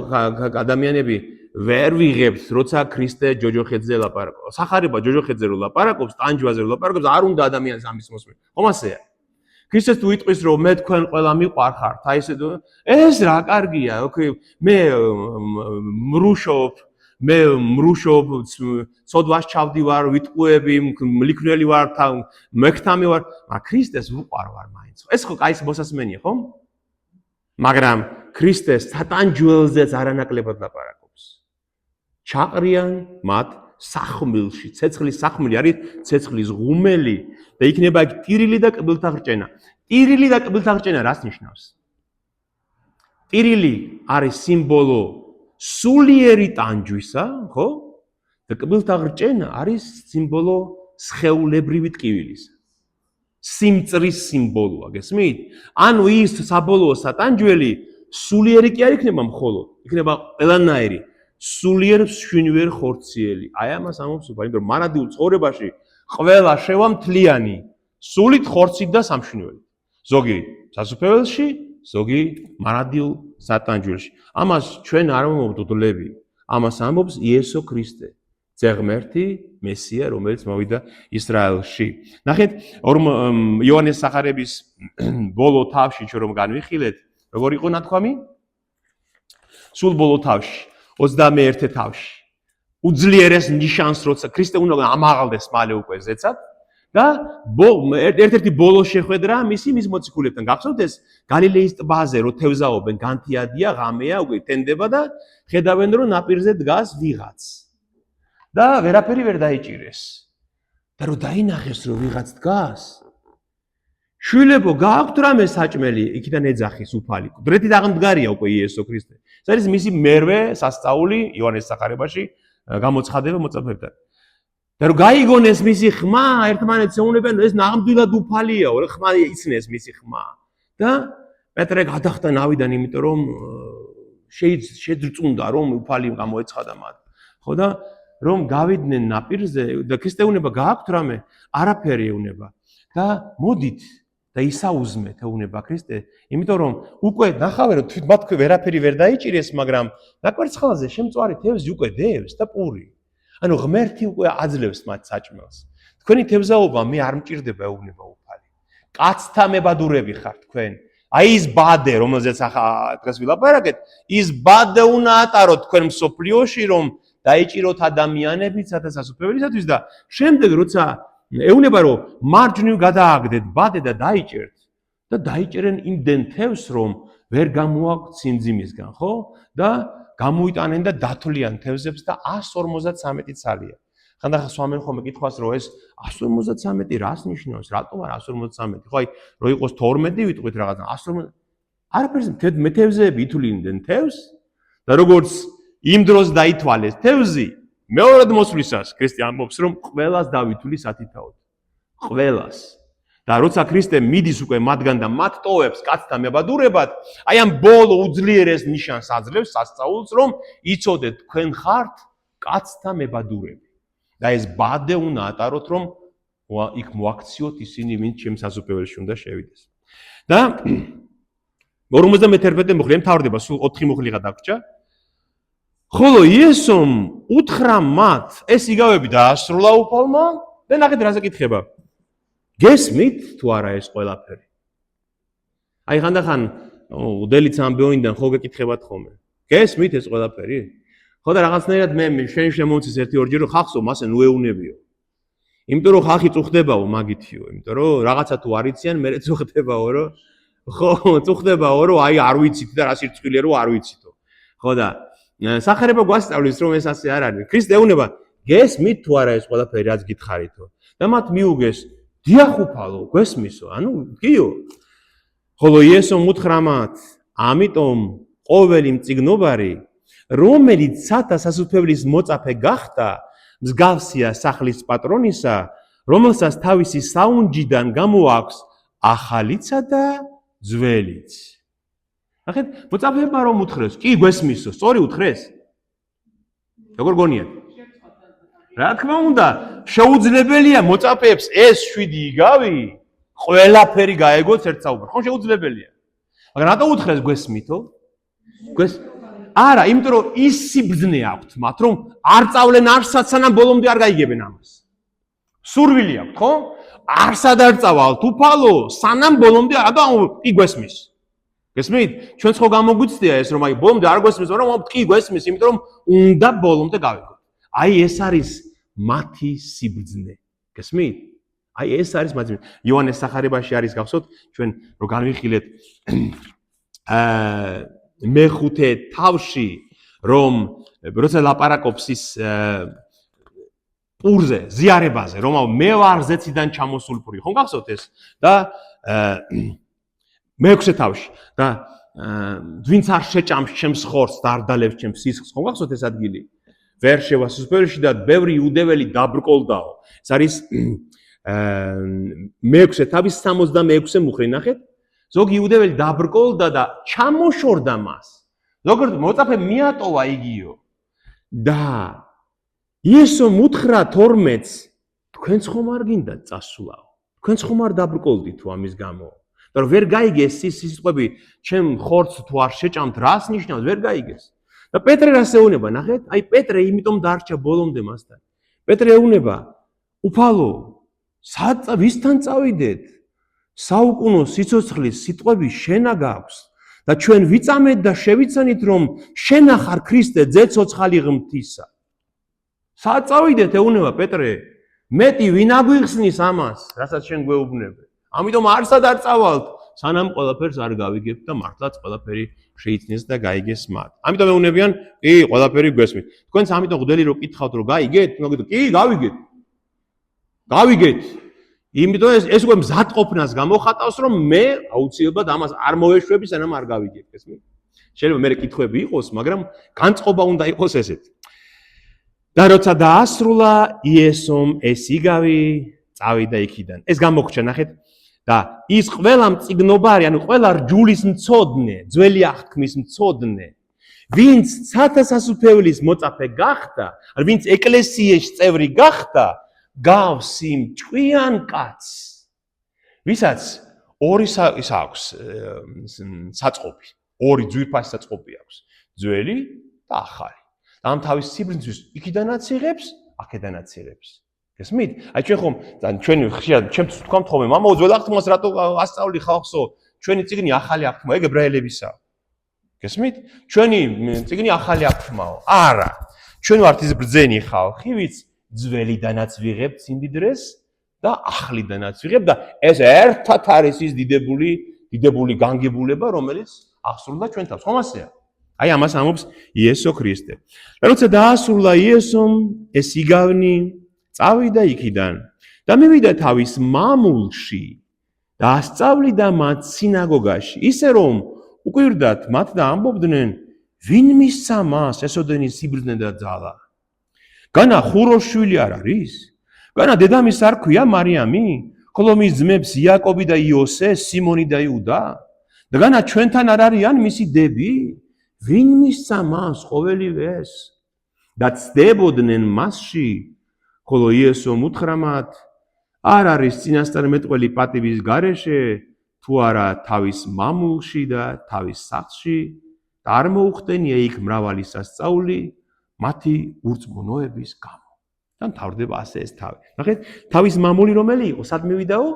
ადამიანები ვერ ვიღებთ, როცა ქრისტე ჯოჯოხეთზე ლაპარაკობს. სახარება ჯოჯოხეთზე რო ლაპარაკობს, ტანჯვაზე რო ლაპარაკობს, არ უნდა ადამიანს ამის მოსმენ. ხომ ასეა? ქრისტეს თუ იტყვის, რომ მე თქვენ ყველა მიყვარხართ, აი ესე ეს რა კარგია, მე მრუშობ, ცოდვას ჩავდივარ, ვიტყუები, მლიქნელი ვარ, მექთამი ვარ, მაგრამ ქრისტეს ვუყვარ ვარ მაინც. ეს ხო კაის მოსასმენია, ხო? მაგრამ ქრისტეს სატანჯველზეც არანაკლებად ლაპარაკობს. ჩაყრიან მათ სახმილში, ცეცხლის სახმილი არის ცეცხლის ღუმელი და იქნება იქ ტირილი და კბილთა ღრჭენა. ტირილი და კბილთა ღრჭენა რას ნიშნავს? ტირილი არის სიმბოლო სულიერი ტანჯვისა, ხო? და კბილთა ღრჭენა არის სიმბოლო სხეულებრივი ტკივილის. სიმწრის სიმბოლოა, გესმით? ანუ ის საბოლოო სატანჯველი სულიერი კი არ იქნება მხოლოდ, იქნება ყველანაირი სულიერ შვინვერ ხორციელი. აი ამას ამბობს უფალი, იმიტომ რომ მარადიულ ცხოვრებაში ყველა შევა მთლიანი, სულით, ხორცით და სამშვინველით. ზოგი სასუფეველში, ზოგი მარადიულ სატანჯველში. ამას ჩვენ არ მომვდოდლები. ამას ამბობს იესო ქრისტე, ძაღმერთი მესია, რომელიც მოვიდა ისრაელში. ნახეთ, იოანეს სახარების ბოლო თავში ჩვენ რომ განვიხილეთ, როგორ იყო ნათქვამი? სულ ბოლო თავში, 21 თავში. უძლიერეს ნიშანს, როცა ქრისტე უნდა ამაღლდეს მალე უკვე ზეცად და ერთ-ერთი ბოლო შეხვედრა მის მოციქულებთან. გახსოვთ ეს გალილეის ტბაზე, რო თევზაობენ, განთიადია, ღამეა, უკვე თენდება და ხედავენ, რომ ნაპირზე დგას ვიღაც. და ვერაფერი ვერ დაიჭირეს. და რო დაინახეს, რომ ვიღაც დგას, შვილებო, გააქვთ რამე საჭმელი, იქიდან ეძახის უფალი. დრეთით აღმდგარია უკვე იესო ქრისტე. ეს არის მისი მერვე სასწაული იოანეს სახარებაში გამოცხადება მოწაფეებთან. და რომ გაიგონეს მისი ხმა, ერთმანეთს ეუბნებიან, ეს ნამდვილად უფალიაო, რა ხმა იცნეს მისი ხმა. და პეტრე გადახდა ნავიდან, იმიტომ რომ შეძრწუნდა, რომ უფალი გამოეცხადა მათ. ხო და რომ გავიდნენ ნაპირზე და ქრისტე უნება გააქვთ რამე, არაფერი ეუბნება. და მოდით და ისაუზმეთ ეუბნება ქრისტე, იმიტომ რომ უკვე ნახავენ რომ მათ ვერაფერი ვერ დაიჭირეს, მაგრამ ნაკვერცხალზე შემწვარი თევზი უკვე დევს და პური. ანუ ღმერთი უკვე აძლევს მათ საჭმელს. თქვენი თევზაობა მე არ მჭირდება ეუბნება უფალი. კაცთა მებადურები ხართ თქვენ. აი ის ბადე, რომელზეც დღეს ვილაპარაკეთ, ის ბადე უნდა ატაროთ თქვენ მსოფლიოში, რომ დაიჭიროთ ადამიანებიც სასუფეველისათვის და შემდეგ როცა ეუბნება რომ მარჯვნივ გადააგდეთ ბადე და დაიჭერთ და დაიჭერენ იმდენ თევზს რომ ვერ გამოაქვთ სიმძიმისგან, ხო? და გამოიტანენ და დათვლიან თევზებს და 153 ცალია. ხანდახან სვამენ ხოლმე კითხვას რომ ეს 153 რას ნიშნავს? რატომ არ 153? ხო აი რო იყოს 12 ვიტყვით რაღაცა 150 არაფერს თევზები ითვლიდნენ თევზს და როგორც იმ დროს დაითვალეს თევზი მეორად მოსვლისას ქრისტე ამბობს რომ ყველას დავითვლი სათითაოდ. ყველას. და როცა ქრისტე მიდის უკვე მათგან და მათ ტოვებს კაცთა მებადურებად, აი ამ ბოლო უძლიერეს ნიშანს აძლევს სასწაულს, რომ იცოდეთ თქვენ ხართ კაცთა მებადურები. და ეს ბადე უნდა ატაროთ, რომ იქ მოაქციოთ ისინი, ვინც ჩემს სასუფეველში უნდა შევიდეს. და 51 მუხლი მთავრდება, სულ 4 მუხლიღა დაგვრჩა. ხოლო იესომ უთხრა მათ, ეს იგავები დაასრულა უფალმა და ნახეთ რაზე კითხება. გესმით თუ არა ეს ყველაფერი? აი ხანდახან უდელიც ამბეონიდან ხო გეკითხებათ ხოლმე. გესმით ეს ყველაფერი? ხო და რაღაცნაირად მე შენ შემომცეს 1-2 რომ ხალხსო მასე ნუ ეუნებიო. იმიტომ რომ ხალხი წუხდებაო მაგითიო, იმიტომ რომ რაღაცა თუ არ იციან, მე წუხდებაო რომ ხო წუხდებაო რომ აი არ ვიცით და რა სირცხვილია რომ არ ვიცითო. ხო და სახარება გვასწავლის რომ ეს ასე არ არის. ქრისტე ეუბნება, გესმით თუ არა ეს ყველაფერი რაც გითხარითო? და მათ მიუგეს, დიახ უფალო, გვესმისო, ანუ გიო. ხოლო იესომ უთხრა მათ, ამიტომ ყოველი მწიგნობარი, რომელიც სათა სასუფეველის მოწაფე გახდა, მსგავსია სახლის პატრონისა, რომელსაც თავისი საუნჯიდან გამოაქვს ახალიცა და ძველიც. ნახეთ, მოწაფეებმა რომ უთხრეს, კი გვესმისო, სწორი უთხრეს. როგორ გონიათ? რა თქმა უნდა, შეუძლებელია მოწაფეებს ეს 7 იგავი ყველაფერი გაეგოთ ერთ საუბარს. ხო შეუძლებელია. მაგრამ რატო უთხრეს გვესმითო? არა, იმიტომ რომ ის სიბრძნე აქვთ მათ, რომ არ წავლენ არსად, სანამ ბოლომდე არ გაიგებენ ამას. სურვილი აქვთ, ხო? არსად არ წავალთ უფალო, სანამ ბოლომდე კი გვესმის. გესმით? ჩვენც ხო გამოგვიცდია ეს, რომ აი ბოლომდე არ გვესმის, მაგრამ კი გვესმის, იმიტომ რომ უნდა ბოლომდე გავიგოთ. აი ეს არის მათი სიბრძნე. გესმით? აი ეს არის მათი. იოანეს სახარებაში არის გახსოვთ, ჩვენ რო განვიხილეთ მეხუთე თავში, რომ როცა ლაპარაკობს ის პურზე, ზიარებაზე, რომ მე ვარ ზეციდან ჩამოსულ პური. ხო გახსოვთ ეს? და მეექვსე თავში და ვინც არ შეჭამს ჩემს ხორცს და არ დალევს ჩემს სისხლს. ხო გახსოვთ ეს ადგილი? ვერ შევა სასუფეველში და ბევრი იუდეველი დაბრკოლდაო. ეს არის მეექვსე თავის 66 მუხლი ნახეთ. ზოგი იუდეველი დაბრკოლდა და ჩამოშორდა მას. ზოგადად მოწაფე მიატოვა იგიო. და იესომ უთხრა 12-ს, თქვენც ხომ არ გინდათ წასვლაო? თქვენც ხომ არ დაბრკოლდით თუ ამის გამო? და რომ ვერ გაიგეს ის სიტყვები, ჩემ ხორცს თუ არ შეჭამთ, რას ნიშნავს? ვერ გაიგეს. და პეტრე რას ეუბნება, ნახეთ? აი პეტრე იმიტომ დარჩა ბოლომდე მასთან. პეტრე ეუბნება, უფალო, ვისთან წავიდეთ? საუკუნო სიცოცხლის სიტყვები შენა გაქვს და ჩვენ ვიწამეთ და შევიცანით რომ შენა ხარ ქრისტე ძეცოცხალი ღმრთისა. სად წავიდეთ ეუბნება პეტრე? მეტი ვინ აგვიხსნის ამას, რასაც შენ გვეუბნები. ამიტომ არსად არ წავალთ, სანამ ყველაფერს არ გავიგებთ და მართლაც ყველაფერი შეიცნეს და გაიგეს მათ. ამიტომ ეუბნებიან, კი, ყველაფერი გვესმით. თქვენც ამიტომ გდელი რომ კითხავთ რომ გაიგეთ, მოგეთ, კი, გავიგეთ. გავიგეთ. იმიტომ ეს უკვე მზადყოფნას გამოხატავს, რომ მე აუცილებლად ამას არ მოვეშვები, სანამ არ გავიგებ, ესმით? შეიძლება მე კითხვები იყოს, მაგრამ განწყობა უნდა იყოს ესეთი. და როცა დაასრულა იესომ ეს იგავი წავიდა იქიდან. ეს გამოგჩა ნახეთ და ის ყველა მწიგნობარი, ანუ ყველა რჯულის მცოდნე, ძველი აღთქმის მცოდნე, ვინც ცათასასუფეველის მოწაფე გახდა, ვინც ეკლესიის წევრი გახდა, გავს იმ ჭკვიან კაცს, ვისაც ორი ის აქვს საწყობი, ორი ძვირფასი საწყობი აქვს, ძველი და ახალი. და ამ თავის სიბრძნისთვის იქიდანაც იღებს, აქედანაც იღებს. გესმით? აი ჩვენ ხომ ჩვენი ხშირად ჩემთვის ვთქვამთ ხოლმე, მამაო ძველ აღთქმას რატო ასწავლი ხალხსო? ჩვენი წიგნი ახალი აღთქმა, ეგ ებრაელებისაა. გესმით? ჩვენი წიგნი ახალი აღთქმაო. არა. ჩვენ ვართ ის ბრძენი ხალხი, ვიც ძველიდანაც ვიღებთ სიმდიდრეს და ახლიდანაც ვიღებთ და ეს ერთად არის ის დიდებული განგებულება, რომელიც აღსრულდა ჩვენ თავს. ხომ ასეა? აი ამას ამობს იესო ქრისტე. და როცა დაასრულა იესომ ეს იგავნი, წავიდა იქიდან და მივიდა თავის მამულში და ასწავლიდა მათ სინაგოგაში, ისე რომ უკვირდათ მათ და ამბობდნენ, ვინ მისცა მას ესოდენი სიბრძნე და ძალა? განა ხუროს შვილი არ არის? განა დედამის არ ქვია მარიამი? ხოლო მის ძმებს იაკობი და იოსე, სიმონი და იუდა? და განა ჩვენთან არ არიან მისი დები? ვინ მისცა მას ყოველივე ეს? და ცდებოდნენ მასში, ხოლო იესომ უთხრა მათ, არ არის წინასწარმეტყველი პატივის გარეშე, თუ არა თავის მამულში და თავის სახლში და არ მოუხდენია იქ მრავალი სასწაული მათი ურწმუნოების გამო. და მთავრდება ასე ეს თავი. ნახეთ, თავის მამული რომელი იყო? სად მივიდაო?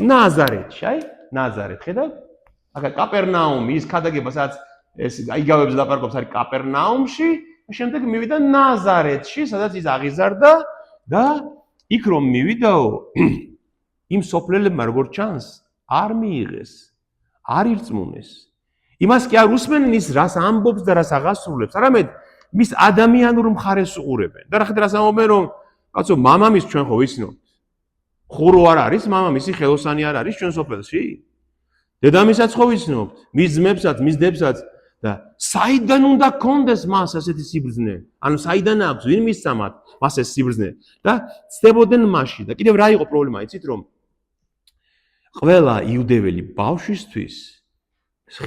ნაზარეთში, აი, ნაზარეთ. ხედავთ? აქ კაპერნაუმი, ის ქადაგება, სადაც ეს აიგავებს ლაპარაკობს, არის კაპერნაუმში, შემდეგ მივიდა ნაზარეთში, სადაც ის აღიზარდა და იქ რომ მივიდაო, იმ სოფლელებმა როგორც ჩანს, არ მიიღეს, არ ირწმუნეს. იმას კი არ უსმენენ ის, რას ამბობს და რას აღასრულებს, არამედ მის ადამიანურ მხარეს უყურებენ. და ნახეთ რას ამბობენ, რომ კაცო, მამამის ჩვენ ხო ვიცნობთ. ხურო არ არის, მამამისი ხელოსანი არ არის ჩვენ სოფელში? დედამისაც ხო ვიცნობთ, მის ძმებსაც, მის დებსაც და საიდან უნდა კონდეს მას ასეთი სიბრძნე? ანუ საიდან აქვს, ვინ მისცა მას ეს სიბრძნე? და ცდებოდნენ მასში. და კიდევ რა იყო პრობლემა, იცით რომ ყველა იუდეველი ბავშვისთვის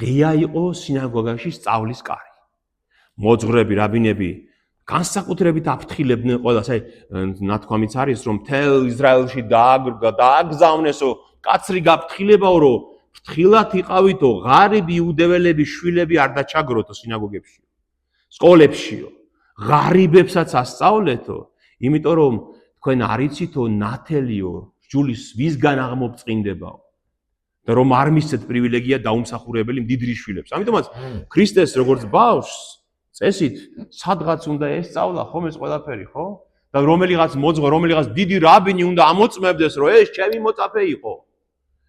ღია იყო სინაგოგაში სწავლის კარი. მოძღვრები, რაბინები განსაკუთრებით აფრთხილებდნენ ყველას, აი ნათქვამიც არის, რომ მთელ ისრაელში დააგზავნესო კაცრი გაფრთხილებაო, რომ ფრთხილად იყავითო, ღარიბი იუდეველები, შვილები არ დაჩაგროთო სინაგოგებში, სკოლებშიო, ღარიბებსაც ასწავლეთო, იმიტომ რომ თქვენ არ იცითო ნათელიო, ჯულის ვისგან აღმოფწყინდებაო. და რომ არ მისცეთ პრივილეგია დაუმსახურებელი მდიდრი შვილებს. ამიტომაც ქრისტეს როგორც ბავშვს წესით სადღაც უნდა ესწავლა ხომ ეს ყველაფერი, ხო? და რომელიღაც მოძღვრა, რომელიღაც დიდი რაბინი უნდა ამოწმებდეს, რომ ეს ჩემი მოწაფე იყო.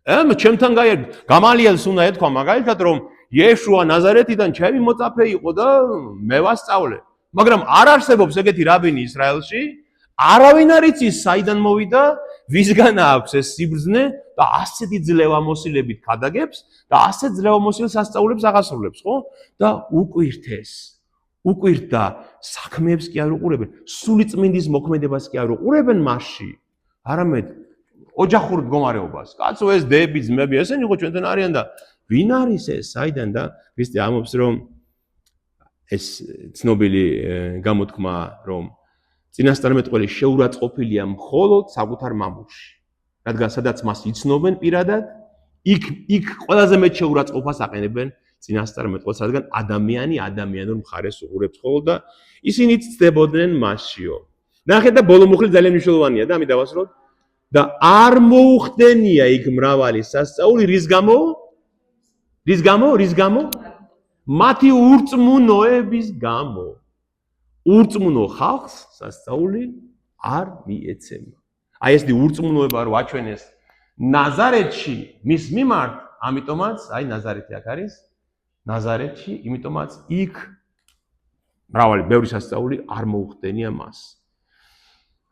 ჩემთან გამალიელს უნდა ეთქვა მაგალითად, რომ იეშუა ნაზარეთიდან ჩემი მოწაფე იყო და მე ვასწავლე. მაგრამ არ არსებობს ეგეთი რაბინი ისრაელში, არავინ არ იცის საიდან მოვიდა, ვისგან აქვს ეს სიბრძნე და ასეთი ძლევამოსილებით ქადაგებს და ასეთ ძლევამოსილ სასწაულებს აღასრულებს, ხო? და უკვირდა საქმეებს კი არ უყურებენ, სულიწმინდის მოქმედებას კი არ უყურებენ მასში, არამედ ოჯახურ მდგომარეობას. კაცო, ეს დები, ძმები, ესენი ხო ჩვენთან არიან და ვინ არის ეს? საიდან? და ქრისტე ამბობს, რომ ეს ცნობილი გამოთქმა, რომ წინასწარმეტყველი შეურაცხყოფილია მხოლოდ საკუთარ მამულში. რადგან სადაც მას იცნობენ პირადად, იქ ყველაზე მეტ შეურაცხყოფას აყენებენ წინასწარმეტყველს, რადგან ადამიანი ადამიანურ მხარეს უყურებს ხოლმე და ისინიც ცდებოდნენ მასშიო. ნახეთ და ბოლო მუხლი ძალიან მნიშვნელოვანია და ამით დავასრულოთ. და არ მოუხდენია იქ მრავალი სასწაული, რის გამო? მათი ურწმუნოების გამო. ურწმუნო ხალხს სასწაული არ მიეცემა. აი ეს ურწმუნოება რო აჩვენეს ნაზარეთში მის მიმართ, ამიტომაც აი ნაზარეთი აქ არის, ნაზარეთში, იმიტომაც იქ მრავალი ბევრი სასწაული არ მოუხდენია მას.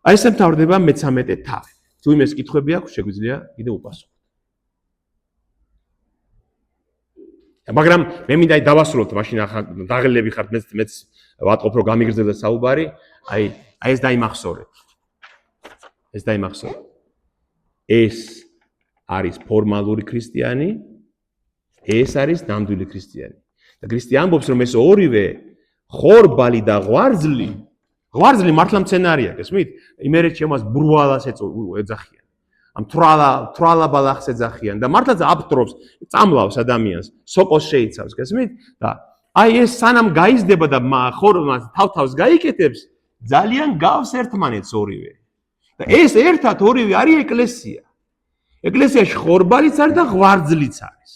აი ესე მთავრდება მე-13 თავი. თუ იმეს კითხვები აქვს, შეგვიძლია კიდე უპასუხოთ. მაგრამ მე მინდა დავასრულოთ, მაშინ ახლა დაღლილები ხართ, მეც ვატყობ რომ გამიგრძელდა საუბარი. აი ეს დაიმახსოვრეთ. ეს დაიმახსოვრეთ. ეს არის ფორმალური ქრისტიანი, ეს არის ნამდვილი ქრისტიანი. და ქრისტე ამბობს, რომ ეს ორივე ხორბალი და ღვარძლი მართლა მცენარეა, გესმით? იმერეთ შემას ბრვალას ეძახიან. ამ თრალა ბალახს ეძახიან და მართლაც აბტრობს, წამლავს ადამიანს, სოკოს შეიცავს, გესმით? და აი ეს სანამ გაიზრდება და ხორბალს თავ-თავს გაიკეთებს, ძალიან გავს ერთმანეთს ორივე. და ეს ერთად ორივე არის ეკლესია. ეკლესიაში ხორბალიც არის და ღვარძლიც არის.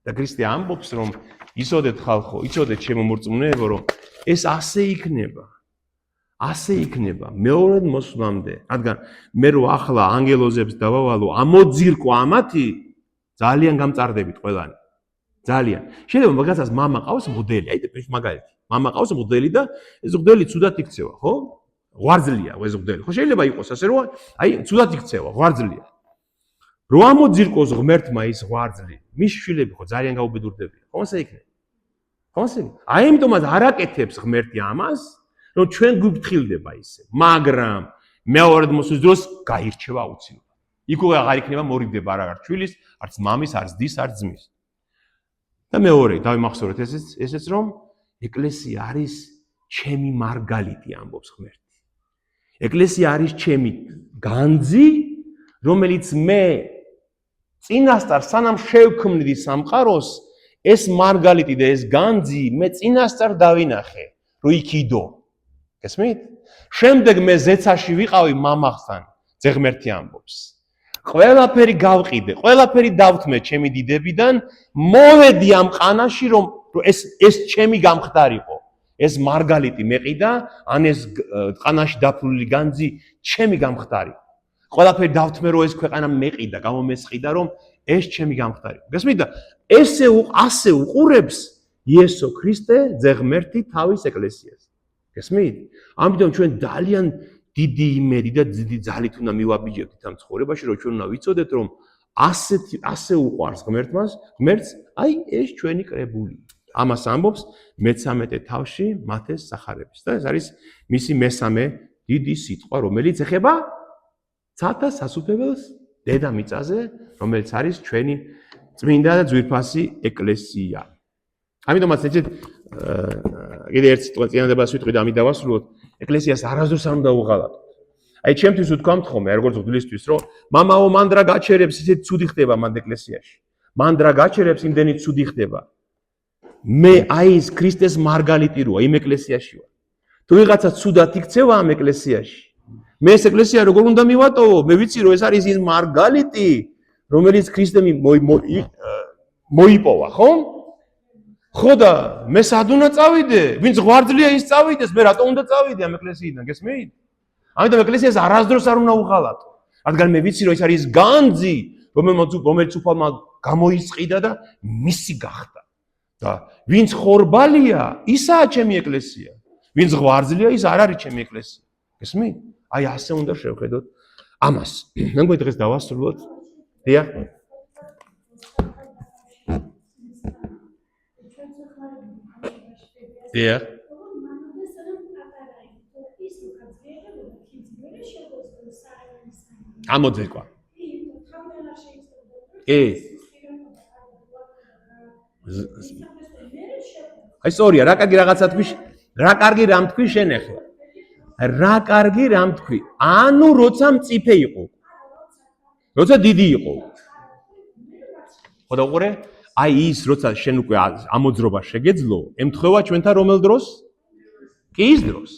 და ქრისტე ამბობს, რომ იცოდეთ ხალხო, იცოდეთ ჩემო მორწმუნეებო, რომ ეს ასე იქნება. ასე იქნება მეორედ მოსვლამდე, რადგან მე რო ახლა ანგელოზებს დავავალო, ამოძირკვა ამათი ძალიან გამწარდებით ყველანი. ძალიან. შეიძლება მაგასაც მამა ყავს მოდელი, აი ეს მაგალითი. მამა ყავს მოდელი და ეს მოდელი ცუდად იქცევა, ხო? ღვარძლია ეს მოდელი. ხო შეიძლება იყოს ასე რომ აი ცუდად იქცევა, ღვარძლია. რო ამოძირკოს ღმერთმა ის ღვარძლი, მის შვილები ხო ძალიან გაუბედურდებიან. ხო ასე იქნება. ხო ასე? აი ამიტომაც არ აკეთებს ღმერთი ამას, რომ ჩვენ გვიფრთხილდება ისე, მაგრამ მეორედ მოსვლის დროს გაირჩევა აუცილებლად. იქ აღარ იქნება მორიგდება არც შვილის, არც მამის, არც დის, არც ძმის. და მეორე, დავიმახსოვრეთ ესეც რომ ეკლესია არის ჩემი მარგალიტი, ამბობს ღმერთი. ეკლესია არის ჩემი განძი, რომელიც მე წინასწარ სანამ შევქმნიდი სამყაროს, ეს მარგალიტი და ეს განძი მე წინასწარ დავინახე, რომ იქიდო. გესმით? შემდეგ მე ზეცაში ვიყავი მამახთან, ძეღმერთი ამბობს. ყველაფერი გავყიდე, ყველაფერი დავთმე ჩემი დიდებიდან, მოვედი ამ ყანაში, რომ ეს ჩემი გამხდარიყო. ეს მარგალიტი მეყიდა, ან ეს ყანაში დაფლული განძი ჩემი გამხდარიყო. ყველაფერი დავთმე, რომ ეს ქვეყანა მეყიდა, გამომესყიდა, რომ ეს ჩემი გამხდარიყო. გესმით? და ასე უყურებს იესო ქრისტე, ძეღმერთი თავის ეკლესიას. გესმით? ამიტომ ჩვენ ძალიან დიდი იმედი და დიდი ძალით უნდა მივაბიჯებდით ამ ცხოვრებაში, რომ ჩვენ უნდა ვიცოდეთ, რომ ასე უყვარს ღმერთს, აი ეს ჩვენი კრებული. ამას ამბობს მე-13 თავში მათეს სახარების. და ეს არის მისი მესამე დიდი სიტყვა, რომელიც ეხება ცათა სასუფეველს დედამიწაზე, რომელიც არის ჩვენი წმინდა და ძვირფასი ეკლესია. ამიტომაც ეცეთ კიდე ერთ წინადებას ვიტყვი და ამით დავასრულოთ. ეკლესიას არასდროს არ უნდა უღალატოთ. აი ჩემთვის ვთქვამთ ხოლმე, როგორც გულისთვის, რომ მამაო მან რა გაჩერებს, ისეთ ცუდი ხდება მანდ ეკლესიაში. მან რა გაჩერებს, იმდენი ცუდი ხდება. მე აი ეს ქრისტეს მარგალიტი როა იმ ეკლესიაში ვარ. თუ ვიღაცა ცუდად იქცევა ამ ეკლესიაში, მე ეს ეკლესია როგორ უნდა მივატოვო? მე ვიცი რომ ეს არის ის მარგალიტი, რომელიც ქრისტემ მოიპოვა, ხო? ხო და მე სად უნდა წავიდე? ვინც ღვარძლია ის წავიდეს, მე რატომ უნდა წავიდე ამ ეკლესიიდან, გესმით? ამიტომ ეკლესიას არასდროს არ უნდა უღალატო. რადგან მე ვიცი რომ ეს არის განძი, რომელიც უფალმა გამოისყიდა და მისი გახდა. და ვინც ხორბალია, ისაა ჩემი ეკლესია. ვინც ღვარძლია, ის არ არის ჩემი ეკლესია. გესმით? აი ასე უნდა შევხედოთ ამას. მე მგონი დღეს დავასრულოთ. დიახ. დიახ. ამოძეკვა. აი სწორია, რა კარგი რაღაცა თქვი, რა კარგი რამ თქვი შენ ახლა. რა კარგი რამ თქვი. ანუ როცა მწიფე იყო. როცა დიდი იყო. ხო და უყურე, აი ის როცა შენ უკვე ამოძრობა შეგეძლო, ემთხვევა ჩვენთან რომელ დროს? კი ის დროს.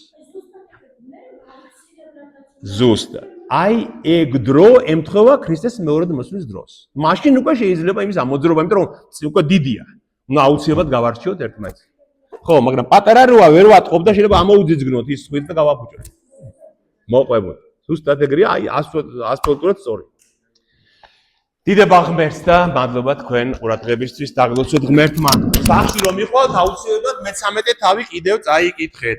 ზუსტად. აი ეგ დრო ემთხვევა ქრისტეს მეორედ მოსვლის დროს. მაშინ უკვე შეიძლება იმის ამოძრობა, იმიტომ რომ უკვე დიდია. უნდა აუცილებლად გავარჩიოთ ერთმანეთს. ხო, მაგრამ პატარა როა ვერ ვატყობ და შეიძლება ამოუძიძგნოთ ის სხვით და გავაფუჭოთ. მოყვებოდ. ზუსტად ეგრეა, აი ასფალტურად სწორი. დიდება ღმერთს და მადლობა თქვენ ყურადღებისთვის, დაგლოცოთ ღმერთმა. სახში რომ იყოთ, აუცილებლად მე-13 თავი კიდევ წაიკითხეთ.